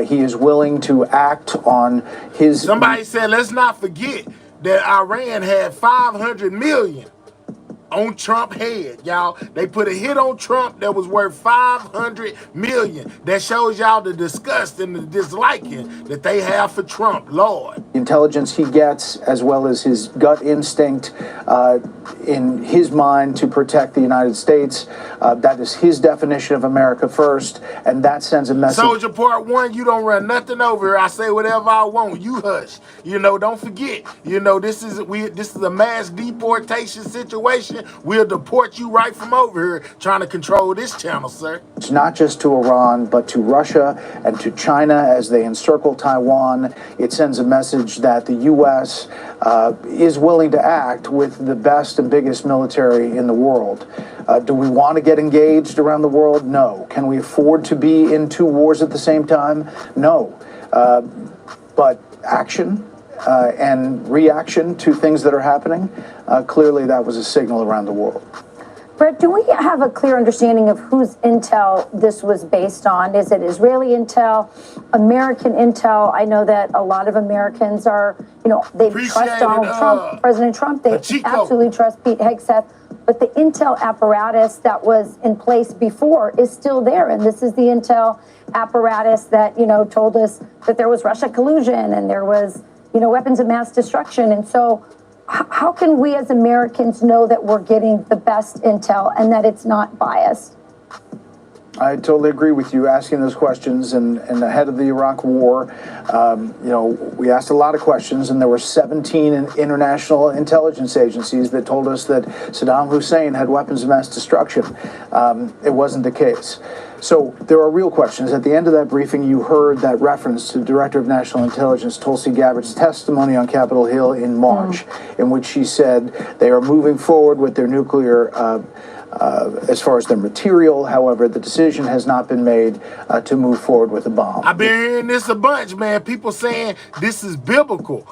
He is willing to act on his... Somebody said, let's not forget that Iran had 500 million on Trump head, y'all. They put a hit on Trump that was worth 500 million. That shows y'all the disgust and the disliking that they have for Trump, Lord. Intelligence he gets, as well as his gut instinct in his mind to protect the United States. That is his definition of America first, and that sends a message. Soldier Part 1, you don't run nothing over here. I say whatever I want. You hush. You know, don't forget. You know, this is a mass deportation situation. We'll deport you right from over here trying to control this channel, sir. It's not just to Iran, but to Russia and to China as they encircle Taiwan. It sends a message that the U.S. Is willing to act with the best and biggest military in the world. Do we want to get engaged around the world? No. Can we afford to be in 2 wars at the same time? No. But action and reaction to things that are happening, clearly that was a signal around the world. Brett, do we have a clear understanding of whose intel this was based on? Is it Israeli intel, American intel? I know that a lot of Americans are, they trust Donald Trump, President Trump. They absolutely trust Pete Hegseth. But the intel apparatus that was in place before is still there. And this is the intel apparatus that, told us that there was Russia collusion and there was, weapons of mass destruction. And so how can we as Americans know that we're getting the best intel and that it's not biased? I totally agree with you asking those questions. And ahead of the Iraq War, we asked a lot of questions, and there were 17 international intelligence agencies that told us that Saddam Hussein had weapons of mass destruction. It wasn't the case. So there are real questions. At the end of that briefing, you heard that reference to Director of National Intelligence Tulsi Gabbard's testimony on Capitol Hill in March, in which she said they are moving forward with their nuclear as far as their material. However, the decision has not been made to move forward with a bomb. I've been hearing this a bunch, man. People saying this is biblical.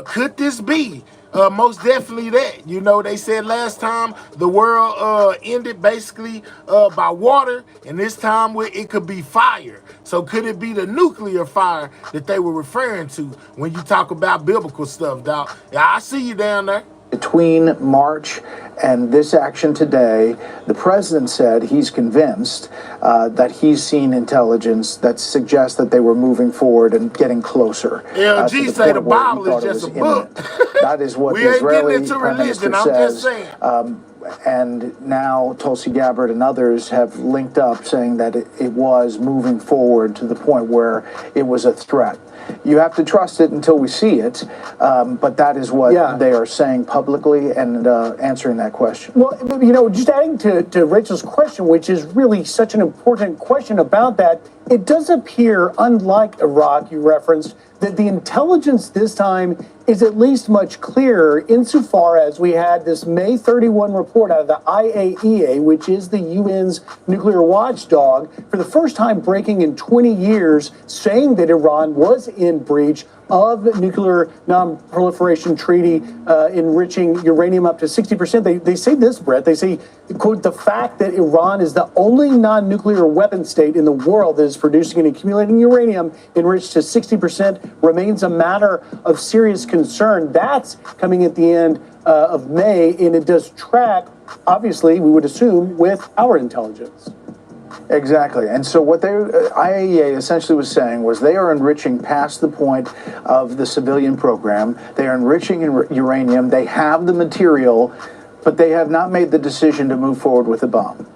Could this be? Most definitely that. They said last time the world ended basically by water, and this time it could be fire. So could it be the nuclear fire that they were referring to when you talk about biblical stuff, dog? Yeah, I see you down there. between March and this action today, the president said he's convinced that he's seen intelligence that suggests that they were moving forward and getting closer. LG say the Bible is just a book. That is what we the ain't Israeli getting into Prime Minister religion, I'm just says. saying. And now Tulsi Gabbard and others have linked up saying that it was moving forward to the point where it was a threat. You have to trust it until we see it, but that is what they are saying publicly and answering that question. Well, you know, just adding to Rachel's question, which is really such an important question about that, it does appear, unlike Iraq you referenced, that the intelligence this time is at least much clearer insofar as we had this May 31 report out of the IAEA, which is the UN's nuclear watchdog, for the first time breaking in 20 years, saying that Iran was in breach of nuclear non-proliferation treaty, enriching uranium up to 60%. They say this, Brett, they say, quote, the fact that Iran is the only non-nuclear weapon state in the world that is producing and accumulating uranium enriched to 60% remains a matter of serious concern. That's coming at the end of May, and it does track, obviously, we would assume, with our intelligence. Exactly. And so what IAEA essentially was saying was they are enriching past the point of the civilian program. They are enriching uranium. They have the material, but they have not made the decision to move forward with a bomb.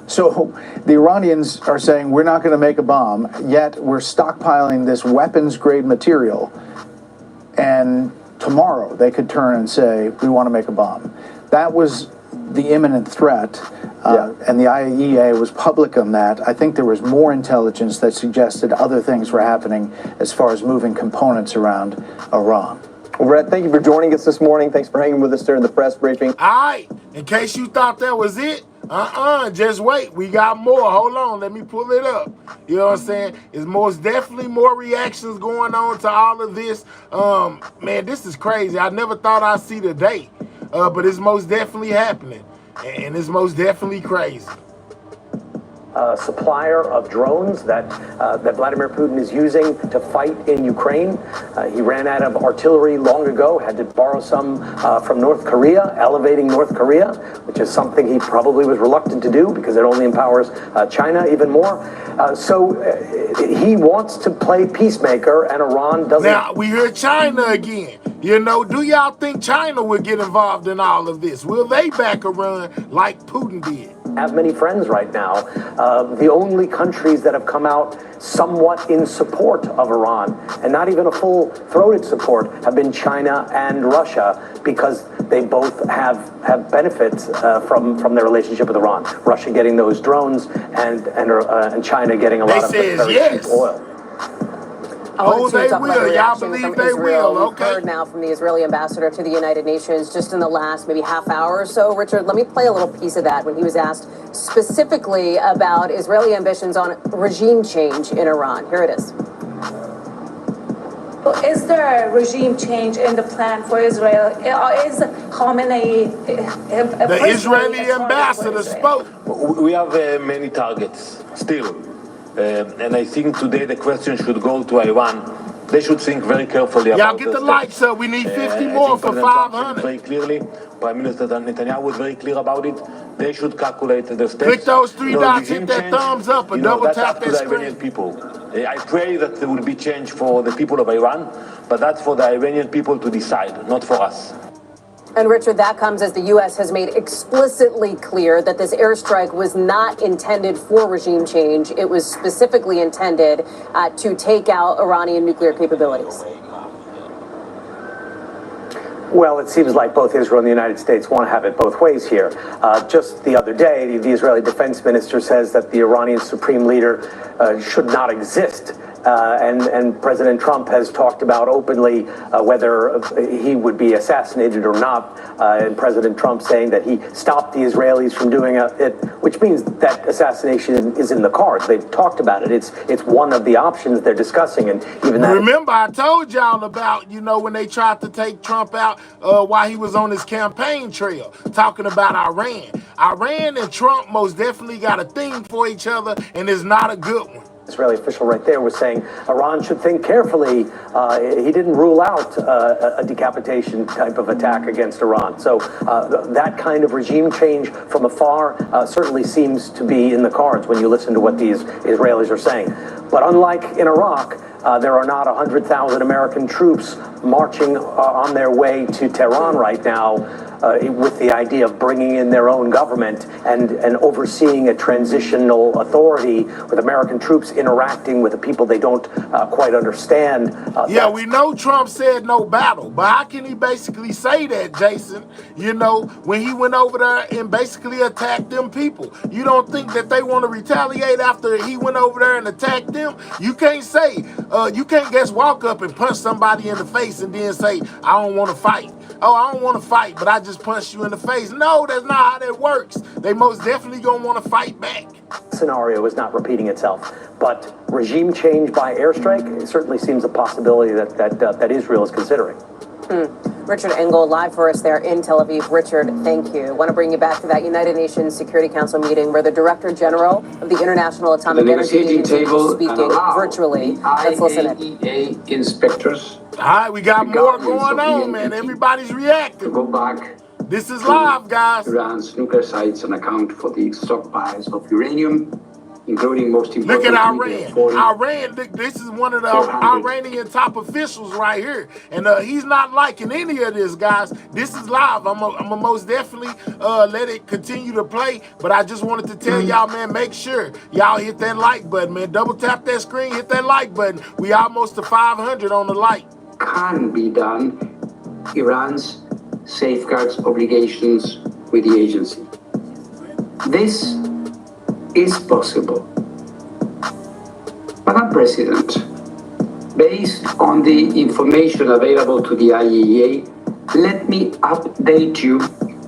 So the Iranians are saying we're not going to make a bomb, yet we're stockpiling this weapons-grade material. And tomorrow they could turn and say, we want to make a bomb. That was the imminent threat. And the IAEA was public on that. I think there was more intelligence that suggested other things were happening as far as moving components around Iran. Well, Brett, thank you for joining us this morning. Thanks for hanging with us during the press briefing. All right, in case you thought that was it, just wait. We got more. Hold on, let me pull it up. You know what I'm saying? It's most definitely more reactions going on to all of this. Man, this is crazy. I never thought I'd see the day, but it's most definitely happening. And it's most definitely crazy. Supplier of drones that Vladimir Putin is using to fight in Ukraine. He ran out of artillery long ago, had to borrow some from North Korea, elevating North Korea, which is something he probably was reluctant to do because it only empowers China even more. So he wants to play peacemaker, and Iran doesn't. Now, we hear China again. You know, do y'all think China would get involved in all of this? Will they back a run like Putin did? Have many friends right now. The only countries that have come out somewhat in support of Iran, and not even a full-throated support, have been China and Russia, because they both have benefits from their relationship with Iran. Russia getting those drones, and China getting a lot of very cheap oil. Oh, they will. Y'all believe they will. Okay. We've heard now from the Israeli ambassador to the United Nations just in the last maybe half hour or so. Richard, let me play a little piece of that when he was asked specifically about Israeli ambitions on regime change in Iran. Here it is. Is there a regime change in the plan for Israel? Is Khamenei the Israeli ambassador spoke? We have many targets still. And I think today the question should go to Iran. They should think very carefully about y'all get the likes up. We need 50 more for 500. Very clearly, Prime Minister Netanyahu was very clear about it. They should calculate the steps. Click those three dots, hit that thumbs up, and double tap that screen. Iranian people. I pray that there will be change for the people of Iran, but that's for the Iranian people to decide, not for us. And Richard, that comes as the U.S. has made explicitly clear that this airstrike was not intended for regime change. It was specifically intended to take out Iranian nuclear capabilities. Well, it seems like both Israel and the United States want to have it both ways here. Just the other day, the Israeli defense minister says that the Iranian supreme leader should not exist. And President Trump has talked about openly whether he would be assassinated or not. And President Trump saying that he stopped the Israelis from doing it, which means that assassination is in the cards. They've talked about it. It's one of the options they're discussing. And even that. Remember, I told y'all about, when they tried to take Trump out while he was on his campaign trail, talking about Iran. Iran and Trump most definitely got a thing for each other, and it's not a good one. Israeli official right there was saying Iran should think carefully. He didn't rule out a decapitation type of attack against Iran. So that kind of regime change from afar certainly seems to be in the cards when you listen to what these Israelis are saying. But unlike in Iraq, there are not 100,000 American troops marching on their way to Tehran right now with the idea of bringing in their own government and overseeing a transitional authority with American troops interacting with the people they don't quite understand. Yeah, we know Trump said no battle, but how can he basically say that, Jason? You know, when he went over there and basically attacked them people. You don't think that they want to retaliate after he went over there and attacked them? You can't say, you can't just walk up and punch somebody in the face and then say, I don't want to fight. Oh, I don't want to fight, but I just punched you in the face. No, that's not how that works. They most definitely gonna want to fight back. Scenario is not repeating itself, but regime change by airstrike, it certainly seems a possibility that Israel is considering. Richard Engel, live for us there in Tel Aviv. Richard, thank you. I want to bring you back to that United Nations Security Council meeting where the Director General of the International Atomic Energy Agency was speaking virtually. Let's listen in. IAEA inspectors. All right, we got more going on, man. Everybody's reacting. Go back. This is live, guys. Iran's nuclear sites and account for the stockpiles of uranium, including most importantly. Look at Iran. Iran, this is one of the 400. Iranian top officials right here. And he's not liking any of this, guys. This is live. I'm gonna most definitely let it continue to play. But I just wanted to tell y'all, man, make sure y'all hit that like button, man. Double tap that screen, hit that like button. We almost to 500 on the like. Can be done, Iran's safeguards obligations with the agency. This is possible. Madam President, based on the information available to the IAEA, let me update you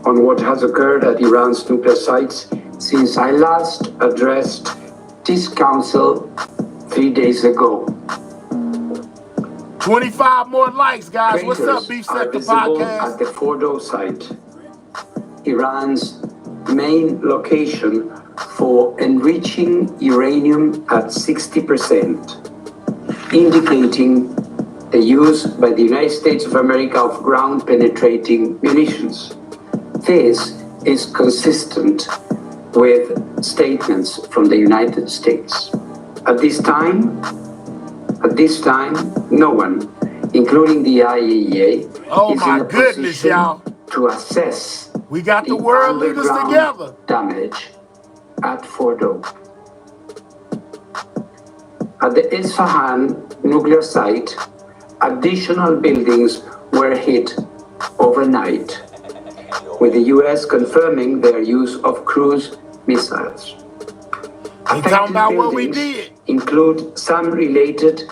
on what has occurred at Iran's nuclear sites since I last addressed this council 3 days ago. 25 more likes, guys. What's up, Beef Sector Podcast? At the Fordo site, Iran's main location for enriching uranium at 60%, indicating the use by the United States of America of ground-penetrating munitions. This is consistent with statements from the United States. At this time, no one, including the IAEA, is in a position to assess we got the world leaders together. Damage at Fordo. At the Isfahan nuclear site, additional buildings were hit overnight, with the U.S. confirming their use of cruise missiles. Talking about what we did. Include some related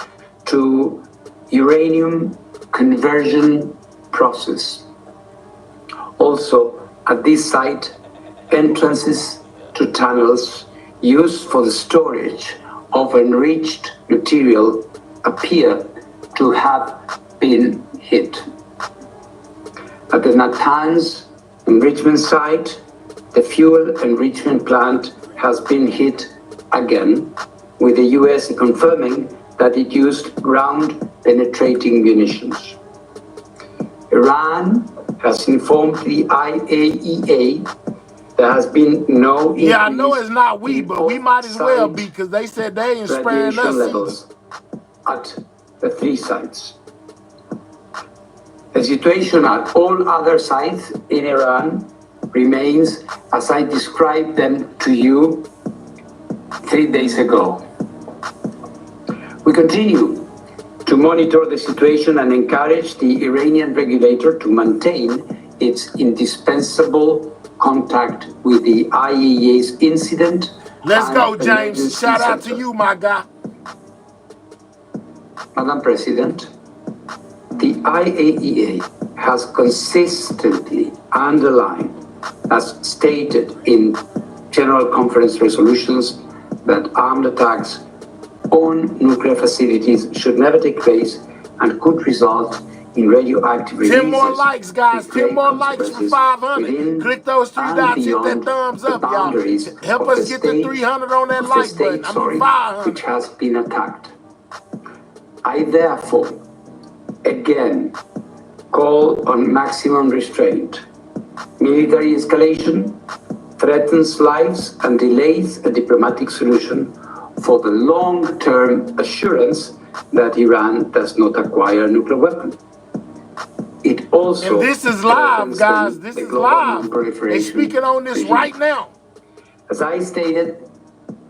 to uranium conversion process. Also, at this site, entrances to tunnels used for the storage of enriched material appear to have been hit. At the Natanz enrichment site, the fuel enrichment plant has been hit again, with the U.S. confirming that it used ground-penetrating munitions. Iran has informed the IAEA there has been no increase. Yeah, I know it's not we, but we might as well be, because they said they ain't spraying us levels at the 3 sites. The situation at all other sites in Iran remains as I described them to you 3 days ago. We continue to monitor the situation and encourage the Iranian regulator to maintain its indispensable contact with the IAEA's incident. Let's go, James. Shout out to you, my guy. Madam President, the IAEA has consistently underlined, as stated in General Conference resolutions, that armed attacks on nuclear facilities should never take place and could result in radioactive releases. 10 more likes, guys. 10 more likes from 500. Click those three dots, hit that thumbs up, y'all. Help us get to 300 on that like button. 500. Which has been attacked. I therefore, again, call on maximum restraint. Military escalation threatens lives and delays a diplomatic solution for the long-term assurance that Iran does not acquire a nuclear weapon. It also... And this is live, guys. This is live. They're speaking on this right now. As I stated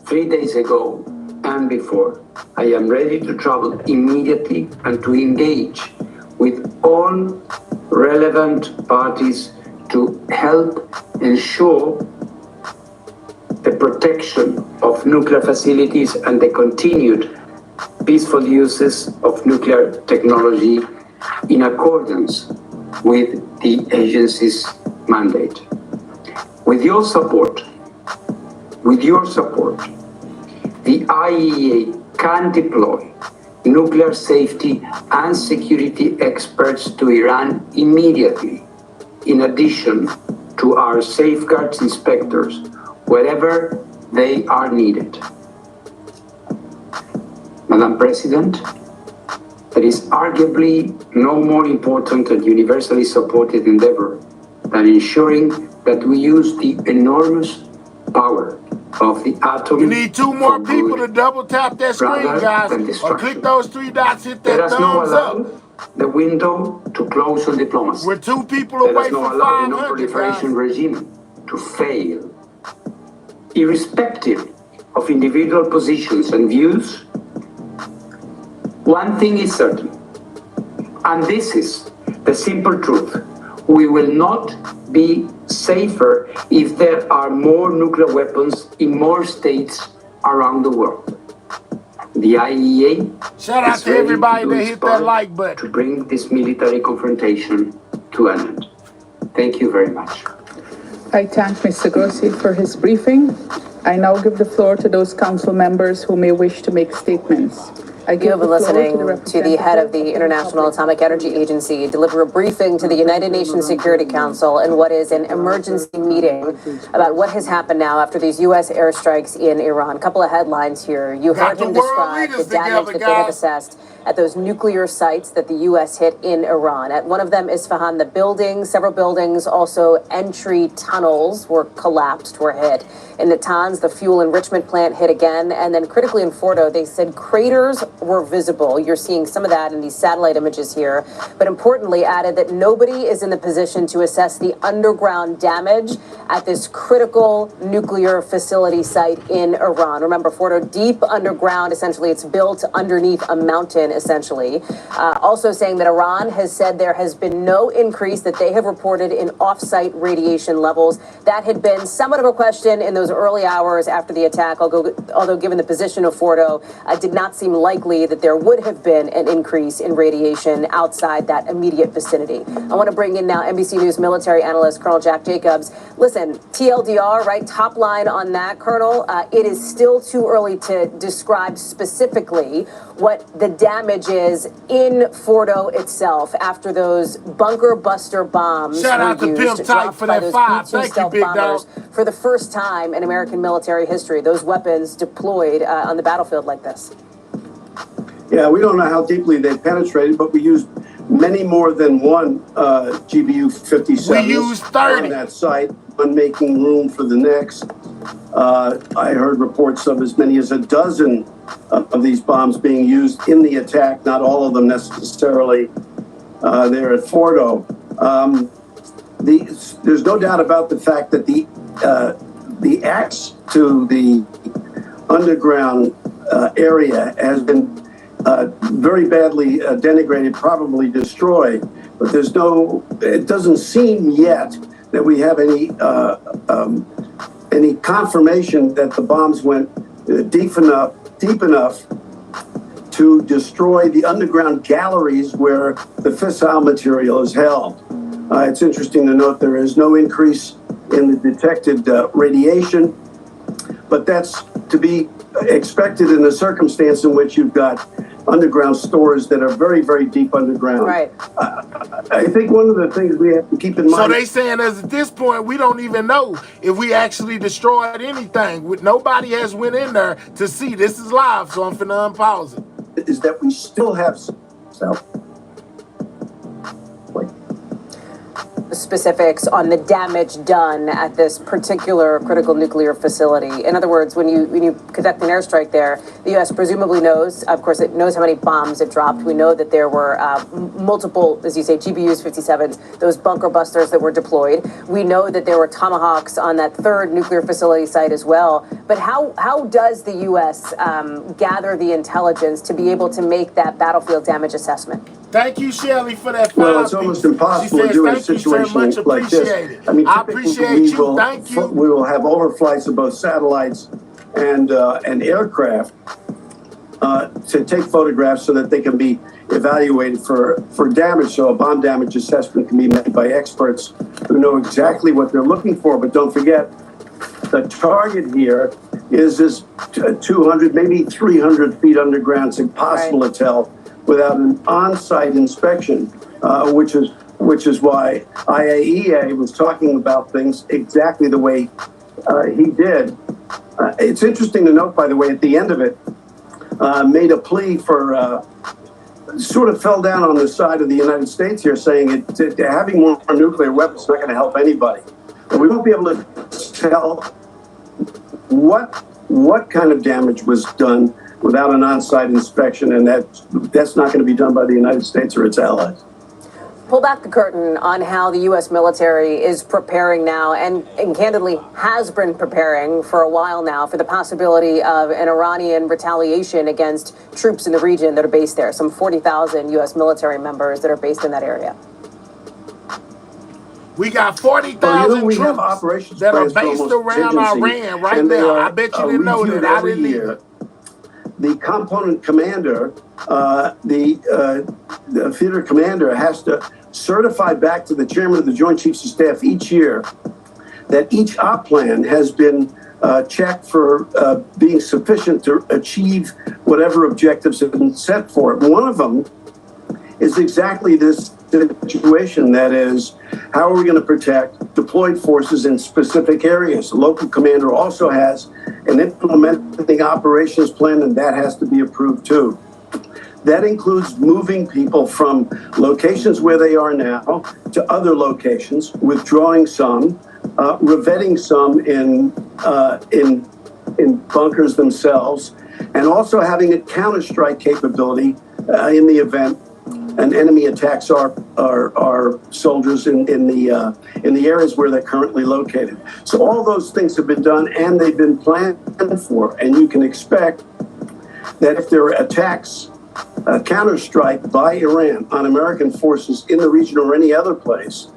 3 days ago and before, I am ready to travel immediately and to engage with all relevant parties to help ensure the protection of nuclear facilities and the continued peaceful uses of nuclear technology in accordance with the agency's mandate. With your support, the IAEA can deploy nuclear safety and security experts to Iran immediately, in addition to our safeguards inspectors, wherever they are needed. Madam President, there is arguably no more important and universally supported endeavor than ensuring that we use the enormous power of the atom. You need 2 more people to double tap that screen, guys, or click those 3 dots, hit that thumbs up. The window to close on diplomacy. We're 2 people away from 500, the non-proliferation regime to fail. Irrespective of individual positions and views, one thing is certain, and this is the simple truth: we will not be safer if there are more nuclear weapons in more states around the world. The IAEA shout out to everybody that hit that like button to bring this military confrontation to an end. Thank you very much. I thank Mr. Grossi for his briefing. I now give the floor to those council members who may wish to make statements. You have been listening to the head of the International Atomic Energy Agency deliver a briefing to the United Nations Security Council in what is an emergency meeting about what has happened now after these U.S. airstrikes in Iran. A couple of headlines here. You heard him describe the damage that they have assessed at those nuclear sites that the U.S. hit in Iran. At one of them, Isfahan, the buildings, several buildings, also entry tunnels were collapsed, were hit. In Natanz, the fuel enrichment plant hit again. And then critically in Fordo, they said craters were visible. You're seeing some of that in these satellite images here. But importantly, added that nobody is in the position to assess the underground damage at this critical nuclear facility site in Iran. Remember, Fordo, deep underground, essentially, it's built underneath a mountain, essentially. Also saying that Iran has said there has been no increase that they have reported in off-site radiation levels. That had been somewhat of a question in those early hours after the attack, although given the position of Fordo, it did not seem likely that there would have been an increase in radiation outside that immediate vicinity. I want to bring in now NBC News military analyst Colonel Jack Jacobs. Listen, TLDR, right? Top line on that, Colonel. It is still too early to describe specifically what the damage is in Fordo itself after those bunker buster bombs Shout out to Pimp Tight for that 5. Thank you, big dog. For the first time in American military history, those weapons deployed on the battlefield like this. Yeah, we don't know how deeply they penetrated, but we used many more than one GBU-57 we used 30 on that site, one making room for the next. I heard reports of as many as a dozen of these bombs being used in the attack, not all of them necessarily there at Fordo. There's no doubt about the fact that the access to the underground area has been very badly denigrated, probably destroyed. But it doesn't seem yet that we have any confirmation that the bombs went deep enough to destroy the underground galleries where the fissile material is held. It's interesting to note there is no increase in the detected radiation, but that's to be expected in the circumstance in which you've got underground stores that are very, very deep underground. Right. I think one of the things we have to keep in mind. So they saying as at this point, we don't even know if we actually destroyed anything. Nobody has went in there to see. This is live, so I'm finna unpause it. Is that we still have specifics on the damage done at this particular critical nuclear facility. In other words, when you conduct an airstrike there, the U.S. presumably knows, of course, it knows how many bombs it dropped. We know that there were multiple, as you say, GBUs 57s, those bunker busters that were deployed. We know that there were Tomahawks on that third nuclear facility site as well. But how does the U.S. Gather the intelligence to be able to make that battlefield damage assessment? Thank you, Shelley, for that. Well, it's almost impossible to do in a situation like this. I mean, I appreciate you. Thank you. We will have overflights of both satellites and aircraft to take photographs so that they can be evaluated for damage. So a bomb damage assessment can be made by experts who know exactly what they're looking for. But don't forget, the target here is 200, maybe 300 feet underground. It's impossible to tell without an on-site inspection, which is why IAEA was talking about things exactly the way he did. It's interesting to note, by the way, at the end of it, made a plea for, sort of fell down on the side of the United States here, saying having more nuclear weapons is not going to help anybody. And we won't be able to tell what kind of damage was done without an on-site inspection, and that's not going to be done by the United States or its allies. Pull back the curtain on how the U.S. military is preparing now and candidly has been preparing for a while now for the possibility of an Iranian retaliation against troops in the region that are based there. Some 40,000 U.S. military members that are based in that area. We got 40,000 troops that are based around Iran right now. I bet you didn't know that. I didn't either. The component commander, the theater commander has to certify back to the chairman of the Joint Chiefs of Staff each year that each op plan has been checked for being sufficient to achieve whatever objectives have been set for it. One of them is exactly this situation, that is, how are we going to protect deployed forces in specific areas? The local commander also has an implementing operations plan, and that has to be approved too. That includes moving people from locations where they are now to other locations, withdrawing some, revetting some in bunkers themselves, and also having a counterstrike capability in the event an enemy attacks our soldiers in the areas where they're currently located. So all those things have been done, and they've been planned for. And you can expect that if there are attacks, counterstrike by Iran on American forces in the region or any other place,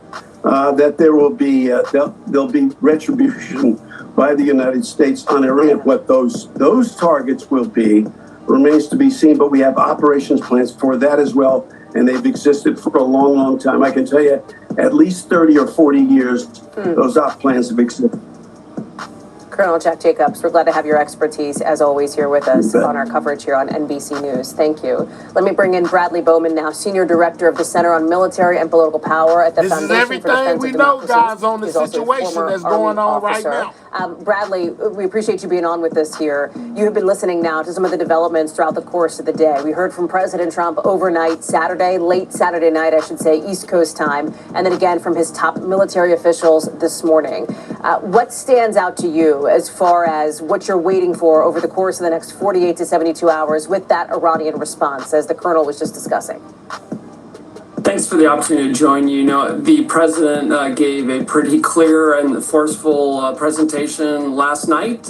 that there will be there'll be retribution by the United States on Iran. What those targets will be remains to be seen, but we have operations plans for that as well. And they've existed for a long, long time. I can tell you, at least 30 or 40 years, those op plans have existed. Colonel Jack Jacobs, we're glad to have your expertise, as always, here with us on our coverage here on NBC News. Thank you. Let me bring in Bradley Bowman now, Senior Director of the Center on Military and Political Power at the Foundation for Defense we of know, Democracy. guys, on the He's also a situation former that's going Army on right officer. now. Bradley, we appreciate you being on with us here. You have been listening now to some of the developments throughout the course of the day. We heard from President Trump overnight, late Saturday night, I should say, East Coast time, and then again from his top military officials this morning. What stands out to you as far as what you're waiting for over the course of the next 48 to 72 hours with that Iranian response, as the Colonel was just discussing? Thanks for the opportunity to join you. You know, the president gave a pretty clear and forceful presentation last night,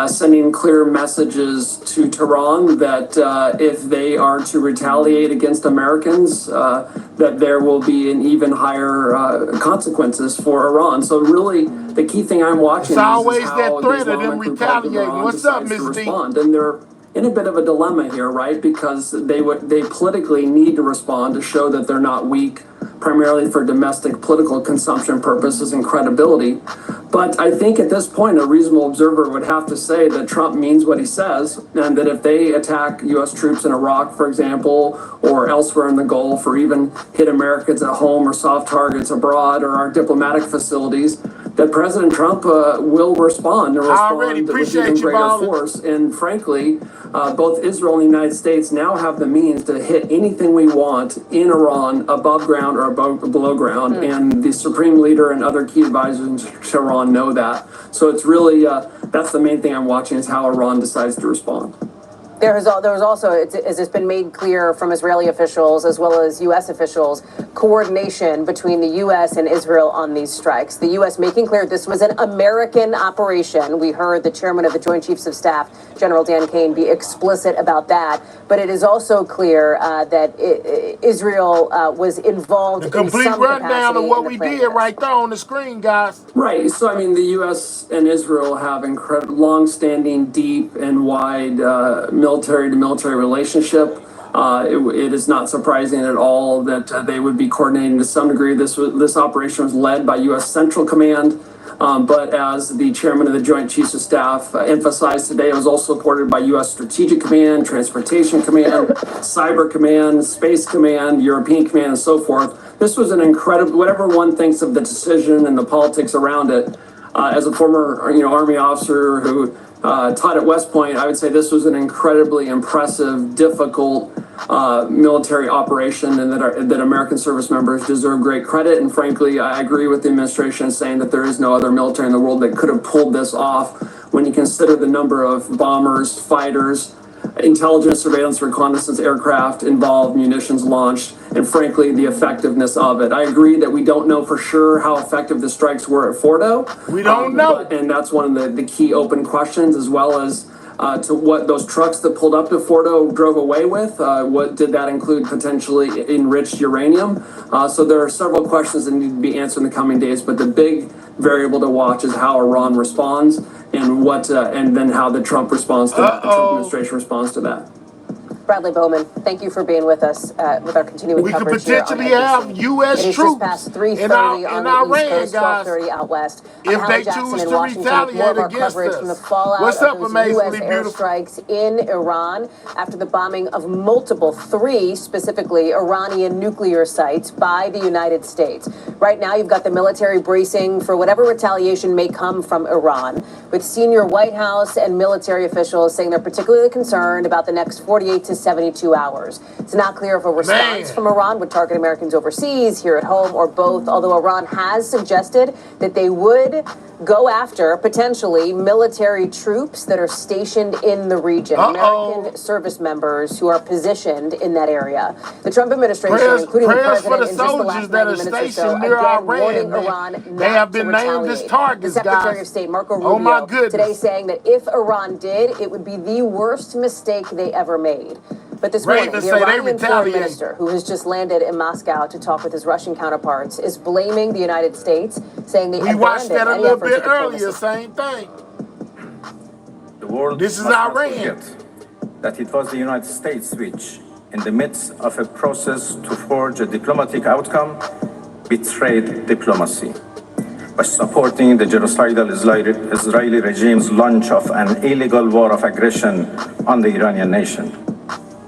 sending clear messages to Tehran that if they are to retaliate against Americans, that there will be an even higher consequences for Iran. So really, the key thing I'm watching is always how that threat the of them Islamic Republic of retaliating. Iran What's up, decides to Ms. D? respond. And they're in a bit of a dilemma here, right? Because they politically need to respond to show that they're not weak primarily for domestic political consumption purposes and credibility. But I think at this point, a reasonable observer would have to say that Trump means what he says, and that if they attack U.S. troops in Iraq, for example, or elsewhere in the Gulf, or even hit Americans at home or soft targets abroad or our diplomatic facilities, that President Trump will respond and respond with even greater force. And frankly, both Israel and the United States now have the means to hit anything we want in Iran, above ground or below ground. And the Supreme Leader and other key advisors in Tehran know that. So it's really, that's the main thing I'm watching, is how Iran decides to respond. There was also, as it's been made clear from Israeli officials as well as U.S. officials, coordination between the U.S. and Israel on these strikes. The U.S. making clear this was an American operation. We heard the chairman of the Joint Chiefs of Staff, General Dan Kane, be explicit about that. But it is also clear that Israel was involved in some capacity. The complete rundown of what we did right there on the screen, guys. Right. So, I mean, the U.S. and Israel have long-standing, deep, and wide military-to-military relationship. It is not surprising at all that they would be coordinating to some degree. This operation was led by U.S. Central Command, but as the chairman of the Joint Chiefs of Staff emphasized today, it was also supported by U.S. Strategic Command, Transportation Command, Cyber Command, Space Command, European Command, and so forth. This was an incredible, whatever one thinks of the decision and the politics around it. As a former, Army officer who taught at West Point, I would say this was an incredibly impressive, difficult military operation, and that American service members deserve great credit. And frankly, I agree with the administration saying that there is no other military in the world that could have pulled this off when you consider the number of bombers, fighters, intelligence, surveillance, reconnaissance aircraft involved, munitions launched, and frankly, the effectiveness of it. I agree that we don't know for sure how effective the strikes were at Fordo. We don't know. And that's one of the key open questions, as well as to what those trucks that pulled up to Fordo drove away with. What did that include? Potentially enriched uranium. So there are several questions that need to be answered in the coming days, but the big variable to watch is how Iran responds, and and then how the Trump responds to that, the Trump administration responds to that. Bradley Bowman, thank you for being with us with our continuing coverage here. We could potentially have U.S. troops past 3:30 on the East Coast, 12:30 out west. If they choose to retaliate against us. From the fallout What's up, of those amazingly U.S. beautiful? airstrikes in Iran after the bombing of three specifically Iranian nuclear sites by the United States. Right now, you've got the military bracing for whatever retaliation may come from Iran, with senior White House and military officials saying they're particularly concerned about the next 48 to 72 hours. It's not clear if a response from Iran would target Americans overseas, here at home, or both, although Iran has suggested that they would go after, potentially, military troops that are stationed in the region, American service members who are positioned in that area. The Trump administration, including the president, in just the last 90 minutes or so, again warning Iran not to retaliate. The Secretary of State, Marco Rubio, today saying that if Iran did, it would be the worst mistake they ever made. But this morning, the Iranian foreign minister, who has just landed in Moscow to talk with his Russian counterparts, is blaming the United States, saying they watched that a little bit earlier, same thing. The world this is must not Iran. forget that it was the United States which, in the midst of a process to forge a diplomatic outcome, betrayed diplomacy by supporting the genocidal Israeli regime's launch of an illegal war of aggression on the Iranian nation.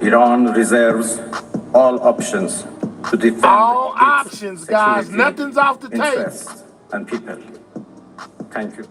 Iran reserves all options to defend all options, guys. Nothing's off the table. And people. Thank you.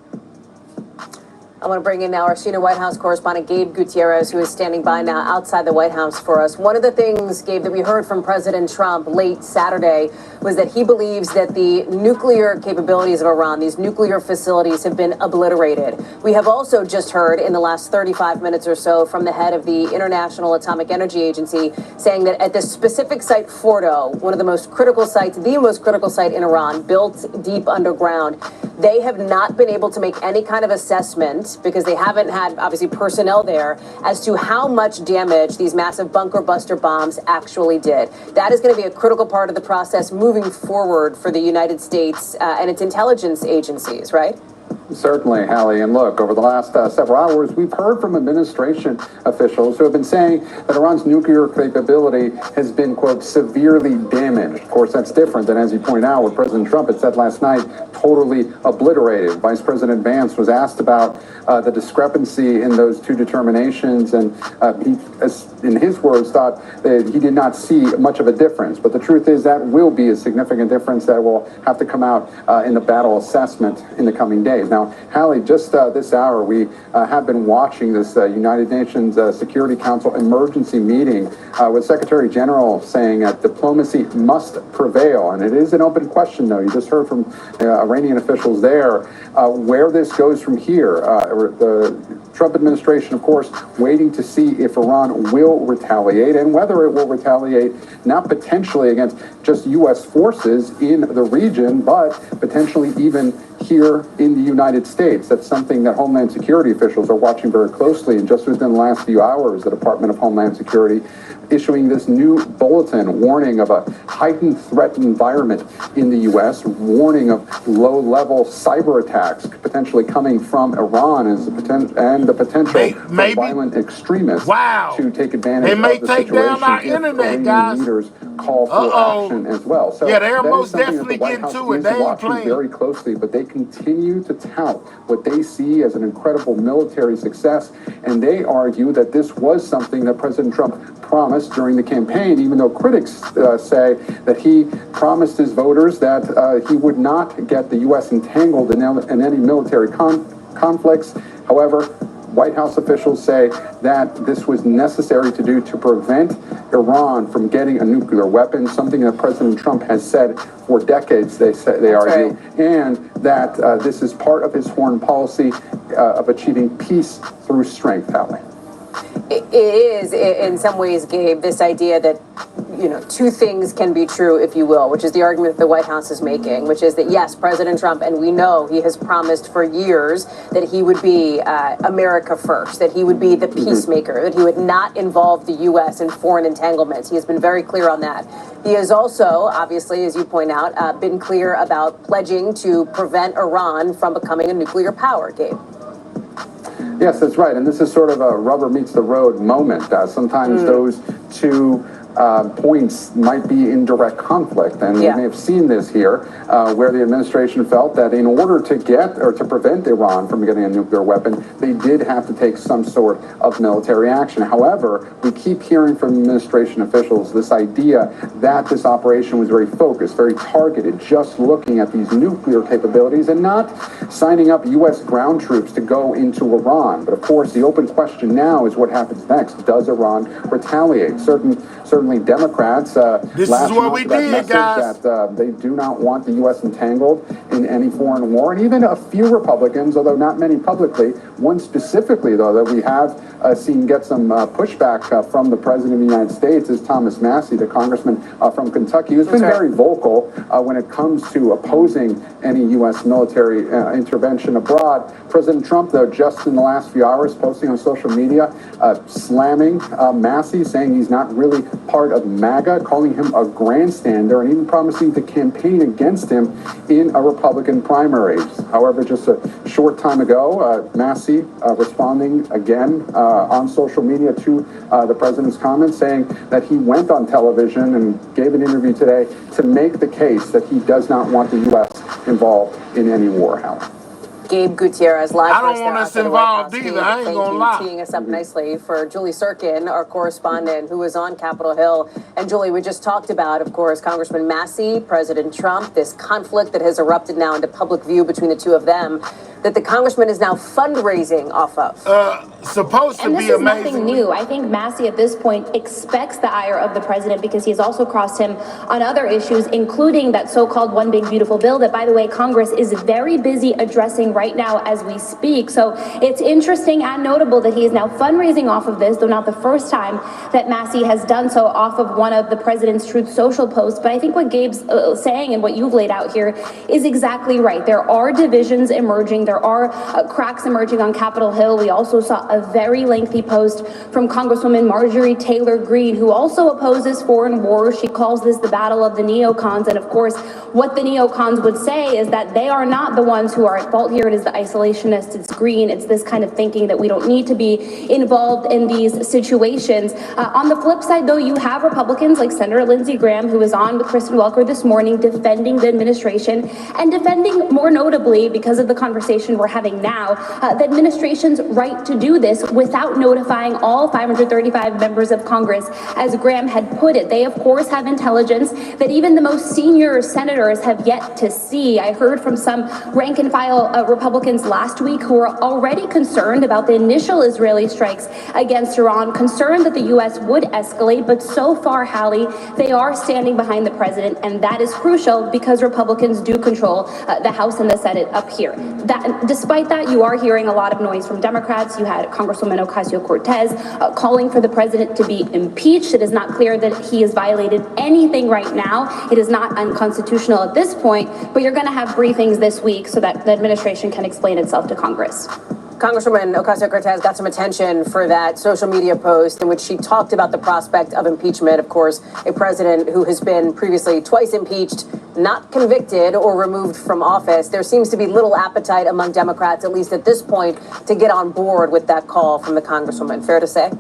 I want to bring in now our senior White House correspondent, Gabe Gutierrez, who is standing by now outside the White House for us. One of the things, Gabe, that we heard from President Trump late Saturday was that he believes that the nuclear capabilities of Iran, these nuclear facilities, have been obliterated. We have also just heard in the last 35 minutes or so from the head of the International Atomic Energy Agency saying that at this specific site, Fordo, one of the most critical sites, the most critical site in Iran, built deep underground, they have not been able to make any kind of assessment, because they haven't had, obviously, personnel there, as to how much damage these massive bunker buster bombs actually did. That is going to be a critical part of the process moving forward for the United States and its intelligence agencies, right? Certainly, Hallie. And look, over the last several hours, we've heard from administration officials who have been saying that Iran's nuclear capability has been, quote, severely damaged. Of course, that's different than, as you point out, what President Trump had said last night, totally obliterated. Vice President Vance was asked about the discrepancy in those two determinations, and he, in his words, thought that he did not see much of a difference. But the truth is that will be a significant difference that will have to come out in the battle assessment in the coming days. Now, Hallie, just this hour, we have been watching this United Nations Security Council emergency meeting with Secretary General saying that diplomacy must prevail. And it is an open question, though. You just heard from Iranian officials there where this goes from here. The Trump administration, of course, waiting to see if Iran will retaliate and whether it will retaliate, not potentially against just U.S. forces in the region, but potentially even here in the United States. That's something that Homeland Security officials are watching very closely. And just within the last few hours, the Department of Homeland Security issuing this new bulletin warning of a heightened threat environment in the U.S., warning of low-level cyber attacks potentially coming from Iran and the potential for violent extremists to take advantage of the situation if Iranian leaders call for action as well. So yeah, they're that most is something definitely that the White getting House to it. is They ain't watching playing very closely, but they continue to tout what they see as an incredible military success, and they argue that this was something that President Trump promised during the campaign, even though critics say that he promised his voters that he would not get the U.S. entangled in any military conflicts. However, White House officials say that this was necessary to do to prevent Iran from getting a nuclear weapon, something that President Trump has said for decades, they argue, and that this is part of his foreign policy of achieving peace through strength, Hallie. It is, in some ways, Gabe, this idea that, you know, two things can be true, if you will, which is the argument that the White House is making, which is that, yes, President Trump, and we know he has promised for years that he would be America first, that he would be the peacemaker, that he would not involve the U.S. in foreign entanglements. He has been very clear on that. He has also, obviously, as you point out, been clear about pledging to prevent Iran from becoming a nuclear power, Gabe. Yes, that's right. And this is sort of a rubber meets the road moment. Sometimes those two points might be in direct conflict. And we may have seen this here, where the administration felt that in order to get or to prevent Iran from getting a nuclear weapon, they did have to take some sort of military action. However, we keep hearing from administration officials this idea that this operation was very focused, very targeted, just looking at these nuclear capabilities and not signing up U.S. ground troops to go into Iran. But of course, the open question now is what happens next. Does Iran retaliate? Certainly Democrats this is what we did, guys. That they do not want the U.S. entangled in any foreign war, and even a few Republicans, although not many publicly, one specifically, though, that we have seen get some pushback from the President of the United States is Thomas Massey, the congressman from Kentucky, who's been very vocal when it comes to opposing any U.S. military intervention abroad. President Trump, though, just in the last few hours, posting on social media, slamming Massey, saying he's not really part of MAGA, calling him a grandstander, and even promising to campaign against him in a Republican primaries. However, just a short time ago, Massey responding again on social media to the president's comments, saying that he went on television and gave an interview today to make the case that he does not want the U.S. involved in any war, Howard. Gabe Gutierrez, live. I don't want us involved either. I ain't gonna lie. Teeing us up nicely for Julie Sirkin, our correspondent, who was on Capitol Hill. And Julie, we just talked about, of course, Congressman Massey, President Trump, this conflict that has erupted now into public view between the two of them, that the congressman is now fundraising off of. Supposed to be amazing. And this is nothing new. I think Massey at this point expects the ire of the president because he has also crossed him on other issues, including that so-called One Big Beautiful Bill that, by the way, Congress is very busy addressing right now as we speak. So it's interesting and notable that he is now fundraising off of this, though not the first time that Massey has done so off of one of the president's Truth Social posts. But I think what Gabe's saying and what you've laid out here is exactly right. There are divisions emerging. There there are cracks emerging on Capitol Hill. We also saw a very lengthy post from Congresswoman Marjorie Taylor Greene, who also opposes foreign wars. She calls this the battle of the neocons. And of course, what the neocons would say is that they are not the ones who are at fault here. It is the isolationists, it's Green, it's this kind of thinking that we don't need to be involved in these situations. On the flip side, though, you have Republicans like Senator Lindsey Graham, who was on with Kristen Welker this morning defending the administration and defending, more notably, because of the conversation we're having now, the administration's right to do this without notifying all 535 members of Congress, as Graham had put it. They, of course, have intelligence that even the most senior senators have yet to see. I heard from some rank and file Republicans last week who are already concerned about the initial Israeli strikes against Iran, concerned that the U.S. would escalate. But so far, Hallie, they are standing behind the president, and that is crucial because Republicans do control the House and the Senate up here. Despite that, you are hearing a lot of noise from Democrats. You had Congresswoman Ocasio-Cortez calling for the president to be impeached. It is not clear that he has violated anything right now. It is not unconstitutional at this point, but you're going to have briefings this week so that the administration can explain itself to Congress. Congresswoman Ocasio-Cortez got some attention for that social media post in which she talked about the prospect of impeachment. Of course, a president who has been previously twice impeached, not convicted or removed from office. There seems to be little appetite among Democrats, at least at this point, to get on board with that call from the Congresswoman. Fair to say?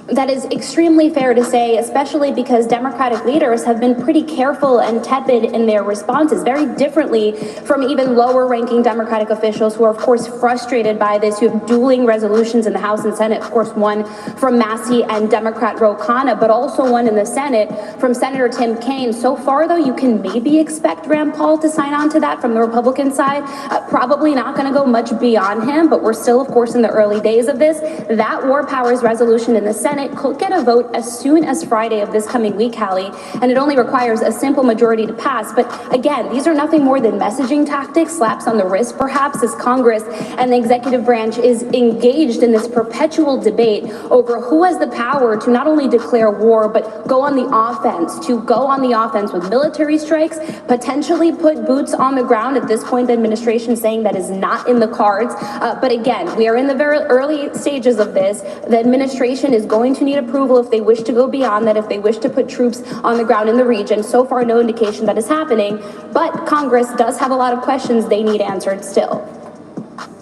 That is extremely fair to say, especially because Democratic leaders have been pretty careful and tepid in their responses, very differently from even lower-ranking Democratic officials who are, of course, frustrated by this. You have dueling resolutions in the House and Senate, of course, one from Massey and Democrat Ro Khanna, but also one in the Senate from Senator Tim Kaine. So far, though, you can maybe expect Rand Paul to sign on to that from the Republican side. Probably not going to go much beyond him, but we're still, of course, in the early days of this. That war powers resolution in the Senate could get a vote as soon as Friday of this coming week, Hallie, and it only requires a simple majority to pass. But again, these are nothing more than messaging tactics, slaps on the wrist, perhaps, as Congress and the executive branch is engaged in this perpetual debate over who has the power to not only declare war, but go on the offense with military strikes, potentially put boots on the ground. At this point, the administration saying that is not in the cards. But again, we are in the very early stages of this. The administration is going to need approval if they wish to go beyond that, if they wish to put troops on the ground in the region. So far, no indication that is happening, but Congress does have a lot of questions they need answered still.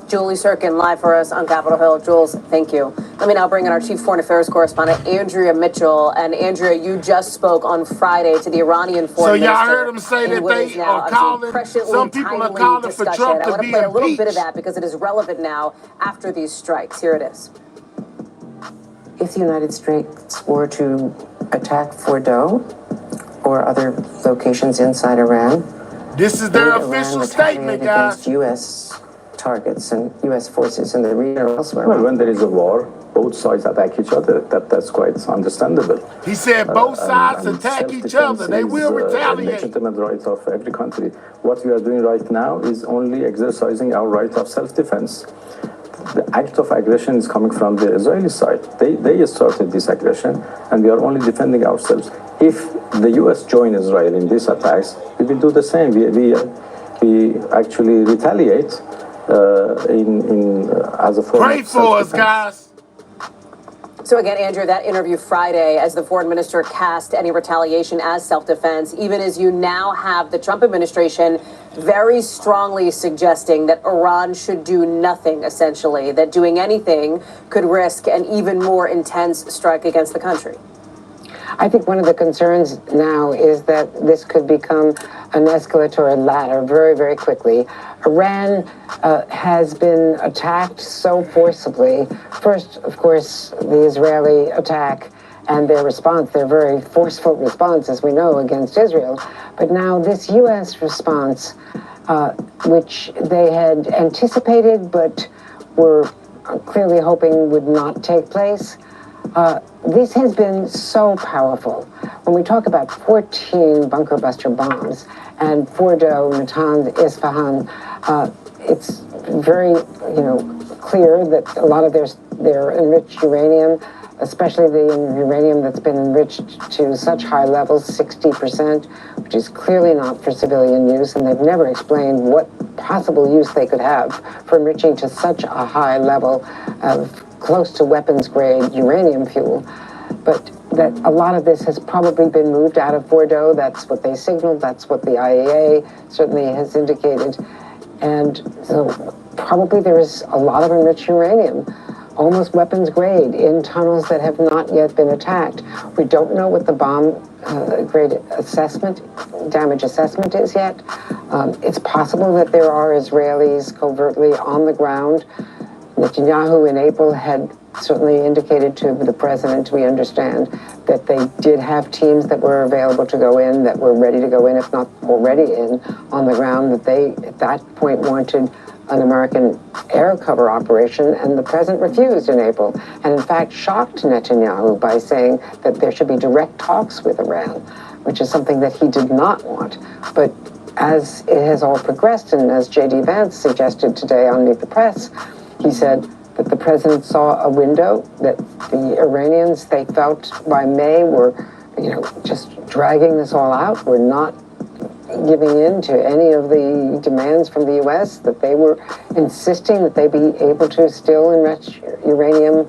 Julie Sirkin, live for us on Capitol Hill. Jules, thank you. Let me now bring in our chief foreign affairs correspondent, Andrea Mitchell. And Andrea, you just spoke on Friday to the Iranian foreign minister. So y'all heard them say that they are calling, some people are calling for Trump to be impeached. I want to play a little bit of that because it is relevant now after these strikes. Here it is. If the United States were to attack Fordo or other locations inside Iran, this is their official statement, guys. Against U.S. targets and U.S. forces in the region or elsewhere. Well, when there is a war, both sides attack each other. That's quite understandable. He said both sides attack each other. They will retaliate. Legitimate right of every country. What we are doing right now is only exercising our right of self-defense. The act of aggression is coming from the Israeli side. They started this aggression, and we are only defending ourselves. If the U.S. join Israel in these attacks, we will do the same. We actually retaliate as a form Pray of for us, guys. So again, Andrew, that interview Friday as the foreign minister cast any retaliation as self-defense, even as you now have the Trump administration very strongly suggesting that Iran should do nothing, essentially, that doing anything could risk an even more intense strike against the country. I think one of the concerns now is that this could become an escalatory ladder very, very quickly. Iran has been attacked so forcibly. First, of course, the Israeli attack and their response, their very forceful response, as we know, against Israel. But now this U.S. response, which they had anticipated but were clearly hoping would not take place, this has been so powerful. When we talk about 14 bunker buster bombs and Fordo, Natanz, Isfahan, it's very, clear that a lot of their enriched uranium, especially the uranium that's been enriched to such high levels, 60%, which is clearly not for civilian use, and they've never explained what possible use they could have for enriching to such a high level of close to weapons grade uranium fuel. But that a lot of this has probably been moved out of Bordeaux. That's what they signaled. That's what the IAEA certainly has indicated. And so probably there is a lot of enriched uranium, almost weapons grade, in tunnels that have not yet been attacked. We don't know what the bomb grade assessment, damage assessment is yet. It's possible that there are Israelis covertly on the ground. Netanyahu in April had certainly indicated to the president, we understand, that they did have teams that were available to go in, that were ready to go in, if not already in, on the ground, that they, at that point, wanted an American air cover operation, and the president refused in April, and in fact shocked Netanyahu by saying that there should be direct talks with Iran, which is something that he did not want. But as it has all progressed, and as J.D. Vance suggested today on Meet the Press, he said that the president saw a window that the Iranians, they felt by May, were, just dragging this all out, were not giving in to any of the demands from the U.S., that they were insisting that they be able to still enrich uranium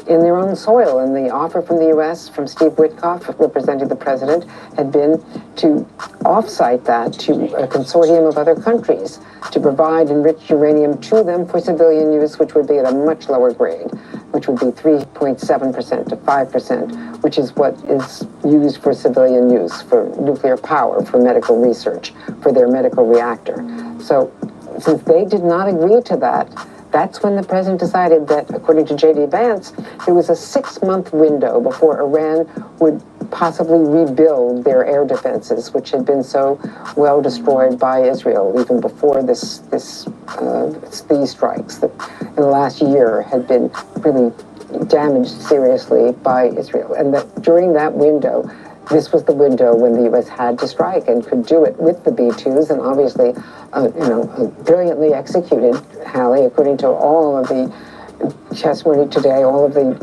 in their own soil. And the offer from the U.S., from Steve Witkoff, representing the president, had been to offsite that to a consortium of other countries to provide enriched uranium to them for civilian use, which would be at a much lower grade, which would be 3.7% to 5%, which is what is used for civilian use, for nuclear power, for medical research, for their medical reactor. So since they did not agree to that, that's when the president decided that, according to J.D. Vance, there was a 6-month window before Iran would possibly rebuild their air defenses, which had been so well destroyed by Israel even before these strikes that in the last year had been really damaged seriously by Israel. And that during that window, this was the window when the U.S. had to strike and could do it with the B-2s, and obviously, brilliantly executed, Hallie, according to all of the testimony today, all of the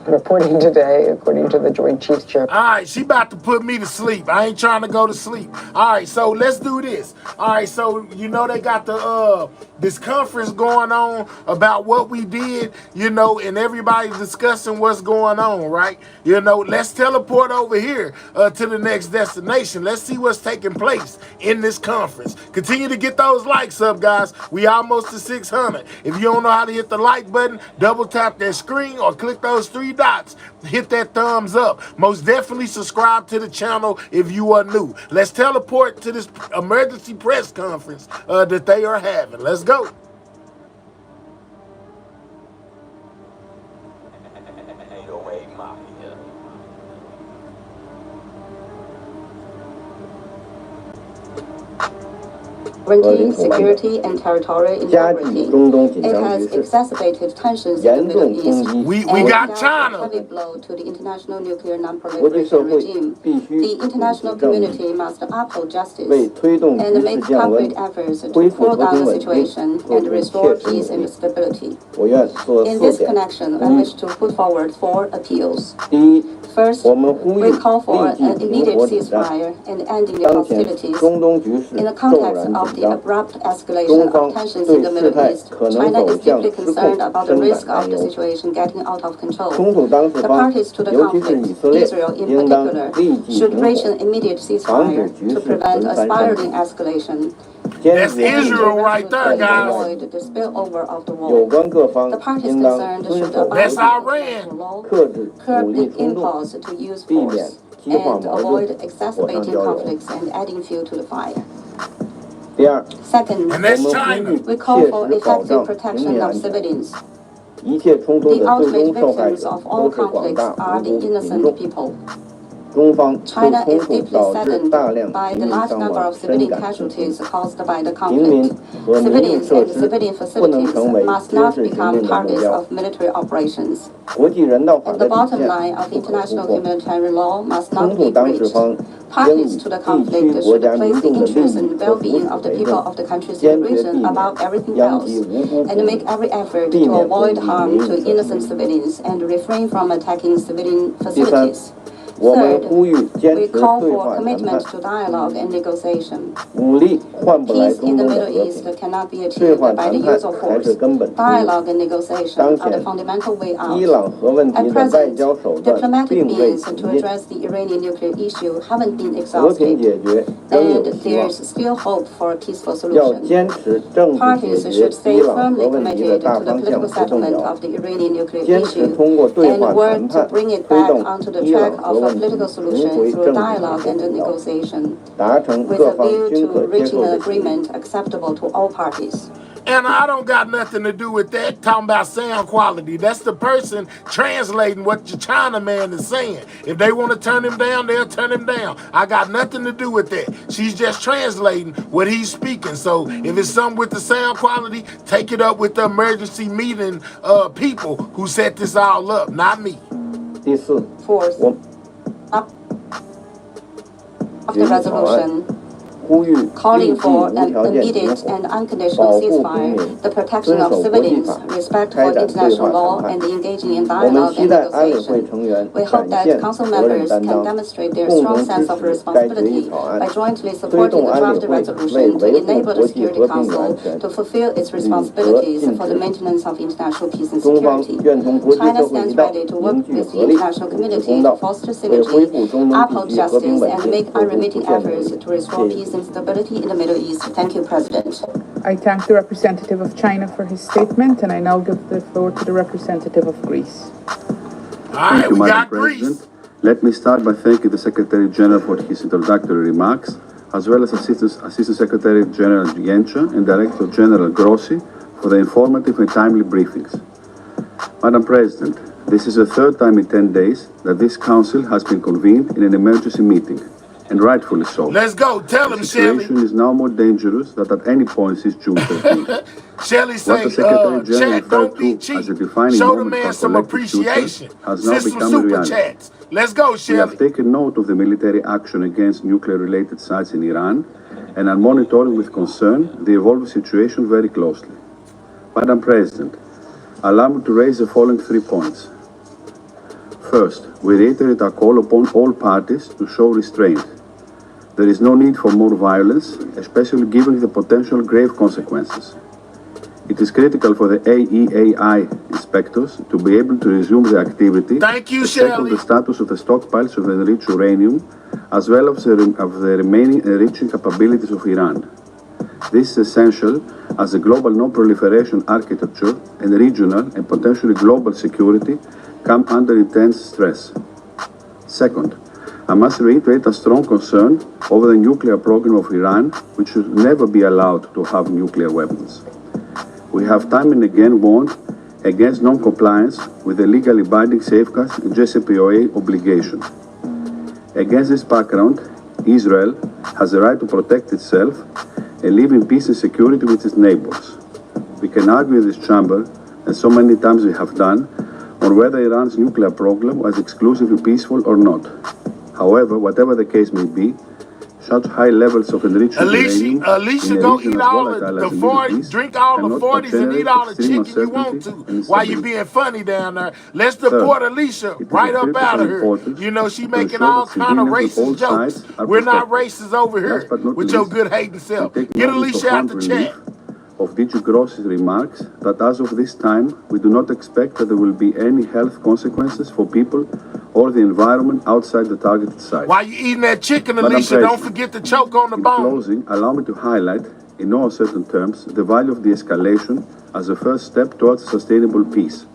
reporting today, according to the Joint Chiefs Chair. All right, she about to put me to sleep. I ain't trying to go to sleep. All right, so let's do this. All right, so they got the this conference going on about what we did, and everybody's discussing what's going on, right? Let's teleport over here to the next destination. Let's see what's taking place in this conference. Continue to get those likes up, guys. We almost to 600. If you don't know how to hit the like button, double tap that screen or click those 3 dots. Hit that thumbs up. Most definitely subscribe to the channel if you are new. Let's teleport to this emergency press conference that they are having. Let's go. Sovereignty, security, and territorial integrity. It has exacerbated tensions in the Middle East. We got China. A heavy blow to the international nuclear non-proliferation regime. The international community must uphold justice and make concrete efforts to cool down the situation and restore peace and stability. In this connection, I wish to put forward 4 appeals. First, we call for an immediate ceasefire and ending the hostilities. In the context of the abrupt escalation of tensions in the Middle East, China is deeply concerned about the risk of the situation getting out of control. The parties to the conflict, Israel in particular, should reach an immediate ceasefire to prevent a spiraling escalation. That's Israel right there, guys. Avoid the spillover of the war. The parties concerned should abide by the law, curb the impulse to use force, and avoid exacerbating conflicts and adding fuel to the fire. Second, we call for effective protection of civilians. The ultimate victims of all conflicts are the innocent people. China is deeply saddened by the large number of civilian casualties caused by the conflict. Civilians and civilian facilities must not become targets of military operations. And the bottom line of international humanitarian law must not be breached. Parties to the conflict should place the interests and well-being of the people of the countries in the region above everything else, and make every effort to avoid harm to innocent civilians and refrain from attacking civilian facilities. Third, we call for commitment to dialogue and negotiation. Peace in the Middle East cannot be achieved by the use of force. Dialogue and negotiation are the fundamental way out. At present, diplomatic means to address the Iranian nuclear issue haven't been exhausted, and there's still hope for a peaceful solution. Parties should stay firmly committed to the political settlement of the Iranian nuclear issue and work to bring it back onto the track of a political solution through dialogue and negotiation, with a view to reaching an agreement acceptable to all parties. And I don't got nothing to do with that, talking about sound quality. That's the person translating what your China man is saying. If they want to turn him down, they'll turn him down. I got nothing to do with that. She's just translating what he's speaking. So if it's something with the sound quality, take it up with the emergency meeting people who set this all up, not me. Fourth, of the resolution, calling for an immediate and unconditional ceasefire, the protection of civilians, respect for international law, and engaging in dialogue and negotiation. We hope that Council members can demonstrate their strong sense of responsibility by jointly supporting the draft resolution to enable the Security Council to fulfill its responsibilities for the maintenance of international peace and security. China stands ready to work with the international community to foster synergy, uphold justice, and make unremitting efforts to restore peace and stability in the Middle East. Thank you, President. I thank the representative of China for his statement, and I now give the floor to the representative of Greece. Thank you, Madam President. Let me start by thanking the Secretary General for his introductory remarks, as well as Assistant Secretary General Gencha and Director General Grossi for the informative and timely briefings. Madam President, this is the third time in 10 days that this Council has been convened in an emergency meeting, and rightfully so. Let's go. Tell him, Shelley. The situation is now more dangerous than at any point since June 13th. Shelley say, chat, don't be cheap. Show the man some appreciation. Send some super chats. Let's go, Shelley. We have taken note of the military action against nuclear-related sites in Iran and are monitoring with concern the evolving situation very closely. Madam President, allow me to raise the following 3 points. First, we reiterate our call upon all parties to show restraint. There is no need for more violence, especially given the potential grave consequences. It is critical for the IAEA inspectors to be able to resume their activity. Thank you, to check on the status of the stockpiles of enriched uranium, as well as of the remaining enriching capabilities of Iran. This is essential as the global non-proliferation architecture and regional and potentially global security come under intense stress. Second, I must reiterate a strong concern over the nuclear program of Iran, which should never be allowed to have nuclear weapons. We have time and again warned against non-compliance with the legally binding safeguards and JCPOA obligation. Against this background, Israel has the right to protect itself and live in peace and security with its neighbors. We can argue in this chamber, and so many times we have done, on whether Iran's nuclear program was exclusively peaceful or not. However, whatever the case may be, such high levels of enriched uranium Alicia, go eat all the 40, drink all the 40s and eat all the chicken you want to while you being funny down there. Let's deport Alicia right up out of her. You know, she making all kind of racist jokes. We're not racist over here with your good hating self. Get Alicia out the chat. Of DG Grossi's remarks that as of this time, we do not expect that there will be any health consequences for people or the environment outside the targeted site. While you eating that chicken, Alicia, don't forget to choke on the bone. In closing, allow me to highlight, in no uncertain terms, the value of the escalation as a first step towards sustainable peace.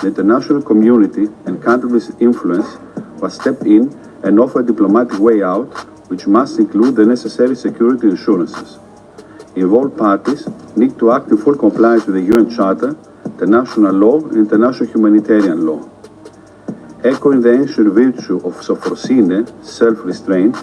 The international community and countries' influence must step in and offer a diplomatic way out, which must include the necessary security assurances. Involved parties need to act in full compliance with the UN Charter, international law, and international humanitarian law. Echoing the ancient virtue of sophrosyne, self-restraint,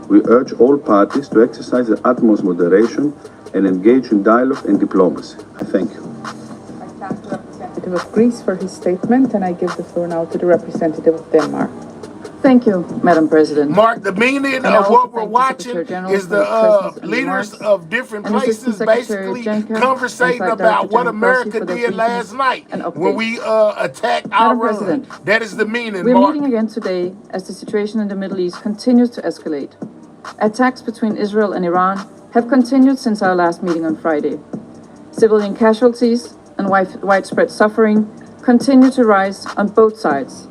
we urge all parties to exercise the utmost moderation and engage in dialogue and diplomacy. I thank you. I thank the representative of Greece for his statement, and I give the floor now to the representative of Denmark. Thank you, Madam President. Mark, the meaning of what we're watching is the leaders of different places basically conversating about what America did last night when we attacked Iran. That is the meaning, We're Mark. meeting again today as the situation in the Middle East continues to escalate. Attacks between Israel and Iran have continued since our last meeting on Friday. Civilian casualties and widespread suffering continue to rise on both sides.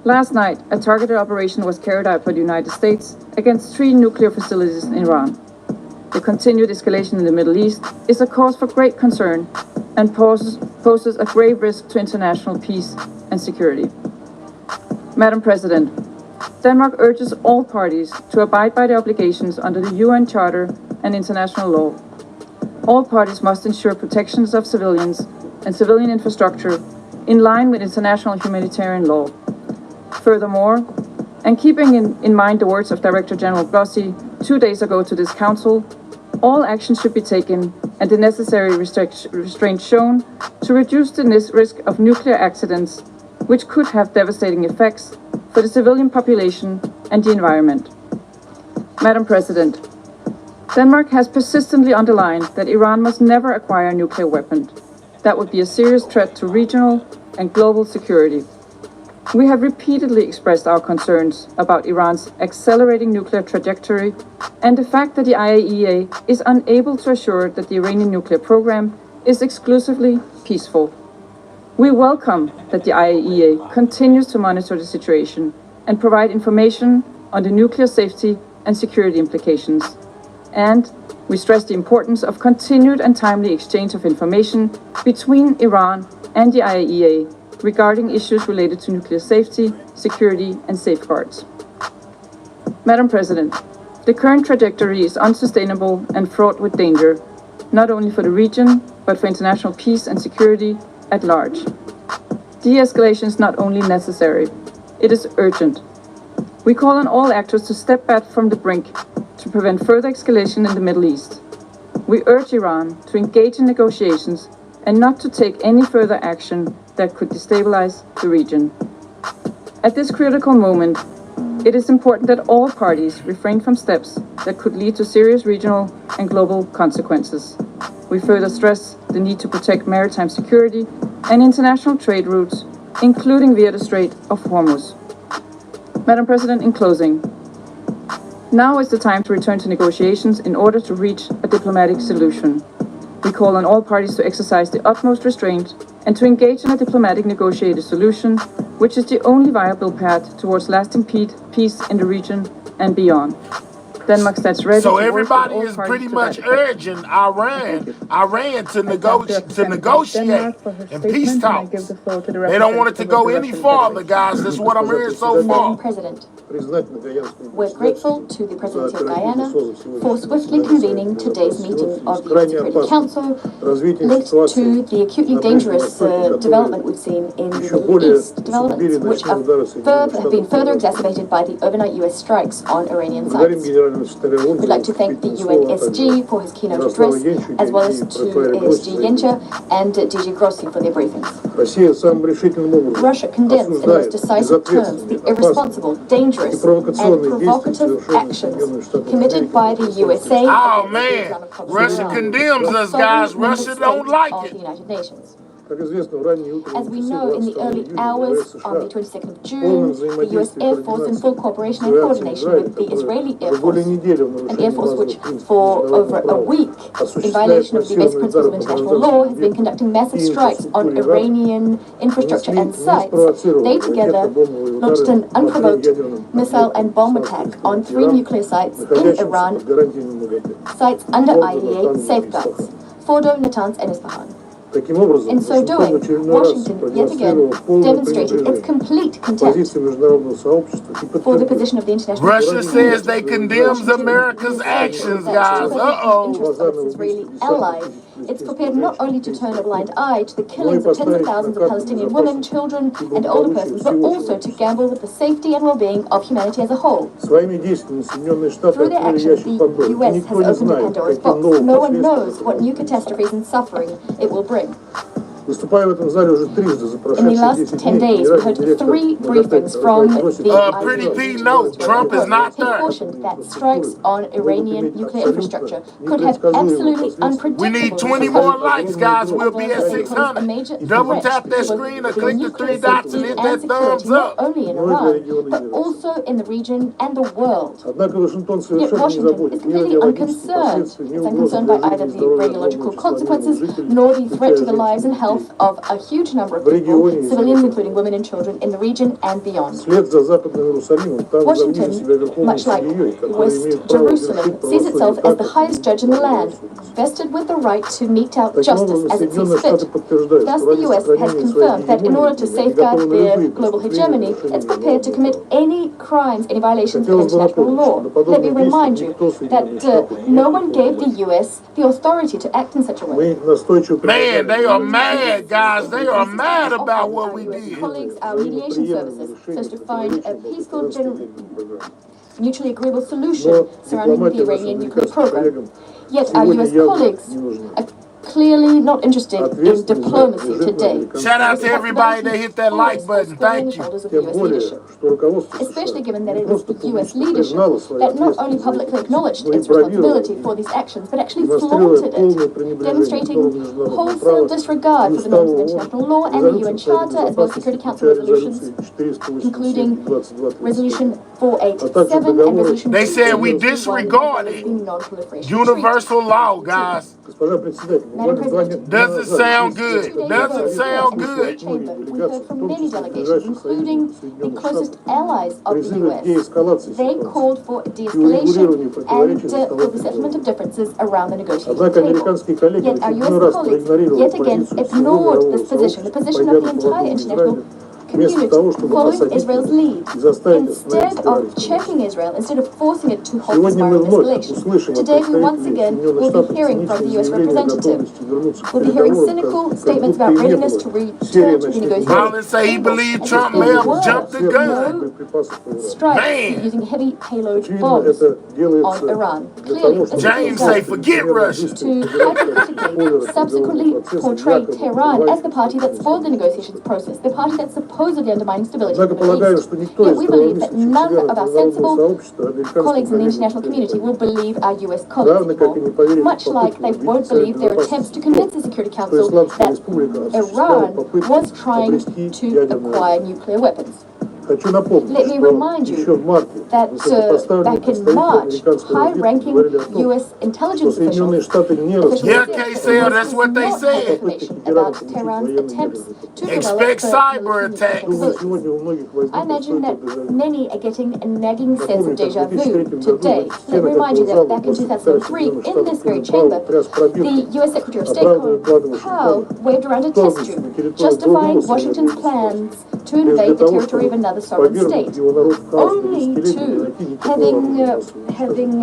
Last night, a targeted operation was carried out by the United States against 3 nuclear facilities in Iran. The continued escalation in the Middle East is a cause for great concern and poses a grave risk to international peace and security. Madam President, Denmark urges all parties to abide by the obligations under the UN Charter and international law. All parties must ensure protections of civilians and civilian infrastructure in line with international humanitarian law. Furthermore, and keeping in mind the words of Director General Proxy 2 days ago to this Council, all action should be taken and the necessary restraint shown to reduce the risk of nuclear accidents, which could have devastating effects for the civilian population and the environment. Madam President, Denmark has persistently underlined that Iran must never acquire a nuclear weapon. That would be a serious threat to regional and global security. We have repeatedly expressed our concerns about Iran's accelerating nuclear trajectory and the fact that the IAEA is unable to assure that the Iranian nuclear program is exclusively peaceful. We welcome that the IAEA continues to monitor the situation and provide information on the nuclear safety and security implications. And we stress the importance of continued and timely exchange of information between Iran and the IAEA regarding issues related to nuclear safety, security, and safeguards. Madam President, the current trajectory is unsustainable and fraught with danger, not only for the region, but for international peace and security at large. De-escalation is not only necessary, it is urgent. We call on all actors to step back from the brink to prevent further escalation in the Middle East. We urge Iran to engage in negotiations and not to take any further action that could destabilize the region. At this critical moment, it is important that all parties refrain from steps that could lead to serious regional and global consequences. We further stress the need to protect maritime security and international trade routes, including via the Strait of Hormuz. Madam President, in closing, now is the time to return to negotiations in order to reach a diplomatic solution. We call on all parties to exercise the utmost restraint and to engage in a diplomatic negotiated solution, which is the only viable path towards lasting peace in the region and beyond. Denmark stands ready. So everybody is pretty much urging Iran to negotiate and peace talks. They don't want it to go any farther, guys. That's what I'm hearing so far. Madam President, we're grateful to the Presidency of Guyana for swiftly convening today's meeting of the Security Council linked to the acutely dangerous development we've seen in the Middle East, developments which have been further exacerbated by the overnight US strikes on Iranian sites. We'd like to thank the UNSG for his keynote address, as well as to ASG Yencha and DG Grossi for their briefings. Russia condemns in most decisive terms the irresponsible, dangerous, and provocative actions committed by the USA. Oh man, Russia condemns us, guys. Russia don't like it. The United Nations. As we know, in the early hours on the 22nd of June, the U.S. Air Force, in full cooperation and coordination with the Israeli Air Force, an Air Force which for over a week, in violation of the basic principles of international law, has been conducting massive strikes on Iranian infrastructure and sites, they together launched an unprovoked missile and bomb attack on 3 nuclear sites in Iran, sites under IAEA safeguards, Fordo, Natanz, and Isfahan. In so doing, Washington yet again demonstrated its complete contempt for the position of the international community. Russia says they condemns America's actions, guys. Interests of its Israeli allies. It's prepared not only to turn a blind eye to the killings of tens of thousands of Palestinian women, children, and older persons, but also to gamble with the safety and well-being of humanity as a whole. Through their actions, the US has opened a Pandora's box. No one knows what new catastrophes and suffering it will bring. In the last 10 days, we heard 3 briefings from the Pretty P, no, Trump is not He there. cautioned that strikes on Iranian nuclear infrastructure could have absolutely unpredictable We need 20 more likes, guys. We'll be at 600. Double tap that screen or click the 3 dots and hit that thumbs not up. only in Iran, but also in the region and the world. Yet Washington is completely unconcerned. It's unconcerned by either the radiological consequences nor the threat to the lives and health of a huge number of people, civilians, including women and children, in the region and beyond. Washington, much like West Jerusalem, sees itself as the highest judge in the land, vested with the right to mete out justice as it sees fit. Thus, the U.S. has confirmed that in order to safeguard their global hegemony, it's prepared to commit any crimes, any violations of international law. Let me remind you that no one gave the U.S. the authority to act in such a way. Man, they are mad, guys. They are mad about what we did. Colleagues, our mediation services, so as to find a peaceful, mutually agreeable solution surrounding the Iranian nuclear program. Yet our U.S. colleagues are clearly not interested in diplomacy today. Shout out to everybody that hit that like button. Thank you. Especially given that it was the U.S. leadership that not only publicly acknowledged its responsibility for these actions, but actually flaunted it, demonstrating wholesale disregard for the norms of international law and the UN Charter, as well as Security Council resolutions, including Resolution 487 and Resolution... They said we disregarded universal law, guys. Doesn't sound good. Doesn't sound good. We heard from many delegations, including the closest allies of the U.S. They called for de-escalation and for the settlement of differences around the negotiating table. Yet our U.S. colleagues yet again ignored this position, the position of the entire international community, following Israel's lead. Instead of checking Israel, instead of forcing it to halt this violent escalation, today we once again will be hearing from the U.S. representative. We'll be hearing cynical statements about readiness to return to the negotiations. Collins say he believes Trump may have jumped the gun. Strikes using heavy payload bombs on Iran. Clearly, James say forget Russia. To hypothetically subsequently portray Tehran as the party that spoiled the negotiations process, the party that supposedly undermining stability in the Middle East. Yet we believe that none of our sensible colleagues in the international community will believe our U.S. colleagues anymore, much like they won't believe their attempts to convince the Security Council that Iran was trying to acquire nuclear weapons. Let me remind you that back in March, high-ranking U.S. intelligence officials yeah, KCL, that's what they said. About Tehran's attempts to expect cyber attacks. I imagine that many are getting a nagging sense of deja vu today. Let me remind you that back in 2003, in this very chamber, the U.S. Secretary of State Colin Powell waved around a test tube, justifying Washington's plans to invade the territory of another sovereign state, only to having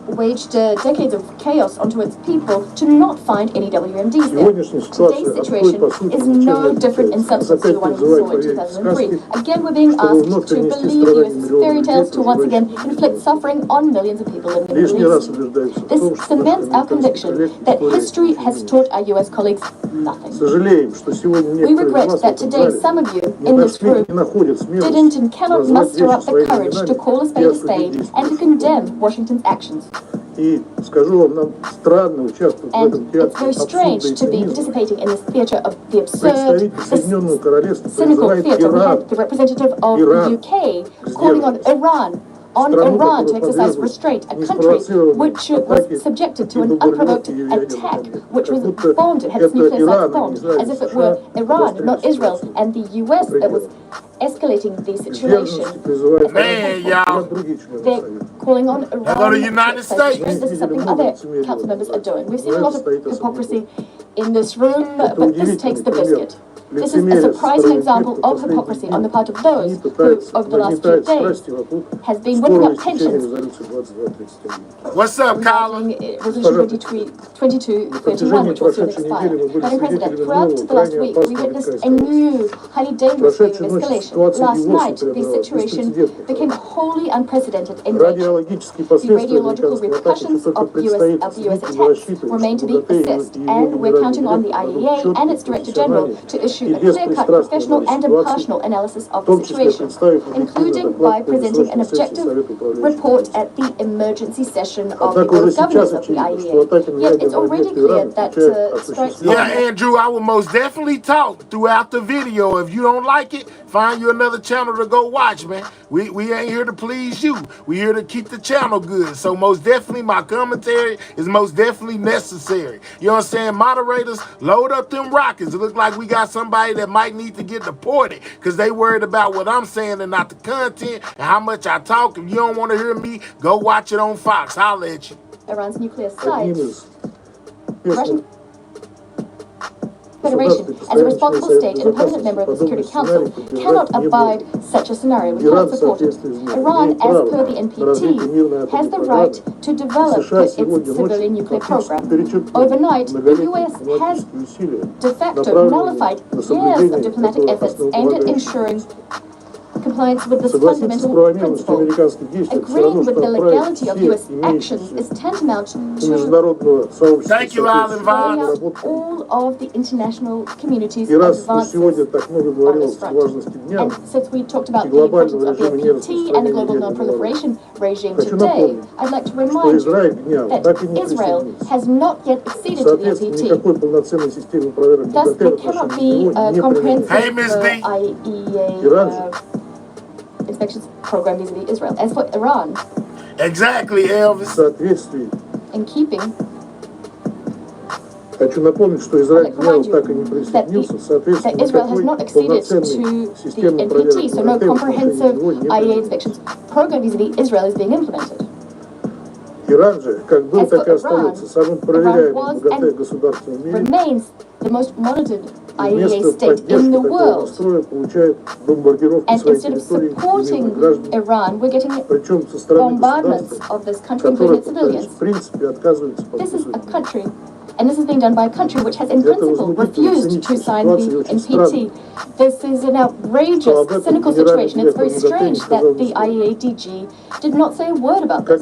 waged decades of chaos onto its people to not find any WMDs there. Today's situation is no different in substance to the one we saw in 2003. Again, we're being asked to believe U.S. fairy tales to once again inflict suffering on millions of people in the Middle East. This cements our conviction that history has taught our U.S. colleagues nothing. We regret that today some of you in this group didn't and cannot muster up the courage to call a spade and to condemn Washington's actions. And it's very strange to be participating in this theatre of the absurd, this cynical theatre. We had the representative of the UK calling on Iran to exercise restraint, a country which was subjected to an unprovoked attack, which was bombed, it had its nuclear sites bombed, as if it were Iran, not Israel, and the US that was escalating the situation. Man, y'all. They're calling on Iran. Go to the United States. This is something other council members are doing. We've seen a lot of hypocrisy in this room, but this takes the biscuit. This is a surprising example of hypocrisy on the part of those who, over the last few days, has been whipping up tensions. What's up, Colin? Resolution 2231, which will soon expire. Madam President, throughout the last week, we witnessed a new, highly dangerous wave of escalation. Last night, the situation became wholly unprecedented in nature. The radiological repercussions of the U.S. attacks remain to be assessed, and we're counting on the IAEA and its Director General to issue a clear-cut, professional and impartial analysis of the situation, including by presenting an objective report at the emergency session of the Board of Governors of the IAEA. Yet it's already clear that strikes... Yeah, Andrew, I will most definitely talk throughout the video. If you don't like it, find you another channel to go watch, man. We ain't here to please you. We here to keep the channel good. So most definitely my commentary is most definitely necessary. You know what I'm saying? Moderators, load up them rockets. It looks like we got somebody that might need to get deported because they worried about what I'm saying and not the content and how much I talk. If you don't want to hear me, go watch it on Fox. Holla at you. Iran's nuclear sites. Russian Federation, as a responsible state and a permanent member of the Security Council, cannot abide such a scenario. We cannot support it. Iran, as per the NPT, has the right to develop its civilian nuclear program. Overnight, the US has de facto nullified years of diplomatic efforts aimed at ensuring compliance with this fundamental principle. Agreeing with the legality of US actions is tantamount to thank you, Island Vibe. All of the international community's advances on this front. And since we talked about the importance of the NPT and the global non-proliferation regime today, I'd like to remind you that Israel has not yet acceded to the NPT. Thus, there cannot be a comprehensive IAEA inspections program vis-a-vis Israel. As for Iran, exactly, Elvis. In keeping, Хочу напомнить, что Израиль так и не присоединился, соответственно, Israel has not acceded to the NPT, so no comprehensive IAEA inspections program vis-a-vis Israel is being implemented. Иран же, как был, так и остается самым проверяемым МАГАТЭ государством в мире. Remains the most monitored IAEA state in the world. And instead of supporting Iran, we're getting bombardments of this country, including its civilians. This is a country, and this is being done by a country which has in principle refused to sign the NPT. This is an outrageous, cynical situation. It's very strange that the IAEA DG did not say a word about this.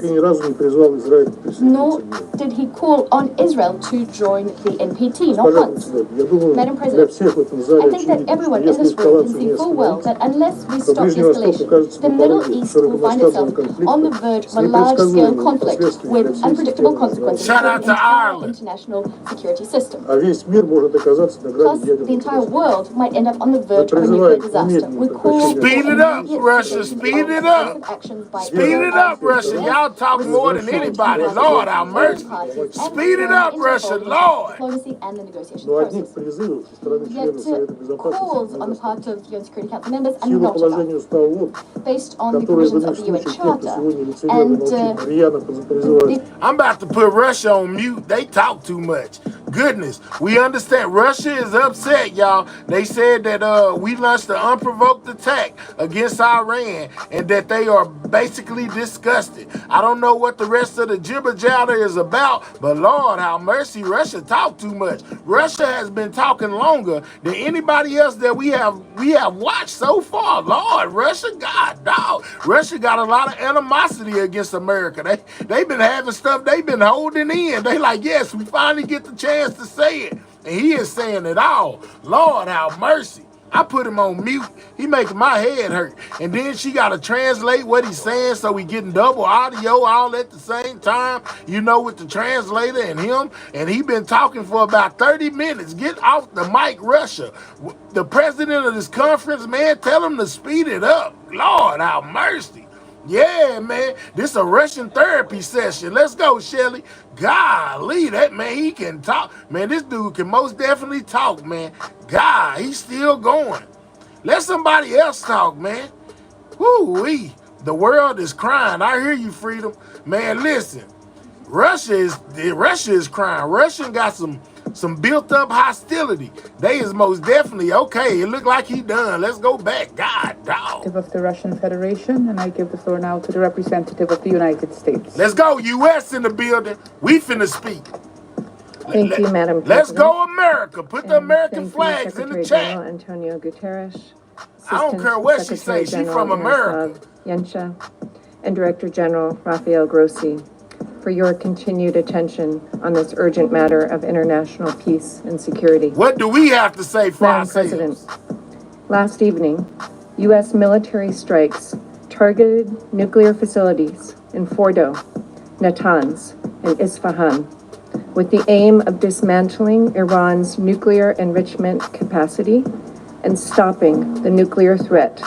Nor did he call on Israel to join the NPT, not once. Madam President, I think that everyone in this room can see full well that unless we stop the escalation, the Middle East will find itself on the verge of a large-scale conflict with unpredictable consequences for the entire international security system. Plus, the entire world might end up on the verge of a nuclear disaster. We call speed it up, Russia. Speed it up. Speed it up, Russia. Y'all talk more than anybody. Lord, have mercy. Speed it up, Russia. Lord. Diplomacy and the negotiation process. Yet calls on the part of UN Security Council members are not enough. Based on the provisions of the UN Charter and I'm about to put Russia on mute. They talk too much. Goodness, we understand. Russia is upset, y'all. They said that we launched an unprovoked attack against Iran and that they are basically disgusted. I don't know what the rest of the jibber jabber is about, but Lord, have mercy, Russia talk too much. Russia has been talking longer than anybody else that we have watched so far. Lord, Russia, God, dog. Russia got a lot of animosity against America. They've been having stuff they've been holding in. They like, yes, we finally get the chance to say it. And he is saying it all. Lord, have mercy. I put him on mute. He making my head hurt. And then she got to translate what he's saying, so we getting double audio all at the same time, you know, with the translator and him. And he been talking for about 30 minutes. Get off the mic, Russia. The president of this conference, man, tell him to speed it up. Lord, have mercy. Yeah, man, this a Russian therapy session. Let's go, Shelly. Golly, that man, he can talk. Man, this dude can most definitely talk, man. God, he's still going. Let somebody else talk, man. Woo-wee. The world is crying. I hear you, Freedom. Man, listen. Russia is crying. Russia got some built-up hostility. They is most definitely, okay, it look like he done. Let's go back. God, dog. Of the Russian Federation, and I give the floor now to the representative of the United States. Let's go, U.S. in the building. We finna speak. Thank you, Madam President. Let's go, America. Put the American flags in the chat. Antonio Guterres. I don't care what she say. She from America. Yensha, and Director General Rafael Grossi. for your continued attention on this urgent matter of international peace and security. What do we have to say for Madam ourselves? President, last evening, U.S. military strikes targeted nuclear facilities in Fordo, Natanz, and Isfahan with the aim of dismantling Iran's nuclear enrichment capacity and stopping the nuclear threat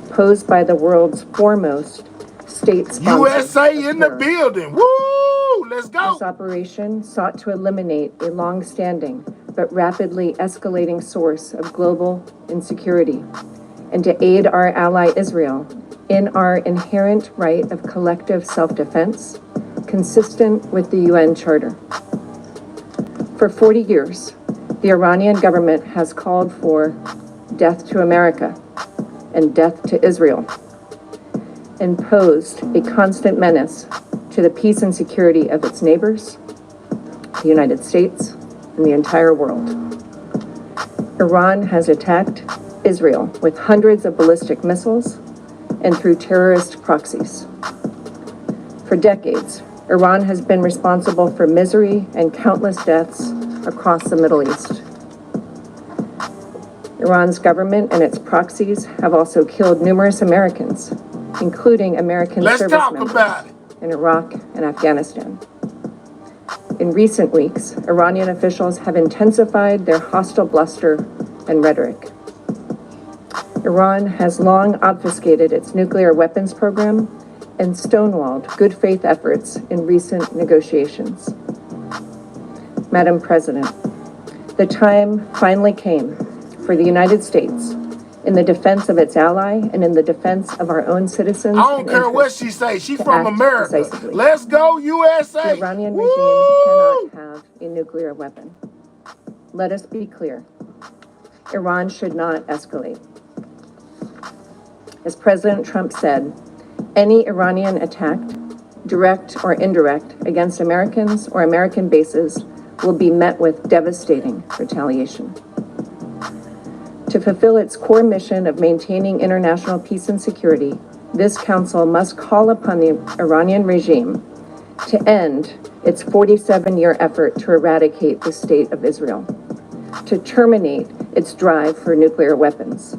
posed by the world's foremost state-sponsored USA in the building. Woo! Let's go. This operation sought to eliminate a long-standing but rapidly escalating source of global insecurity and to aid our ally Israel in our inherent right of collective self-defense, consistent with the UN Charter. For 40 years, the Iranian government has called for death to America and death to Israel, and posed a constant menace to the peace and security of its neighbors, the United States, and the entire world. Iran has attacked Israel with hundreds of ballistic missiles and through terrorist proxies. For decades, Iran has been responsible for misery and countless deaths across the Middle East. Iran's government and its proxies have also killed numerous Americans, including American service members in Iraq and Afghanistan. In recent weeks, Iranian officials have intensified their hostile bluster and rhetoric. Iran has long obfuscated its nuclear weapons program and stonewalled good faith efforts in recent negotiations. Madam President, the time finally came for the United States, in the defense of its ally and in the defense of our own citizens. I don't care what she say. She's from America. Decisively. Let's go, USA. The Iranian regime cannot have a nuclear weapon. Let us be clear. Iran should not escalate. As President Trump said, any Iranian attack, direct or indirect, against Americans or American bases will be met with devastating retaliation. To fulfill its core mission of maintaining international peace and security, this council must call upon the Iranian regime to end its 47-year effort to eradicate the state of Israel, to terminate its drive for nuclear weapons,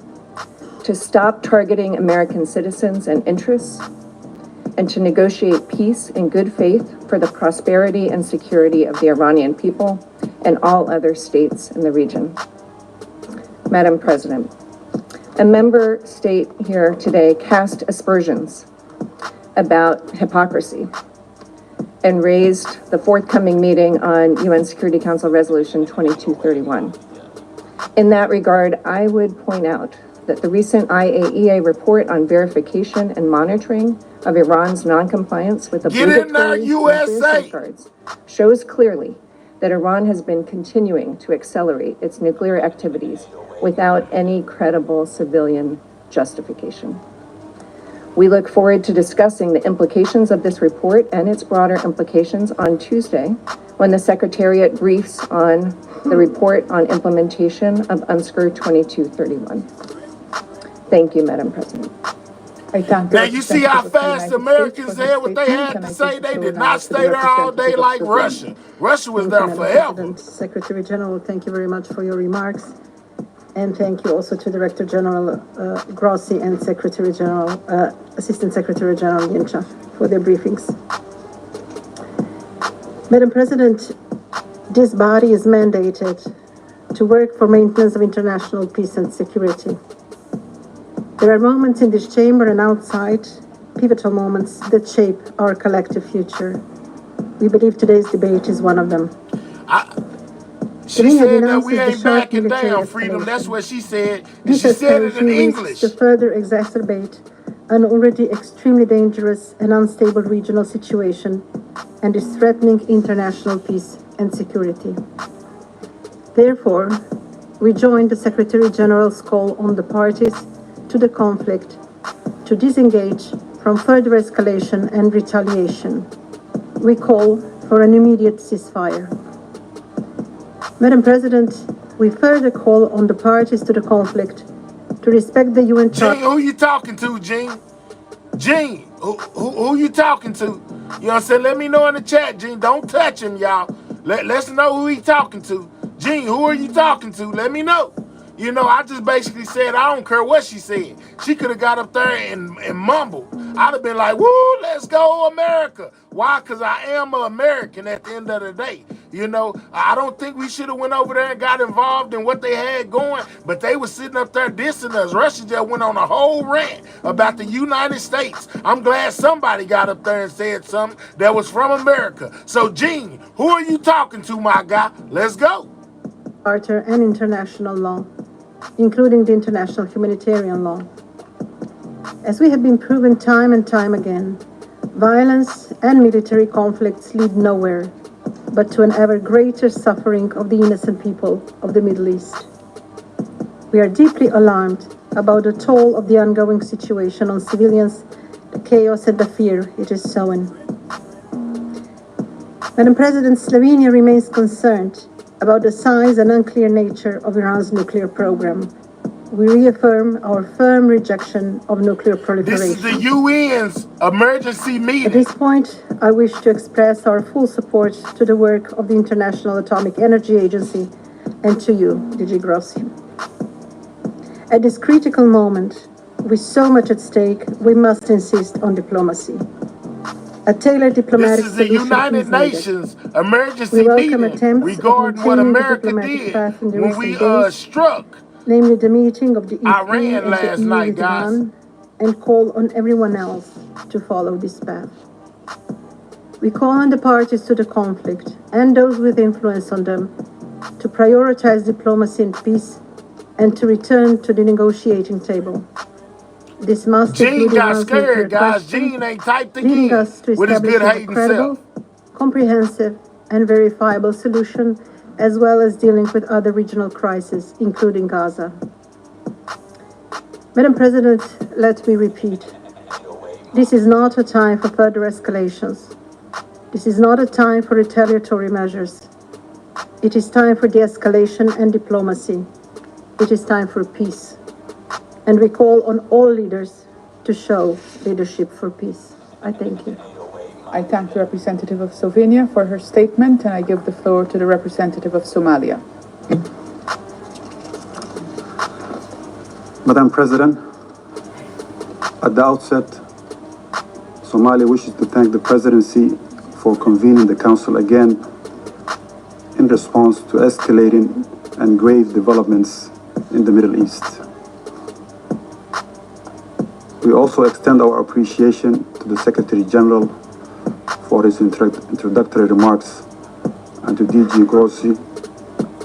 to stop targeting American citizens and interests, and to negotiate peace in good faith for the prosperity and security of the Iranian people and all other states in the region. Madam President, a member state here today cast aspersions about hypocrisy and raised the forthcoming meeting on UN Security Council Resolution 2231. In that regard, I would point out that the recent IAEA report on verification and monitoring of Iran's noncompliance with obligatory nuclear safeguards shows clearly that Iran has been continuing to accelerate its nuclear activities without any credible civilian justification. We look forward to discussing the implications of this report and its broader implications on Tuesday, when the Secretariat briefs on the report on implementation of UNSCR 2231. Thank you, Madam President. Now you see how fast Americans said what they had to say. They did not stay there all day like Russia. Russia was there forever. Secretary General, thank you very much for your remarks. And thank you also to Director General Grossi and Secretary General, Assistant Secretary General Yincha for their briefings. Madam President, this body is mandated to work for maintenance of international peace and security. There are moments in this chamber and outside, pivotal moments that shape our collective future. We believe today's debate is one of them. She said that we ain't backing down, Freedom. That's what she said. And she said it in English. To further exacerbate an already extremely dangerous and unstable regional situation and is threatening international peace and security. Therefore, we join the Secretary General's call on the parties to the conflict to disengage from further escalation and retaliation. We call for an immediate ceasefire. Madam President, we further call on the parties to the conflict to respect the UN Charter. Jean, who you talking to, Jean? Jean, Who you talking to? You know what I'm saying? Let me know in the chat, Gene. Don't touch him, y'all. Let's know who he talking to. Gene, who are you talking to? Let me know. You know, I just basically said I don't care what she said. She could have got up there and mumbled. I'd have been like, woo, let's go America. Why? Because I am an American at the end of the day. You know, I don't think we should have went over there and got involved in what they had going, but they were sitting up there dissing us. Russia just went on a whole rant about the United States. I'm glad somebody got up there and said something that was from America. So, Gene, who are you talking to, my guy? Let's go. Charter and international law, including the international humanitarian law. As we have been proven time and time again, violence and military conflicts lead nowhere but to an ever greater suffering of the innocent people of the Middle East. We are deeply alarmed about the toll of the ongoing situation on civilians, the chaos and the fear it is sowing. Madam President, Slovenia remains concerned about the size and unclear nature of Iran's nuclear program. We reaffirm our firm rejection of nuclear proliferation. This is the UN's emergency meeting. At this point, I wish to express our full support to the work of the International Atomic Energy Agency and to you, DG Grossi. At this critical moment, with so much at stake, we must insist on diplomacy. A tailored diplomatic solution. This is the United Nations emergency meeting regarding what America did when we struck namely the meeting of the Iran last night, guys, and call on everyone else to follow this path. We call on the parties to the conflict and those with influence on them to prioritize diplomacy and peace and to return to the negotiating table. This must Gene got scared, guys. Gene ain't typed again with his good hating self. Comprehensive and verifiable solution, as well as dealing with other regional crises, including Gaza. Madam President, let me repeat. This is not a time for further escalations. This is not a time for retaliatory measures. It is time for de-escalation and diplomacy. It is time for peace. And we call on all leaders to show leadership for peace. I thank you. I thank the representative of Slovenia for her statement, and I give the floor to the representative of Somalia. Madam President, at the outset, Somalia wishes to thank the Presidency for convening the Council again in response to escalating and grave developments in the Middle East. We also extend our appreciation to the Secretary General for his introductory remarks, and to DG Grossi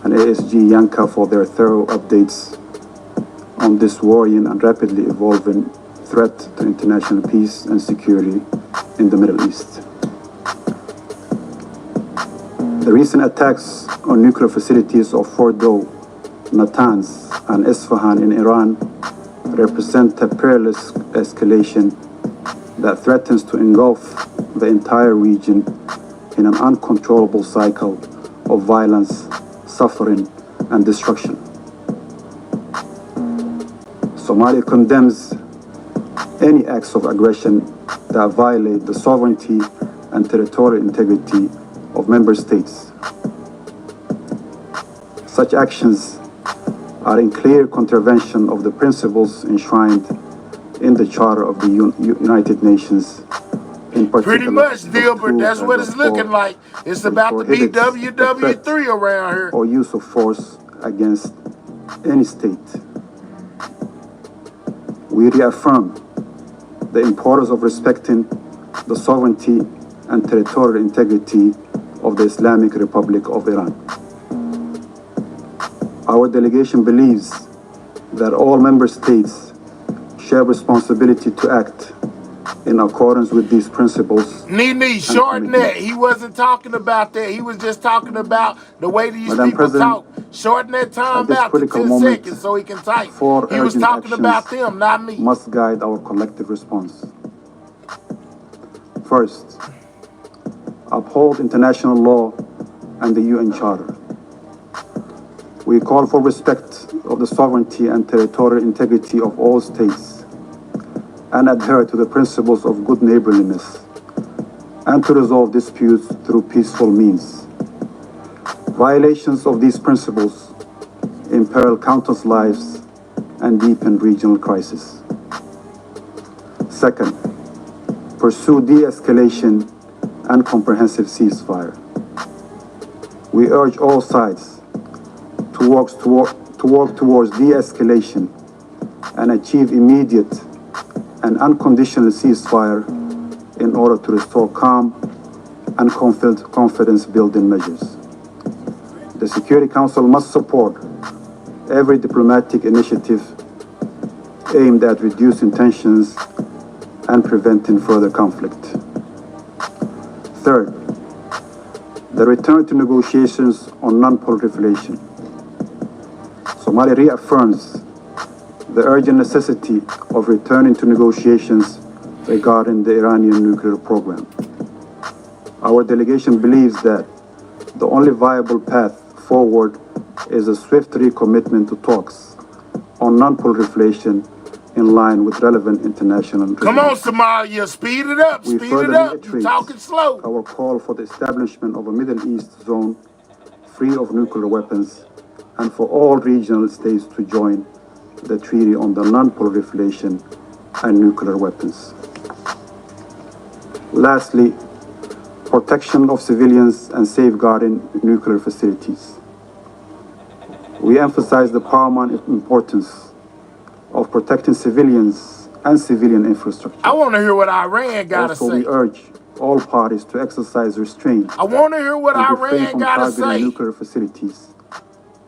and ASG Yanka for their thorough updates on this worrying and rapidly evolving threat to international peace and security in the Middle East. The recent attacks on nuclear facilities of Fordo, Natanz, and Isfahan in Iran represent a perilous escalation that threatens to engulf the entire region in an uncontrollable cycle of violence, suffering, and destruction. Somalia condemns any acts of aggression that violate the sovereignty and territorial integrity of member states. Such actions are in clear contravention of the principles enshrined in the Charter of the United Nations. Pretty much, Dilbert, that's what it's looking like. It's about to be WW3 around here. Or use of force against any state. We reaffirm the importance of respecting the sovereignty and territorial integrity of the Islamic Republic of Iran. Our delegation believes that all member states share responsibility to act in accordance with these principles. Nene, shorten that. He wasn't talking about that. He was just talking about the way these people talk. Shorten that time out to 10 seconds so he can type. He was talking about them, not me. Must guide our collective response. First, uphold international law and the UN Charter. We call for respect of the sovereignty and territorial integrity of all states, and adhere to the principles of good neighborliness, and to resolve disputes through peaceful means. Violations of these principles imperil countless lives and deepen regional crisis. Second, pursue de-escalation and comprehensive ceasefire. We urge all sides to work towards de-escalation and achieve immediate and unconditional ceasefire in order to restore calm and confidence-building measures. The Security Council must support every diplomatic initiative aimed at reducing tensions and preventing further conflict. Third, the return to negotiations on non-proliferation. Somalia reaffirms the urgent necessity of returning to negotiations regarding the Iranian nuclear program. Our delegation believes that the only viable path forward is a swift recommitment to talks on non-proliferation in line with relevant international treaties. Come on, Somalia, speed it up, We speed further it up. reiterate You're talking slow. our call for the establishment of a Middle East zone free of nuclear weapons and for all regional states to join the Treaty on the Non-proliferation and Nuclear Weapons. Lastly, protection of civilians and safeguarding nuclear facilities. We emphasize the paramount importance of protecting civilians and civilian infrastructure. I want to hear what Iran got to Also, say. we urge all parties to exercise restraint I want to hear what and refrain Iran from got to targeting say. nuclear facilities,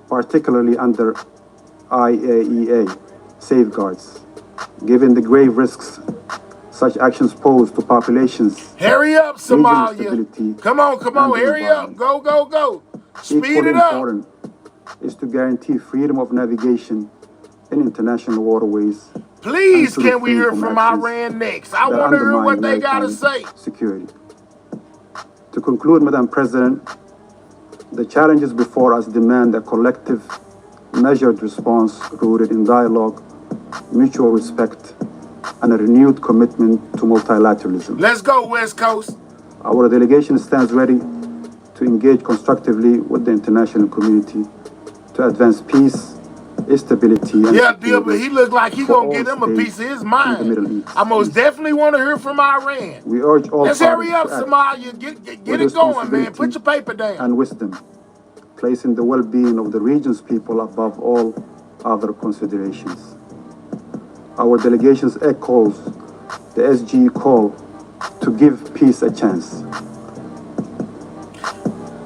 particularly under IAEA safeguards, given the grave risks such actions pose to populations. Hurry up, regional Somalia. stability, Come on, and the hurry up. environment. Go, go, go. Speed Equally it up. important is to guarantee freedom of navigation in international waterways. Please, and to can we refrain hear from from actions Iran next? I that want to hear undermine what they got to maritime say. security. To conclude, Madam President, the challenges before us demand a collective, measured response rooted in dialogue, mutual respect, and a renewed commitment to multilateralism. Let's go, West Coast. Our delegation stands ready to engage constructively with the international community to advance peace, stability, and Yeah, security but he look like he for gonna get all him a piece states of his in the mind. Middle East. I most definitely want to hear from Iran. We urge all Let's parties hurry up, to act Somalia. Get with it going, man. Put your paper down. and wisdom, placing the well-being of the region's people above all other considerations. Our delegations echoes the SG call to give peace a chance.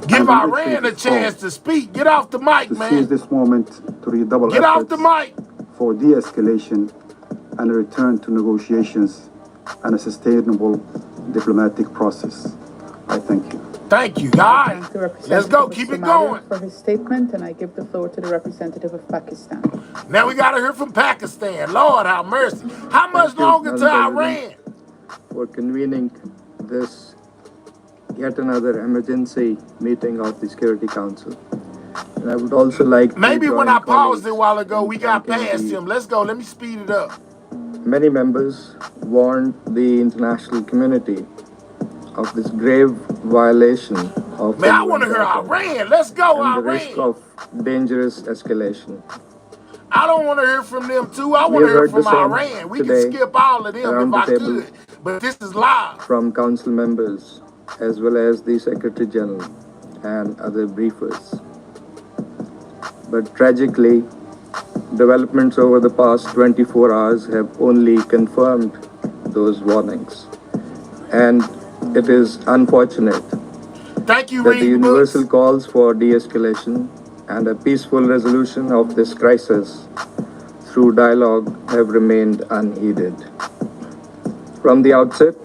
Give And Iran a chance to speak. Get off the mic, to seize man. this moment to redouble Get off the efforts mic. for de-escalation and a return to negotiations and a sustainable diplomatic process. I thank you. Thank you. All right. Thank the representative Let's go. of Keep it Somalia going. for his statement, and I give the floor to the representative of Pakistan. Now we got to hear from Pakistan. Lord have mercy. How much longer to Iran? For convening this yet another emergency meeting of the Security Council. And I would also like Maybe to when join I paused it a colleagues while ago, we got thanking past the- him. Let's go. Let me speed it up. Many members warned the international community of this grave violation of Man, I the want to hear UN Charter Iran. Let's go, and the Iran. risk of dangerous escalation. I don't want to hear from them too. I We want to have hear heard from the same Iran. We today can skip all of them around if the I table. could. But this is live. From council members as well as the Secretary General and other briefers. But tragically, developments over the past 24 hours have only confirmed those warnings. And it is unfortunate Thank you, that the Reed universal Books. calls for de-escalation and a peaceful resolution of this crisis through dialogue have remained unheeded. From the outset,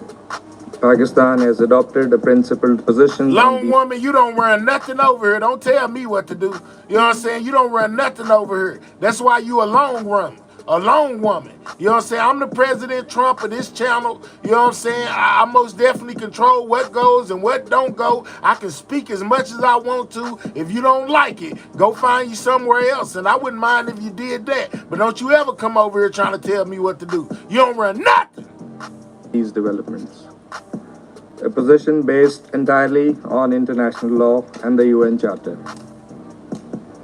Pakistan has adopted a principled position on Lone the woman, you don't run nothing over here. Don't tell me what to do. You know what I'm saying? You don't run nothing over here. That's why you a lone woman. A lone woman. You know what I'm saying? I'm the President Trump of this channel. You know what I'm saying? I most definitely control what goes and what don't go. I can speak as much as I want to. If you don't like it, go find you somewhere else. And I wouldn't mind if you did that. But don't you ever come over here trying to tell me what to do. You don't run nothing. these developments. A position based entirely on international law and the UN Charter.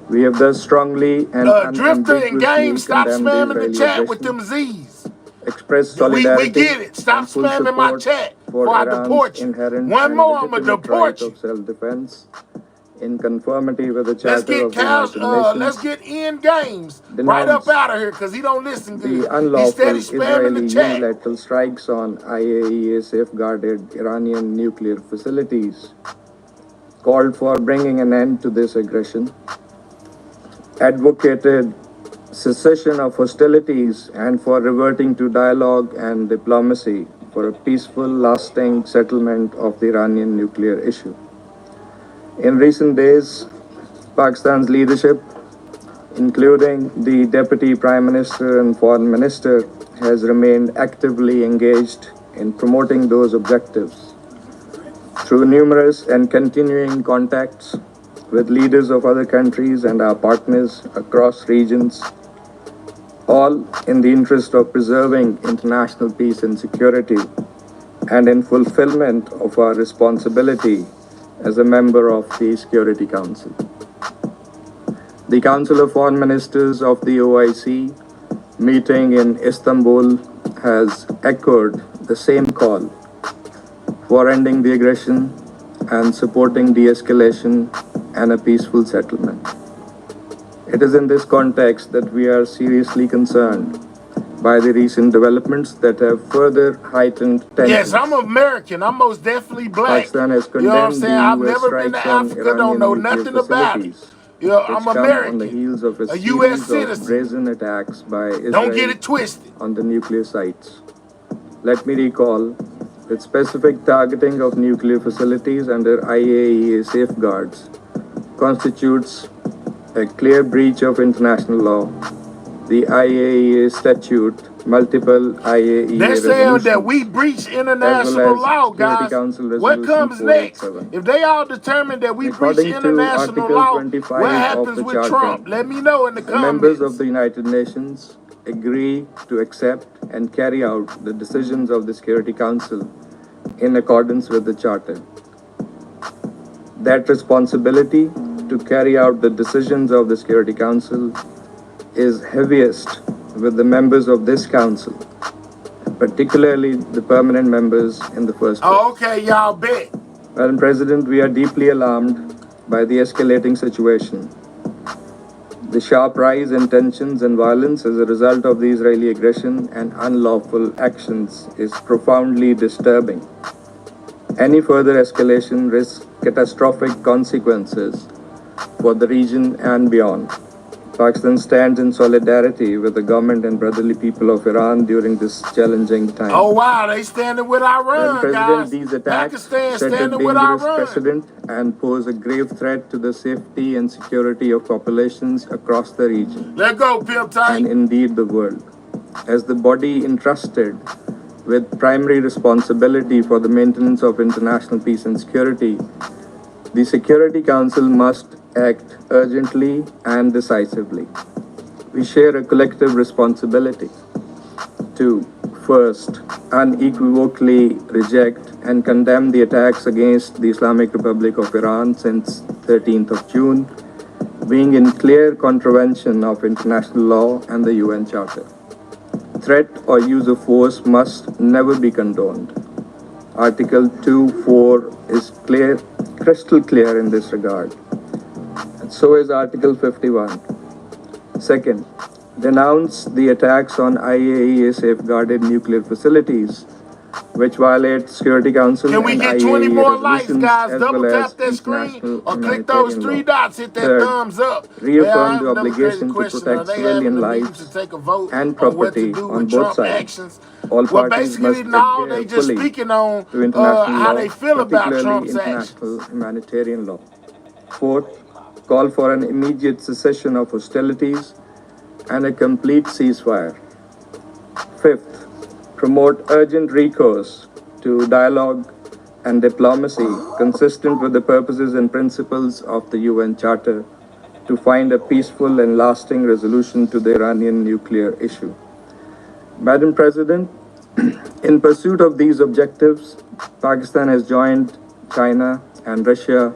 We have thus strongly and Drifter and Game, stop condemned spamming the Israeli chat with aggression, them Z's. express solidarity We get it. Stop and full spamming my support chat for before I Iran's deport you. inherent One and more, I'ma legitimate deport right you. of self-defense in conformity with the Let's Charter get of the United Nations. let's get in Games right up out of here because he don't listen good. The unlawful He steady spamming Israeli the chat. unilateral strikes on IAEA safeguarded Iranian nuclear facilities, called for bringing an end to this aggression, advocated cessation of hostilities and for reverting to dialogue and diplomacy for a peaceful, lasting settlement of the Iranian nuclear issue. In recent days, Pakistan's leadership, including the Deputy Prime Minister and Foreign Minister, has remained actively engaged in promoting those objectives through numerous and continuing contacts with leaders of other countries and our partners across regions, all in the interest of preserving international peace and security and in fulfillment of our responsibility as a member of the Security Council. The Council of Foreign Ministers of the OIC meeting in Istanbul has echoed the same call for ending the aggression and supporting de-escalation and a peaceful settlement. It is in this context that we are seriously concerned by the recent developments that have further heightened tensions. Yes, I'm American. I'm most definitely black. Pakistan has You know what I'm condemned saying? the I've US never been to strikes on Africa, Iranian don't know nuclear nothing about it. facilities, You know, which I'm come American. on the heels of a US series of citizen. brazen attacks by Israel Don't get it twisted. on the nuclear sites. Let me recall that specific targeting of nuclear facilities under IAEA safeguards constitutes a clear breach of international law, the IAEA statute, multiple IAEA They're saying resolutions, that we breach as international well as law, Security guys. Council What Resolution comes next? 487. If they all determine that we breach According to international Article law, 25 what of happens the with Charter, Trump? Let me know in the members comments. of the United Nations agree to accept and carry out the decisions of the Security Council in accordance with the Charter. That responsibility to carry out the decisions of the Security Council is heaviest with the members of this Council, particularly the permanent members in the first place. Oh, okay, y'all bet. Madam President, we are deeply alarmed by the escalating situation. The sharp rise in tensions and violence as a result of the Israeli aggression and unlawful actions is profoundly disturbing. Any further escalation risks catastrophic consequences for the region and beyond. Pakistan stands in solidarity with the government and brotherly people of Iran during this challenging time. Oh, wow, they standing with Iran, President, guys. these attacks Pakistan set a standing with dangerous Iran. precedent and pose a grave threat to the safety and security of populations across the region. Let go, Pimp Tight. And indeed the world. As the body entrusted with primary responsibility for the maintenance of international peace and security, the Security Council must act urgently and decisively. We share a collective responsibility to, first, unequivocally reject and condemn the attacks against the Islamic Republic of Iran since 13th of June, being in clear contravention of international law and the UN Charter. Threat or use of force must never be condoned. Article 2.4 is clear, crystal clear in this regard. And so is Article 51. Second, denounce the attacks on IAEA safeguarded nuclear facilities, which violate Security Council Can we and get IAEA 20 more likes, resolutions, guys? as Double well tap as that screen international or click those humanitarian three law. dots, hit that Third, thumbs up. reaffirm the Another crazy obligation to question. protect Are they civilian having a meeting lives to take a vote and on what to property do on with both Trump sides. actions? All Well, parties basically, must now adhere they just fully speaking on to international how law, they feel about particularly Trump's actions. international humanitarian law. Fourth, call for an immediate cessation of hostilities and a complete ceasefire. Fifth, promote urgent recourse to dialogue and diplomacy consistent with the purposes and principles of the UN Charter to find a peaceful and lasting resolution to the Iranian nuclear issue. Madam President, In pursuit of these objectives, Pakistan has joined China and Russia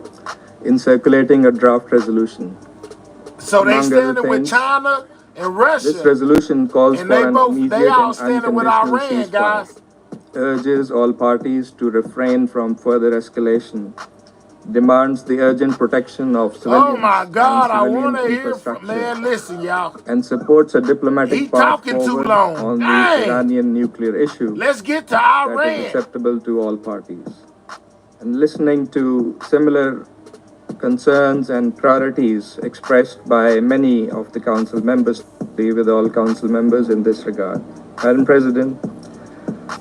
in circulating a draft resolution. So they Among standing other with things, China and Russia. this resolution calls and for they an both immediate they all and standing with unconditional Iran, ceasefire, guys. urges all parties to refrain from further escalation, demands the urgent protection of civilians Oh my God, I and want civilian to hear from infrastructure, man. Listen, y'all. and supports a diplomatic He path talking too forward long. on the Dang. Iranian nuclear issue Let's get to that Iran. is acceptable to all parties. And listening to similar concerns and priorities expressed by many of the council members, with all council members in this regard. Madam President,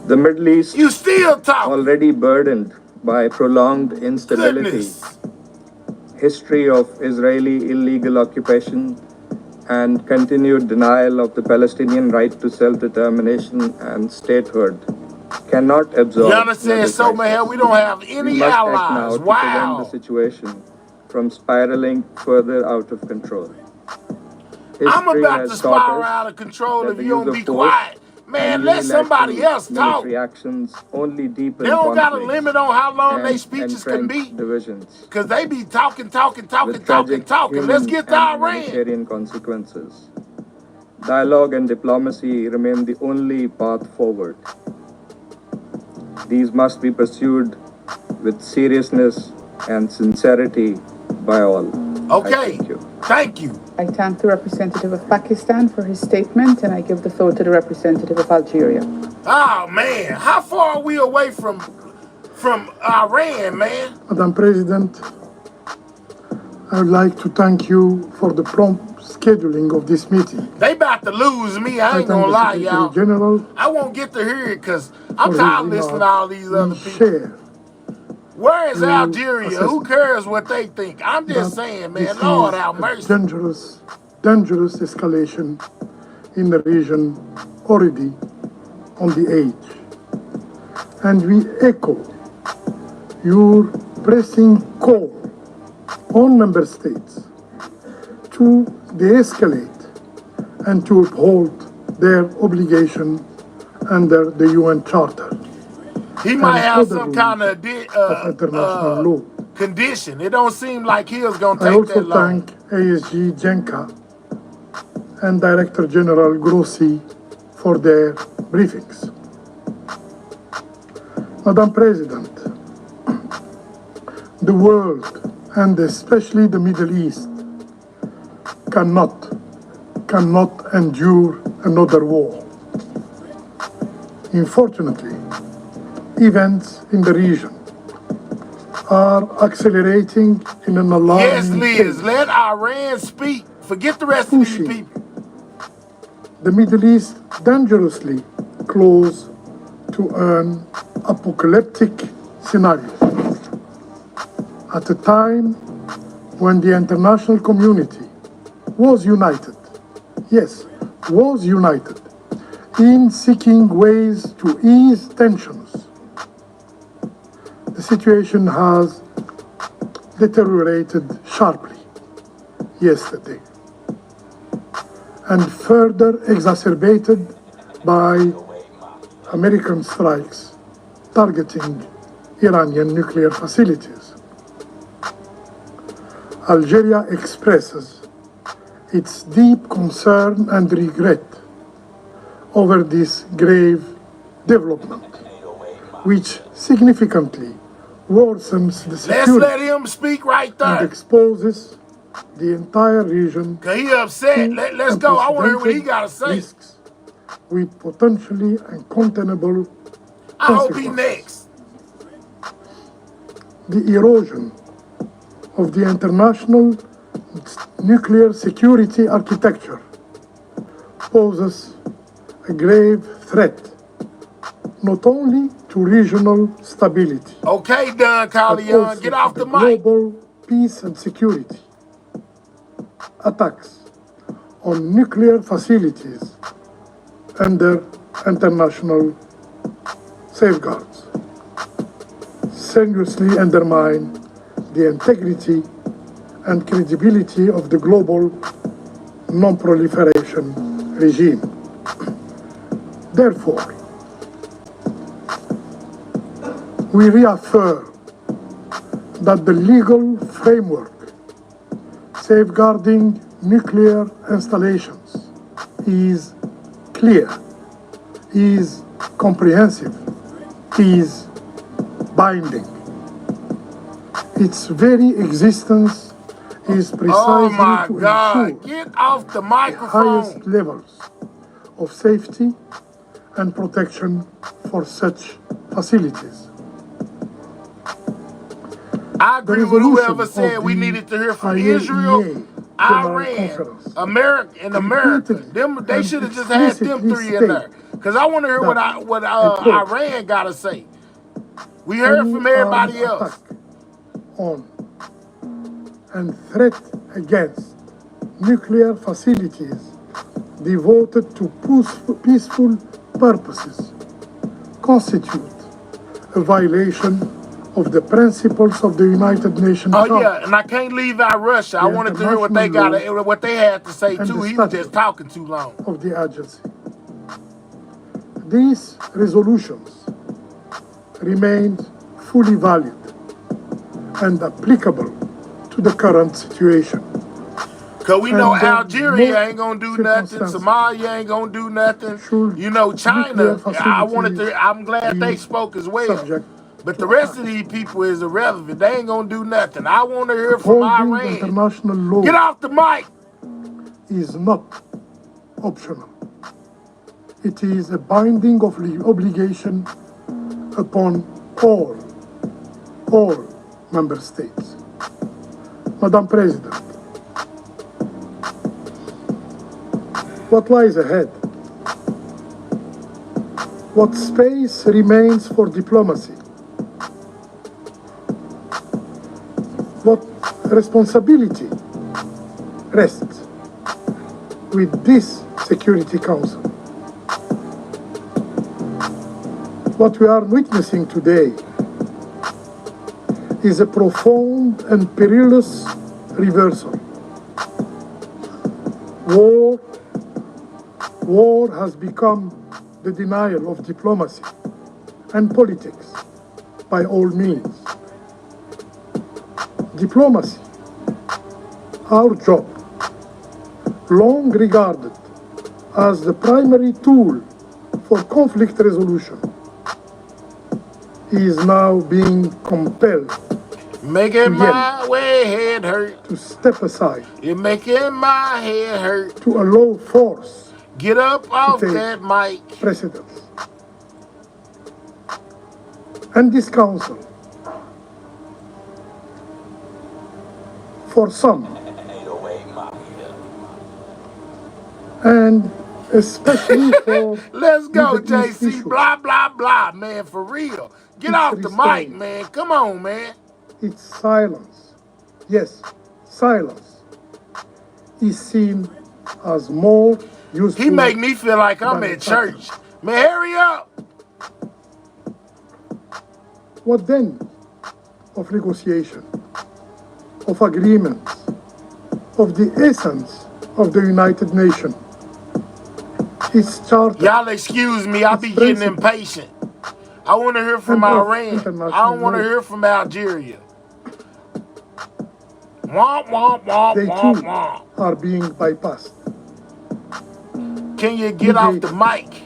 the Middle East, you still talking, already burdened by prolonged instability, history of Israeli illegal occupation, and continued denial of the Palestinian right to self-determination and statehood, cannot absorb. Yana said, so man, we don't have any we must allies. act now to prevent the situation from spiraling further out of control. I'm about to spiral out of control if you don't be quiet. Man, let somebody else talk. Actions only deepen they don't got a conflicts limit on how long their speeches can be. Because they be talking. Let's get to Iran. Humanitarian consequences. Dialogue and diplomacy remain the only path forward. These must be pursued with seriousness and sincerity by all. Okay, thank you. I thank the representative of Pakistan for his statement, and I give the floor to the representative of Algeria. Oh man, how far are we away from Iran, man? Madam President, I would like to thank you for the prompt scheduling of this meeting. They about to lose me, I ain't gonna lie, y'all. General, I won't get to hear it because I'm tired of listening to all these other people. Where is Algeria? Who cares what they think? I'm just saying, man, Lord have mercy. Dangerous escalation in the region already on the edge. And we echo your pressing call on member states to de-escalate and to uphold their obligation under the UN Charter. He might have some kind of international law condition. It don't seem like he was going to take that long. I also thank ASG Jenka and Director General Grossi for their briefings. Madam President, the world, and especially the Middle East, cannot endure another war. Unfortunately, events in the region are accelerating in an alarming Yes, Liz, let Iran speak. Forget the rest of these people. The Middle East dangerously close to an apocalyptic scenario. At a time when the international community was united, in seeking ways to ease tensions, the situation has deteriorated sharply yesterday and further exacerbated by American strikes targeting Iranian nuclear facilities. Algeria expresses its deep concern and regret over this grave development, which significantly worsens the security. Let's let him speak right there. And exposes the entire region. He upset. Let's go. I want to hear what he got to say. Risks with potentially uncontainable I hope he next. The erosion of the international nuclear security architecture poses a grave threat not only to regional stability. Okay, Don Corleone, get off the mic. Global peace and security. Attacks on nuclear facilities under international safeguards seriously undermine the integrity and credibility of the global non-proliferation regime. Therefore, We reaffirm that the legal framework safeguarding nuclear installations is clear, is comprehensive, is binding. Its very existence is precisely to ensure get off the microphone. Highest levels of safety and protection for such facilities. I agree with whoever said we needed to hear from Israel, Iran, America. They should have just had them three in there. Because I want to hear what Iran got to say. We heard from everybody else. On and threat against nuclear facilities devoted to peaceful purposes constitute a violation of the principles of the United Nations. Oh yeah, and I can't leave out Russia. I wanted to hear what they had to say too. He was just talking too long. Of the agency. These resolutions remain fully valid and applicable to the current situation. Because we know Algeria ain't going to do nothing, Somalia ain't going to do nothing. You know, China, I'm glad they spoke as well. But the rest of these people is irrelevant. They ain't going to do nothing. I want to hear from Iran. International law Get off the mic! Is not optional. It is a binding obligation upon all member states. Madam President, what lies ahead? What space remains for diplomacy? What responsibility rests with this Security Council? What we are witnessing today is a profound and perilous reversal. War has become the denial of diplomacy and politics by all means. Diplomacy, our job, long regarded as the primary tool for conflict resolution, is now being compelled making my head hurt. To step aside. You're making my head hurt. To allow force. Get up off that mic. Precedence. And this council, for some, and especially for let's go, JC. Blah, blah, blah, man, for real. Get off the mic, man. Come on, man. Its silence, yes, silence, is seen as more useful. He make me feel like I'm at church. Man, hurry up. What then of negotiation, of agreements, of the essence of the United Nations? Its charter. Y'all excuse me, I be getting impatient. I want to hear from Iran. I don't want to hear from Algeria. Womp, womp, womp, they womp, too womp. Are being bypassed. Can you get off the mic?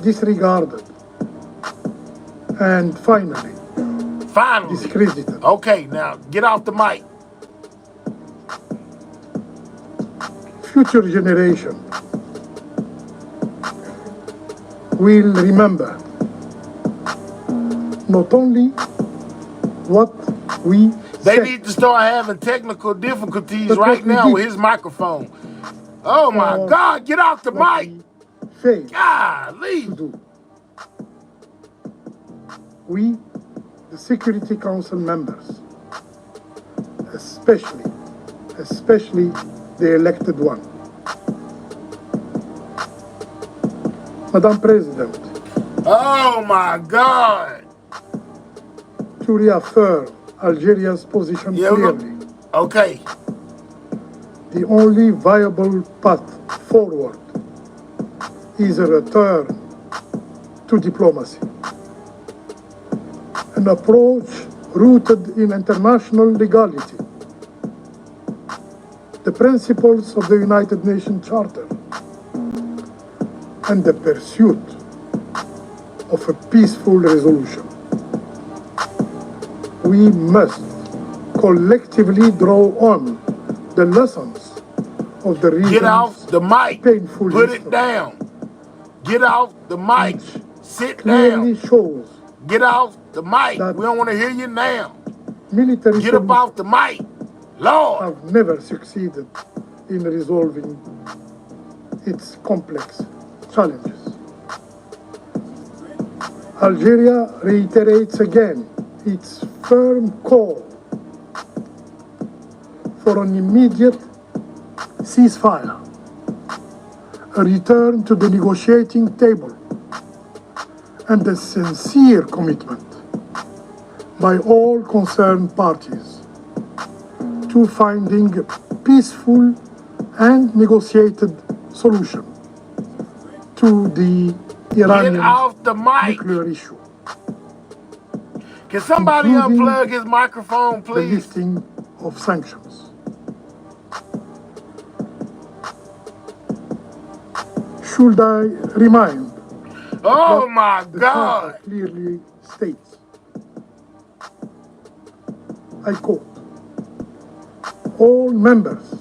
Disregarded. And finally. Discredited. Okay, now get off the mic. Future generation will remember not only what we They need to start having technical difficulties right now with his microphone. Oh my God, get off the mic. Golly. We, the Security Council members, especially the elected one. Madam President. Oh my God. To reaffirm Algeria's position clearly. Okay. The only viable path forward is a return to diplomacy. an approach rooted in international legality, the principles of the United Nations Charter, and the pursuit of a peaceful resolution. We must collectively draw on the lessons of the region's Get off the mic. painful Put history. it down. Get off the mic. Sit Clearly down. shows Get off the mic. We don't want to hear you now. military Get up off the mic. Lord. have never succeeded in resolving its complex challenges. Algeria reiterates again its firm call for an immediate ceasefire, a return to the negotiating table, and a sincere commitment by all concerned parties to finding a peaceful and negotiated solution to the Iranian off the mic. nuclear issue. Can somebody including unplug his microphone, the please? lifting of sanctions. Should I remind Oh what my the God. Charter clearly states, I quote, all members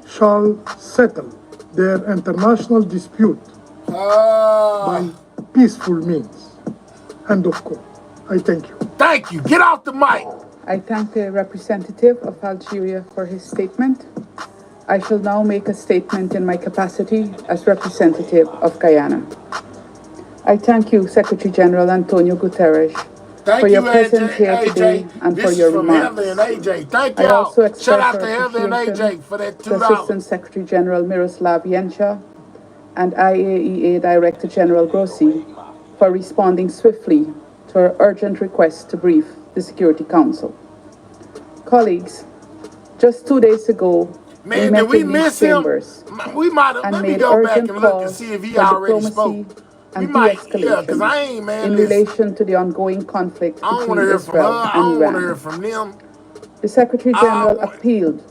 shall settle their international dispute by peaceful means. End of quote. I thank you. Thank you. Get off the mic. I thank the representative of Algeria for his statement. I shall now make a statement in my capacity as representative of Guyana. I thank you, Secretary General Antonio Guterres, for your presence here today and for your remarks. Heather and AJ. Thank I y'all. also express Shout out our to Heather and appreciation AJ for that to $2. Assistant Secretary General Miroslav Yencha and IAEA Director General Grossi for responding swiftly to our urgent request to brief the Security Council. Colleagues, just 2 days ago, Man, met did we in these miss him? chambers We might have. and Let me made go back urgent and look and calls see if he for already diplomacy spoke. and We might, yeah, de-escalation because I ain't, man, in listen. relation to the ongoing conflict I don't want between to hear from her. Israel I and don't want to hear Iran. from them. The Secretary General appealed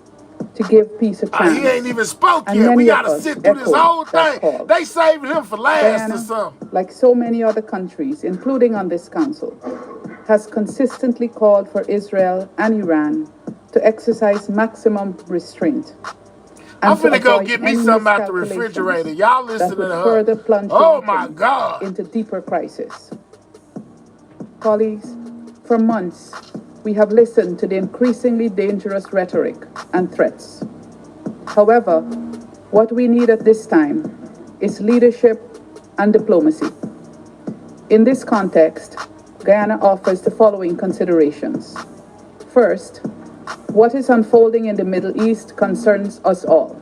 to give peace a chance. He ain't even spoke and yet. We many got of to us sit through this echoed whole that thing. call. They saving him for last or Guyana, something. like so many other countries, including on this council, has consistently called for Israel and Iran to exercise maximum restraint. I'm finna go get me something out the refrigerator. Y'all listen that to would her. further plunge the Oh my region God. into deeper crisis. Colleagues, for months, we have listened to the increasingly dangerous rhetoric and threats. However, what we need at this time is leadership and diplomacy. In this context, Guyana offers the following considerations. First, what is unfolding in the Middle East concerns us all.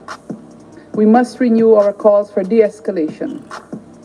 We must renew our calls for de-escalation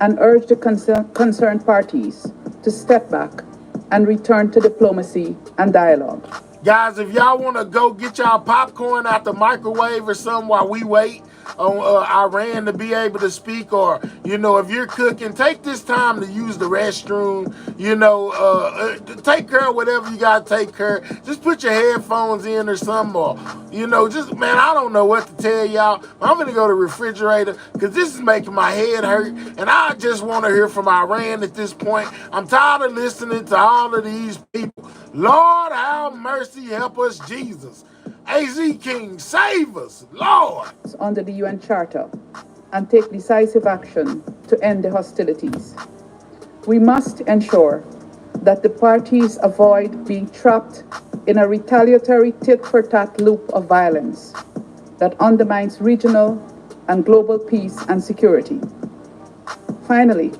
and urge the concerned parties to step back and return to diplomacy and dialogue. Guys, if y'all want to go get y'all popcorn out the microwave or something while we wait on Iran to be able to speak, or, you know, if you're cooking, take this time to use the restroom, you know, take care of whatever you got to take care of. Just put your headphones in or something, or, you know, just, man, I don't know what to tell y'all. I'm going to go to the refrigerator because this is making my head hurt, and I just want to hear from Iran at this point. I'm tired of listening to all of these people. Lord, have mercy, help us, Jesus. AZ King, save us, Lord. Under the UN Charter and take decisive action to end the hostilities. We must ensure that the parties avoid being trapped in a retaliatory tit-for-tat loop of violence that undermines regional and global peace and security. Finally,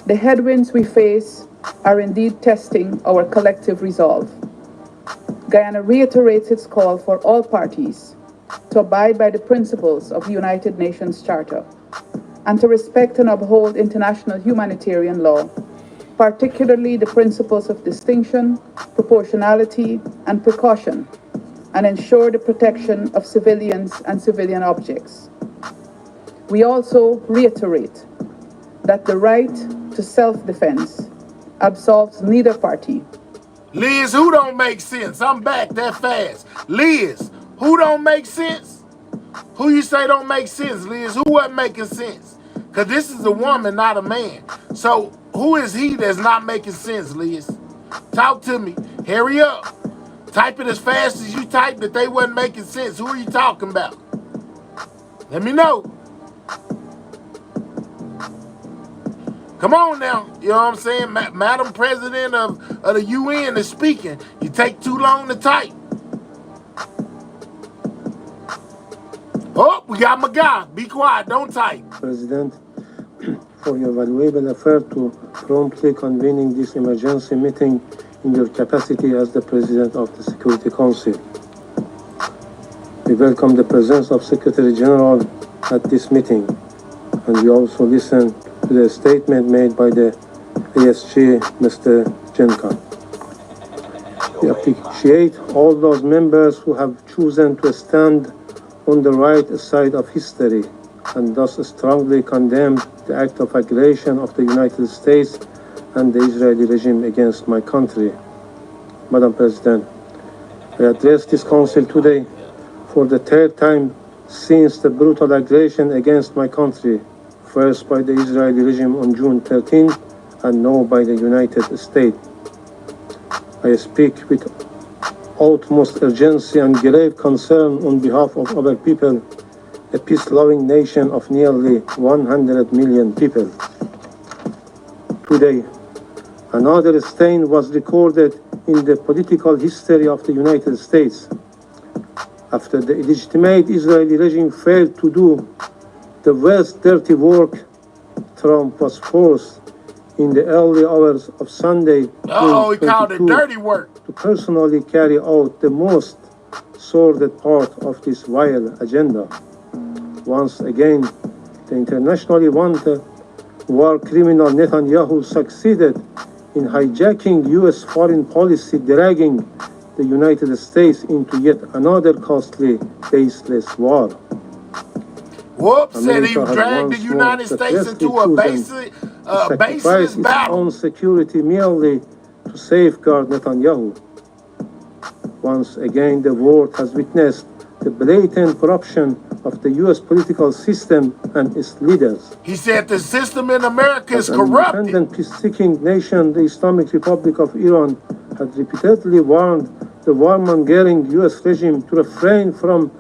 the headwinds we face are indeed testing our collective resolve. Guyana reiterates its call for all parties to abide by the principles of the United Nations Charter and to respect and uphold international humanitarian law, particularly the principles of distinction, proportionality, and precaution, and ensure the protection of civilians and civilian objects. We also reiterate that the right to self-defense absolves neither party. Liz, who don't make sense? I'm back that fast. Liz, who don't make sense? Who you say don't make sense, Liz? Who wasn't making sense? Because this is a woman, not a man. So who is he that's not making sense, Liz? Talk to me. Hurry up. Type it as fast as you type that they wasn't making sense. Who are you talking about? Let me know. Come on now. You know what I'm saying? Madam President of the UN is speaking. You take too long to type. Oh, we got my guy. Be quiet. Don't type. President, for your valuable effort to promptly convening this emergency meeting in your capacity as the President of the Security Council. We welcome the presence of Secretary General at this meeting, and we also listen to the statement made by the ASG, Mr. Jenka. We appreciate all those members who have chosen to stand on the right side of history and thus strongly condemned the act of aggression of the United States and the Israeli regime against my country. Madam President, I address this Council today for the third time since the brutal aggression against my country, first by the Israeli regime on June 13 and now by the United States. I speak with utmost urgency and grave concern on behalf of our people, a peace-loving nation of nearly 100 million people. Today, another stain was recorded in the political history of the United States. After the illegitimate Israeli regime failed to do the worst dirty work, Trump was forced in the early hours of Sunday, he called it dirty work, to personally carry out the most sordid part of this vile agenda. Once again, the internationally wanted war criminal Netanyahu succeeded in hijacking U.S. foreign policy, dragging the United States into yet another costly, baseless war. Whoops, said he dragged the United States into a baseless battle. Own security merely to safeguard Netanyahu. Once again, the world has witnessed the blatant corruption of the U.S. political system and its leaders. He said the system in America is corrupted. An independent peace-seeking nation, the Islamic Republic of Iran, had repeatedly warned the warmongering U.S. regime to refrain from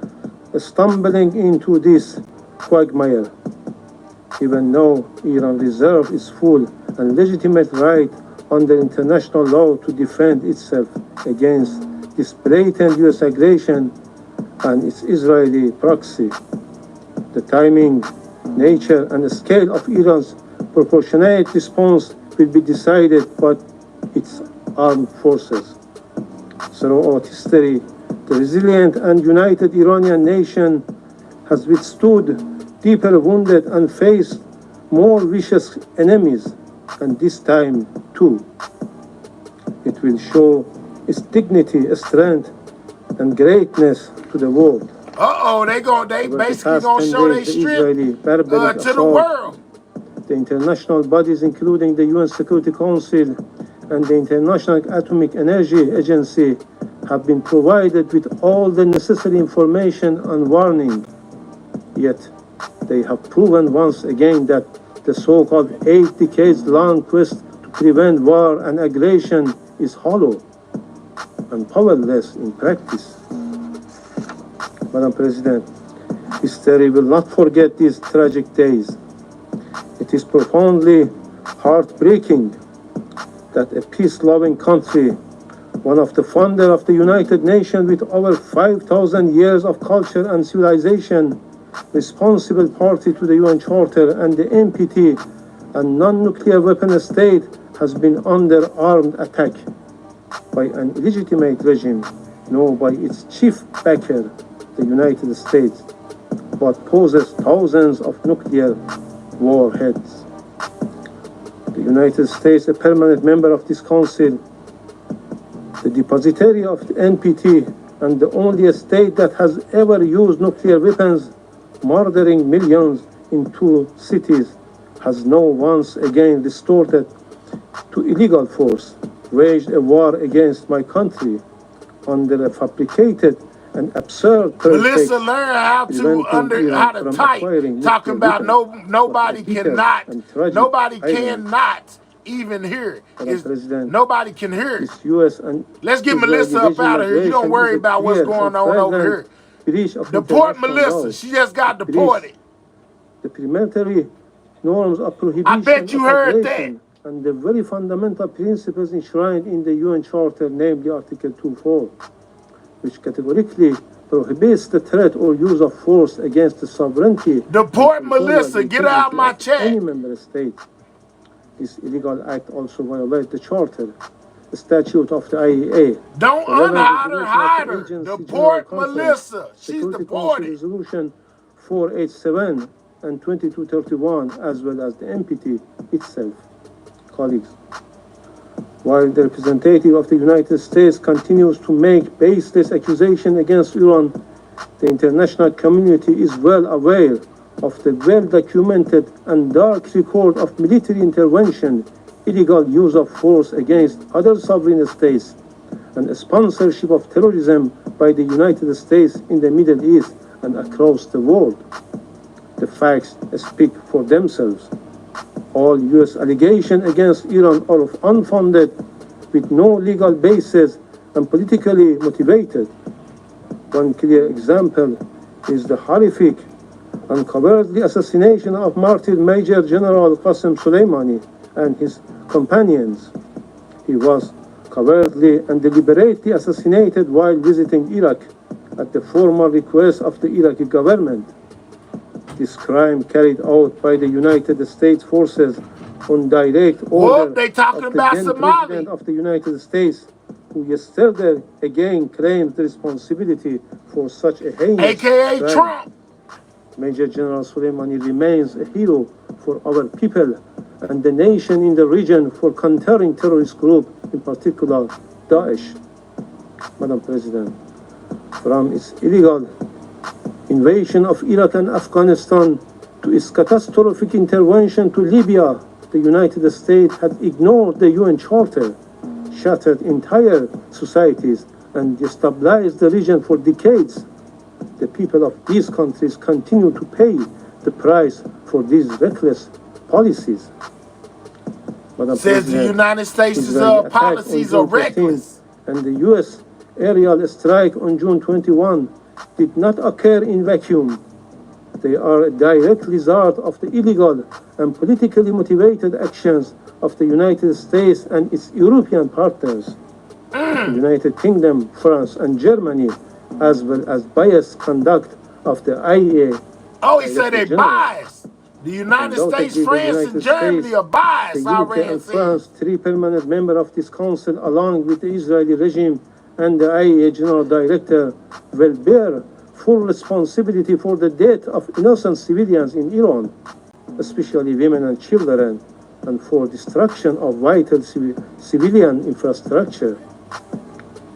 stumbling into this quagmire. Even though Iran reserves its full and legitimate right under international law to defend itself against this blatant U.S. aggression and its Israeli proxy, the timing, nature, and scale of Iran's proportionate response will be decided by its armed forces. Throughout history, the resilient and united Iranian nation has withstood deeper wounded and faced more vicious enemies, and this time too. It will show its dignity, strength, and greatness to the world. They basically gonna show their strength to the world. The international bodies, including the UN Security Council and the International Atomic Energy Agency, have been provided with all the necessary information and warning. Yet, they have proven once again that the so-called 8 decades-long quest to prevent war and aggression is hollow and powerless in practice. Madam President, history will not forget these tragic days. It is profoundly heartbreaking that a peace-loving country, one of the founders of the United Nations with over 5,000 years of culture and civilization, responsible party to the UN Charter and the NPT, and non-nuclear weapon state, has been under armed attack by an illegitimate regime, no, by its chief backer, the United States, but poses thousands of nuclear warheads. The United States, a permanent member of this council, the depositary of the NPT, and the only state that has ever used nuclear weapons, murdering millions in 2 cities, has now once again distorted to illegal force, waged a war against my country under a fabricated and absurd pretext. Melissa learned how to type, talking about nobody cannot even hear it. Nobody can hear it. Let's get Melissa up out of here. You don't worry about what's going on over here. Deport Melissa. She just got deported. The preliminary norms of prohibition. I bet you heard that. And the very fundamental principles enshrined in the UN Charter, namely Article 2.4, which categorically prohibits the threat or use of force against the sovereignty. Deport Melissa. Get out my chat. Any member state. This illegal act also violates the Charter, the statute of the IAEA. Don't hide her. Deport Melissa. She's deported. Resolution 487 and 2231, as well as the NPT itself. Colleagues, while the representative of the United States continues to make baseless accusations against Iran, the international community is well aware of the well-documented and dark record of military intervention, illegal use of force against other sovereign states, and sponsorship of terrorism by the United States in the Middle East and across the world. The facts speak for themselves. All U.S. allegations against Iran are unfounded, with no legal basis and politically motivated. One clear example is the horrific and cowardly assassination of martyr Major General Qasem Soleimani and his companions. He was cowardly and deliberately assassinated while visiting Iraq at the formal request of the Iraqi government. This crime carried out by the United States forces on direct order of the then President of the United States, who yesterday again claimed the responsibility for such a heinous crime. Trump. Major General Soleimani remains a hero for our people and the nation in the region for countering terrorist group, in particular Daesh. Madam President, from its illegal invasion of Iraq and Afghanistan to its catastrophic intervention to Libya, the United States had ignored the UN Charter, shattered entire societies, and destabilized the region for decades. The people of these countries continue to pay the price for these reckless policies. Madam Says the United States' policies are reckless. And the U.S. aerial strike on June 21 did not occur in vacuum. They are a direct result of the illegal and politically motivated actions of the United States and its European partners, the United Kingdom, France, and Germany, as well as biased conduct of the IAEA. Oh, he said they biased. The United States, France, and Germany are biased. The UK and France, 3 permanent members of this council, along with the Israeli regime and the IAEA General Director, will bear full responsibility for the death of innocent civilians in Iran, especially women and children, and for destruction of vital civilian infrastructure.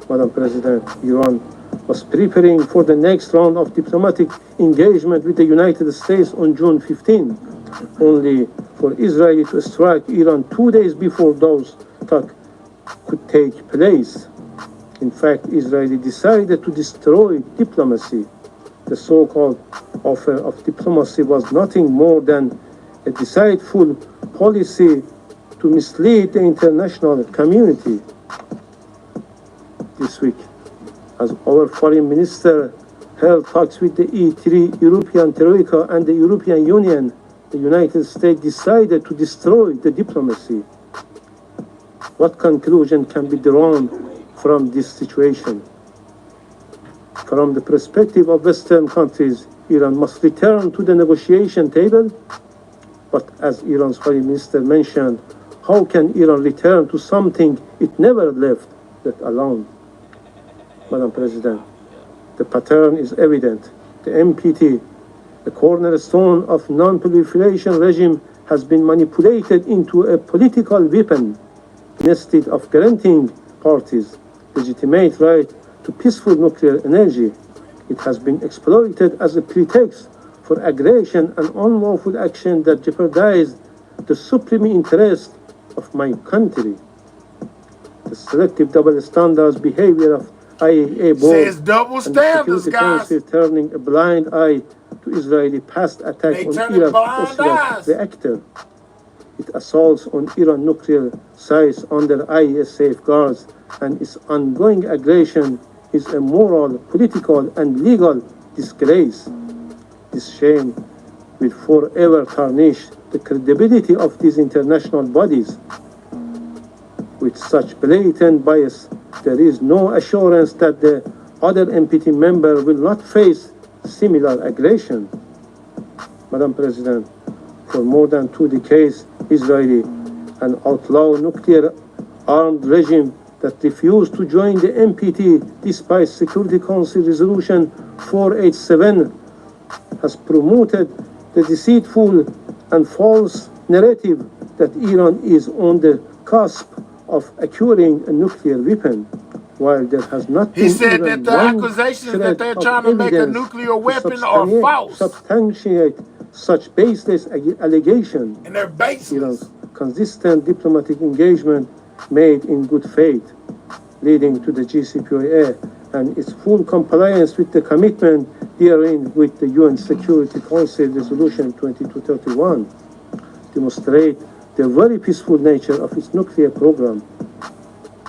Madam President, Iran was preparing for the next round of diplomatic engagement with the United States on June 15, only for Israel to strike Iran 2 days before those talks could take place. In fact, Israel decided to destroy diplomacy. The so-called offer of diplomacy was nothing more than a deceitful policy to mislead the international community. This week, as our foreign minister held talks with the E3 European Troika and the European Union, the United States decided to destroy the diplomacy. What conclusion can be drawn from this situation? From the perspective of Western countries, Iran must return to the negotiation table. But as Iran's foreign minister mentioned, how can Iran return to something it never left, let alone? Madam President, the pattern is evident. The NPT, the cornerstone of non-proliferation regime, has been manipulated into a political weapon instead of granting parties legitimate right to peaceful nuclear energy. It has been exploited as a pretext for aggression and unlawful action that jeopardize the supreme interest of my country. The selective double standards behavior of IAEA board Says double and the standards, Security guys. Council turning a blind eye to Israeli past attack They on turning Iran's blind eyes. reactor. It assaults on Iran nuclear sites under IAEA safeguards, and its ongoing aggression is a moral, political, and legal disgrace. This shame will forever tarnish the credibility of these international bodies. With such blatant bias, there is no assurance that the other NPT member will not face similar aggression. Madam President, for more than 2 decades, Israeli, an outlaw nuclear-armed regime that refused to join the NPT despite Security Council Resolution 487, has promoted the deceitful and false narrative that Iran is on the cusp of acquiring a nuclear weapon, while there has not been He said even that the one accusations shred that they're of trying to make a evidence nuclear to weapon are false. substantiate such baseless allegation. And they're baseless. Iran's consistent diplomatic engagement made in good faith, leading to the JCPOA and its full compliance with the commitment therein with the UN Security Council Resolution 2231, demonstrate the very peaceful nature of its nuclear program.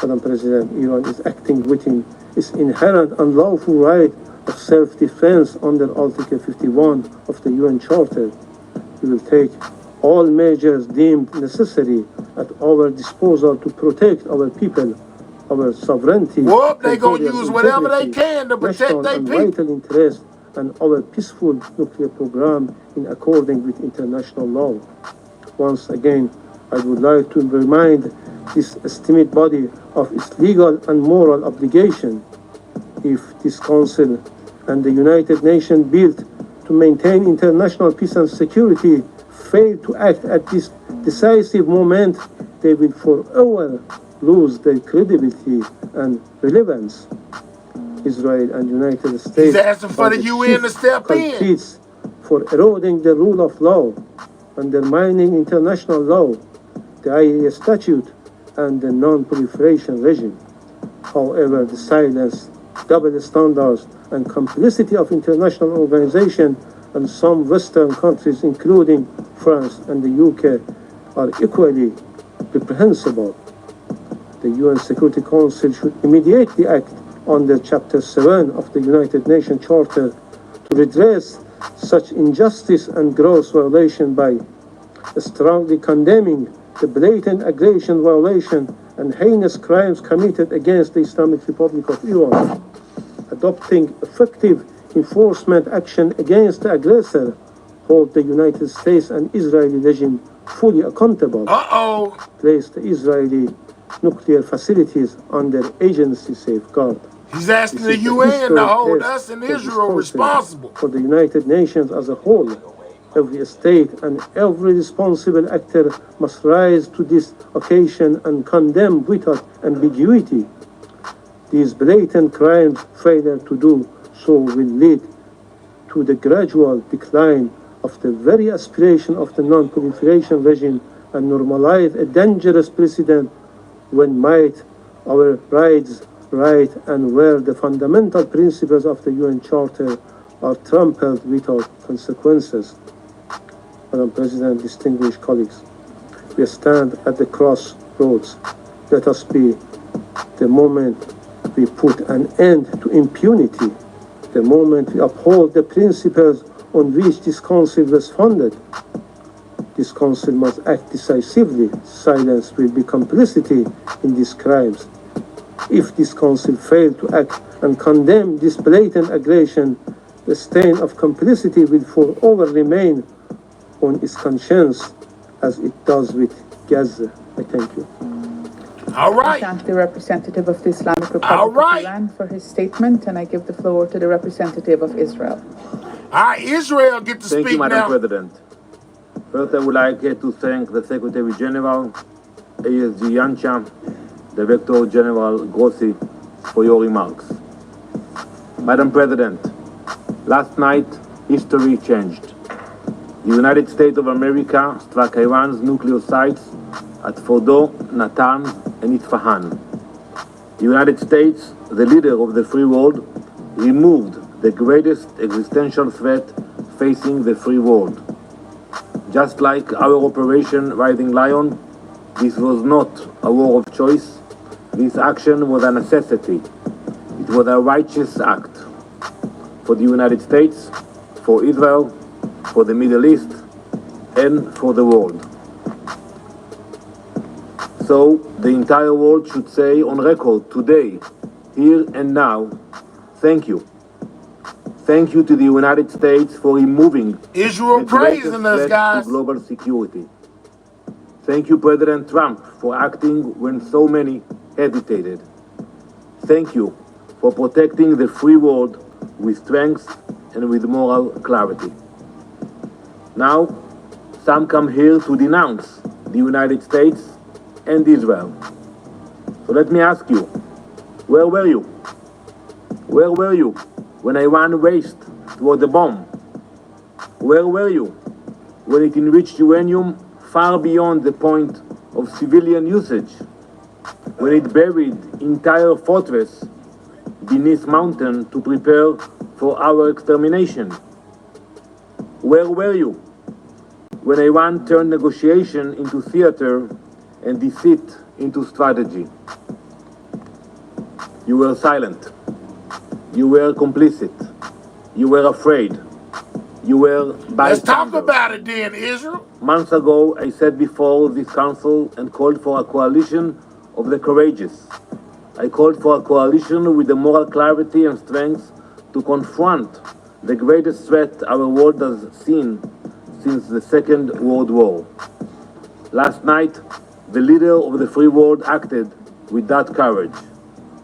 Madam President, Iran is acting within its inherent unlawful right of self-defense under Article 51 of the UN Charter. We will take all measures deemed necessary at our disposal to protect our people, our sovereignty. Well, they're going to use whatever they can to protect their people. Vital interest and our peaceful nuclear program in accordance with international law. Once again, I would like to remind this esteemed body of its legal and moral obligation. If this Council and the United Nations built to maintain international peace and security fail to act at this decisive moment, they will forever lose their credibility and relevance. Israel and United States He's asking for the UN to step in. For eroding the rule of law, undermining international law, the IAEA statute, and the non-proliferation regime. However, the silence, double standards, and complicity of international organizations and some Western countries, including France and the UK, are equally reprehensible. The UN Security Council should immediately act under Chapter 7 of the United Nations Charter to redress such injustice and gross violation by strongly condemning the blatant aggression, violation, and heinous crimes committed against the Islamic Republic of Iran, adopting effective enforcement action against the aggressor, hold the United States and Israeli regime fully accountable, place the Israeli nuclear facilities under agency safeguard. He's asking the UN to hold us in Israel responsible. For the United Nations as a whole, every state and every responsible actor must rise to this occasion and condemn without ambiguity. These blatant crimes, failure to do so will lead to the gradual decline of the very aspiration of the non-proliferation regime and normalize a dangerous precedent when might, our rights, right, and where the fundamental principles of the UN Charter are trampled without consequences. Madam President, distinguished colleagues, we stand at the crossroads. Let us be the moment we put an end to impunity, the moment we uphold the principles on which this Council was founded. This Council must act decisively. Silence will be complicity in these crimes. If this Council fails to act and condemn this blatant aggression, the stain of complicity will forever remain on its conscience as it does with Gaza. I thank you. All right. I thank the representative of the Islamic Republic of Iran for his statement, and I give the floor to the representative of Israel. All right, Israel get to Thank speak you, Madam now. President. First, I would like to thank the Secretary General, ASG Yancha, Director General Grossi, for your remarks. Madam President, last night, history changed. The United States of America struck Iran's nuclear sites at Fordo, Natanz, and Isfahan. The United States, the leader of the free world, removed the greatest existential threat facing the free world. Just like our Operation Rising Lion, this was not a war of choice. This action was a necessity. It was a righteous act for the United States, for Israel, for the Middle East, and for the world. So the entire world should say on record today, here and now, thank you. Thank you to the United States for removing Israel the greatest praising us, threat guys. to global security. Thank you, President Trump, for acting when so many hesitated. Thank you for protecting the free world with strength and with moral clarity. Now, some come here to denounce the United States and Israel. So let me ask you, where were you? Where were you when Iran raced toward the bomb? Where were you when it enriched uranium far beyond the point of civilian usage? When it buried entire fortress beneath mountain to prepare for our extermination? Where were you when Iran turned negotiation into theater and deceit into strategy? You were silent. You were complicit. You were afraid. You were bystanders. Let's talk about it then, Israel. Months ago, I sat before this council and called for a coalition of the courageous. I called for a coalition with the moral clarity and strength to confront the greatest threat our world has seen since the Second World War. Last night, the leader of the free world acted with that courage.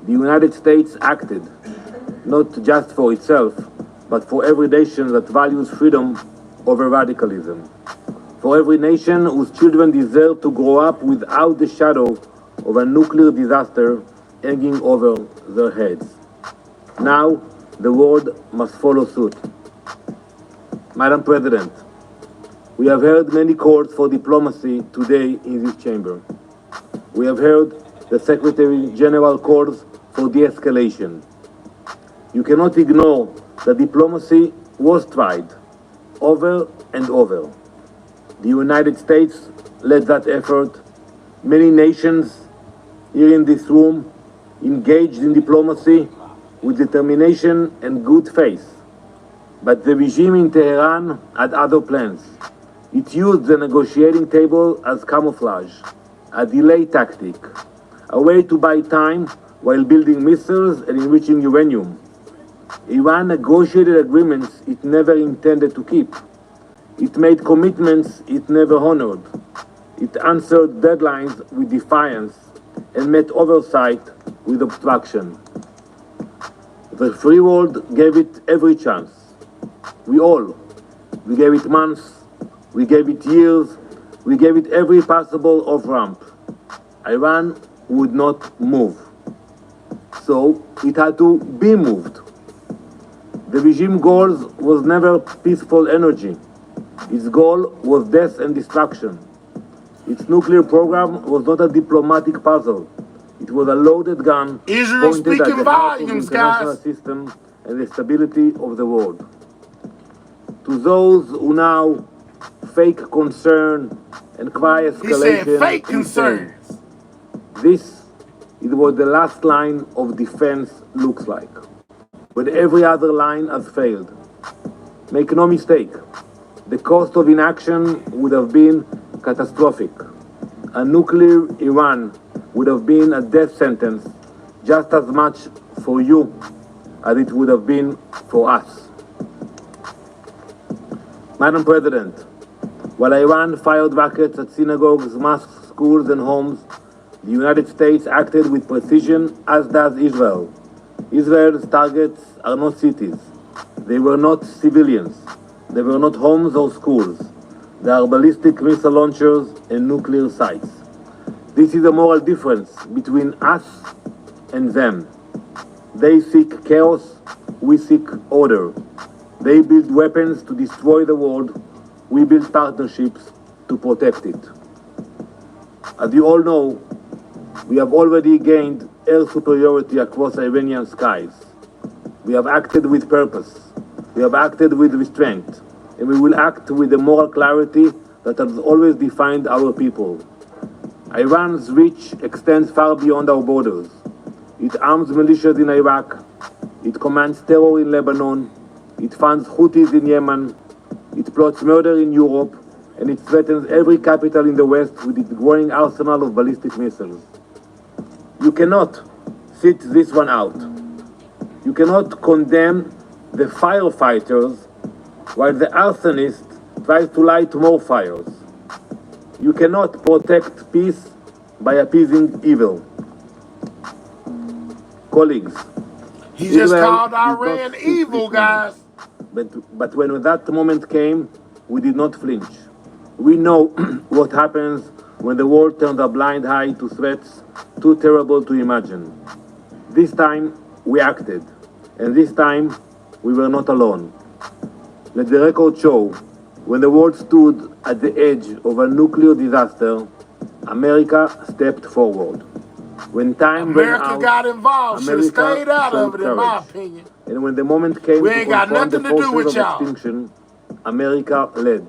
The United States acted, not just for itself, but for every nation that values freedom over radicalism. For every nation whose children deserve to grow up without the shadow of a nuclear disaster hanging over their heads. Now, the world must follow suit. Madam President, we have heard many calls for diplomacy today in this chamber. We have heard the Secretary General calls for de-escalation. You cannot ignore that diplomacy was tried over and over. The United States led that effort. Many nations here in this room engaged in diplomacy with determination and good faith. But the regime in Tehran had other plans. It used the negotiating table as camouflage, a delay tactic, a way to buy time while building missiles and enriching uranium. Iran negotiated agreements it never intended to keep. It made commitments it never honored. It answered deadlines with defiance and met oversight with obstruction. The free world gave it every chance. We gave it months, we gave it years, we gave it every possible off-ramp. Iran would not move. So it had to be moved. The regime goal was never peaceful energy. Its goal was death and destruction. Its nuclear program was not a diplomatic puzzle. It was a loaded gun Israel pointed at speaking the heart of the volumes, international guys. system and the stability of the world. To those who now fake concern and cry escalation, He said fake we say, concerns. this is what the last line of defense looks like, when every other line has failed. Make no mistake, the cost of inaction would have been catastrophic. A nuclear Iran would have been a death sentence just as much for you as it would have been for us. Madam President, while Iran fired rockets at synagogues, mosques, schools, and homes, the United States acted with precision, as does Israel. Israel's targets are not cities. They were not civilians. They were not homes or schools. They are ballistic missile launchers and nuclear sites. This is a moral difference between us and them. They seek chaos, we seek order. They build weapons to destroy the world. we build partnerships to protect it. As you all know, we have already gained air superiority across Iranian skies. We have acted with purpose. We have acted with restraint. And we will act with the moral clarity that has always defined our people. Iran's reach extends far beyond our borders. It arms militias in Iraq. It commands terror in Lebanon. It funds Houthis in Yemen. It plots murder in Europe. And it threatens every capital in the West with its growing arsenal of ballistic missiles. You cannot sit this one out. You cannot condemn the firefighters while the arsonist tries to light more fires. You cannot protect peace by appeasing evil. Colleagues, he just called Iran evil, guys. But when that moment came, we did not flinch. We know what happens when the world turns a blind eye to threats too terrible to imagine. This time, we acted. And this time, we were not alone. Let the record show, when the world stood at the edge of a nuclear disaster, America stepped forward. When time ran out, got involved. Should have stayed out of it, in my opinion. And when the moment came we ain't to got confront the nothing to do with forces of y'all. extinction, America led.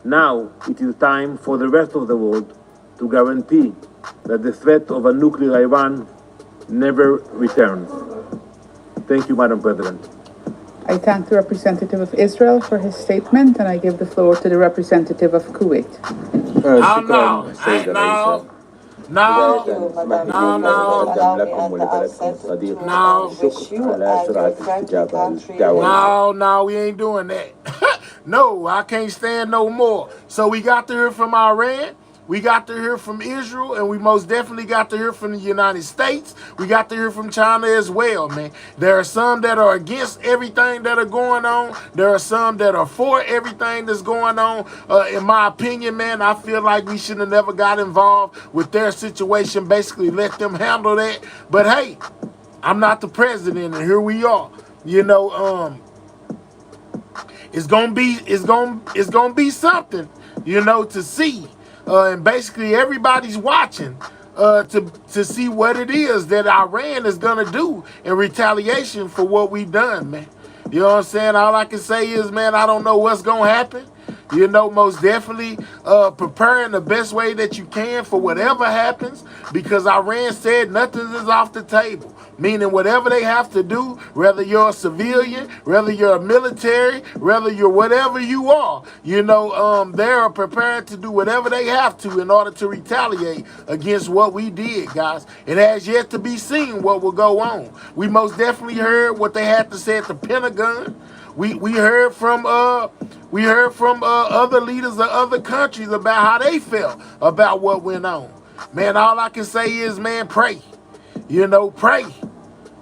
Now it is time for the rest of the world to guarantee that the threat of a nuclear Iran never returns. Thank you, Madam President. I thank the representative of Israel for his statement, and I give the floor to the representative of Kuwait. No, we ain't doing that. No, I can't stand no more. So we got to hear from Iran. We got to hear from Israel, and we most definitely got to hear from the United States. We got to hear from China as well, man. There are some that are against everything that are going on. There are some that are for everything that's going on. In my opinion, man, I feel like we should have never got involved with their situation. Basically, let them handle that. But hey, I'm not the president, and here we are. You know, it's gonna be something, you know, to see. And basically everybody's watching to see what it is that Iran is going to do in retaliation for what we've done, man. You know what I'm saying? All I can say is, man, I don't know what's going to happen. You know, most definitely preparing the best way that you can for whatever happens, because Iran said nothing is off the table. Meaning whatever they have to do, whether you're a civilian, whether you're a military, whether you're whatever you are, you know, they are prepared to do whatever they have to in order to retaliate against what we did, guys. It has yet to be seen what will go on. We most definitely heard what they had to say at the Pentagon. We heard from other leaders of other countries about how they felt about what went on. Man, all I can say is, man, pray. You know, pray.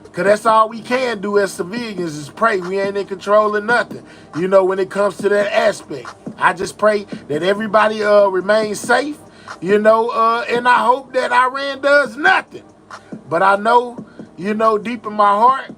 Because that's all we can do as civilians is pray. We ain't in control of nothing, you know, when it comes to that aspect. I just pray that everybody remains safe, you know, and I hope that Iran does nothing. But I know, you know, deep in my heart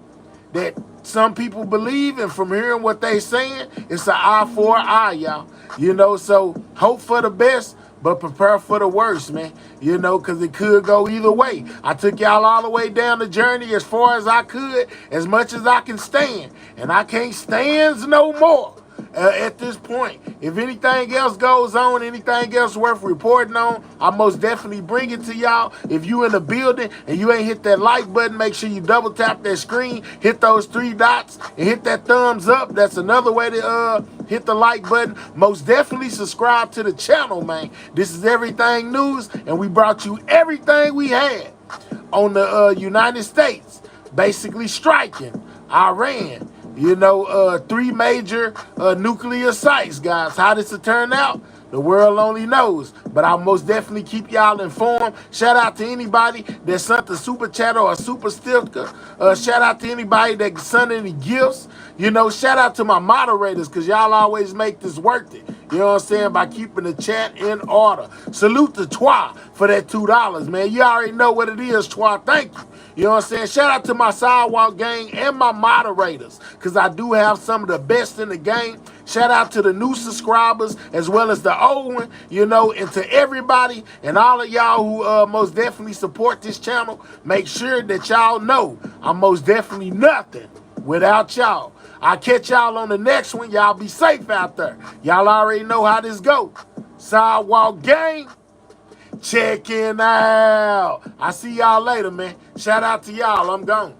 that some people believe, and from hearing what they saying, it's an eye for an eye, y'all. You know, so hope for the best, but prepare for the worst, man. You know, because it could go either way. I took y'all all the way down the journey as far as I could, as much as I can stand. And I can't stand no more at this point. If anything else goes on, anything else worth reporting on, I most definitely bring it to y'all. If you in the building and you ain't hit that like button, make sure you double tap that screen, hit those 3 dots, and hit that thumbs up. That's another way to hit the like button. Most definitely subscribe to the channel, man. This is Everything News, and we brought you everything we had on the United States, basically striking Iran. You know, 3 major nuclear sites, guys. How this will turn out, the world only knows. But I'll most definitely keep y'all informed. Shout out to anybody that sent a super chat or a super sticker. Shout out to anybody that sent any gifts. You know, shout out to my moderators, because y'all always make this worth it. You know what I'm saying? By keeping the chat in order. Salute to Twa for that $2, man. You already know what it is, Twa. Thank you. You know what I'm saying? Shout out to my sidewalk gang and my moderators, because I do have some of the best in the game. Shout out to the new subscribers as well as the old one, you know, and to everybody and all of y'all who most definitely support this channel. Make sure that y'all know I'm most definitely nothing without y'all. I'll catch y'all on the next one. Y'all be safe out there. Y'all already know how this go. Sidewalk gang, checking out. I see y'all later, man. Shout out to y'all. I'm gone.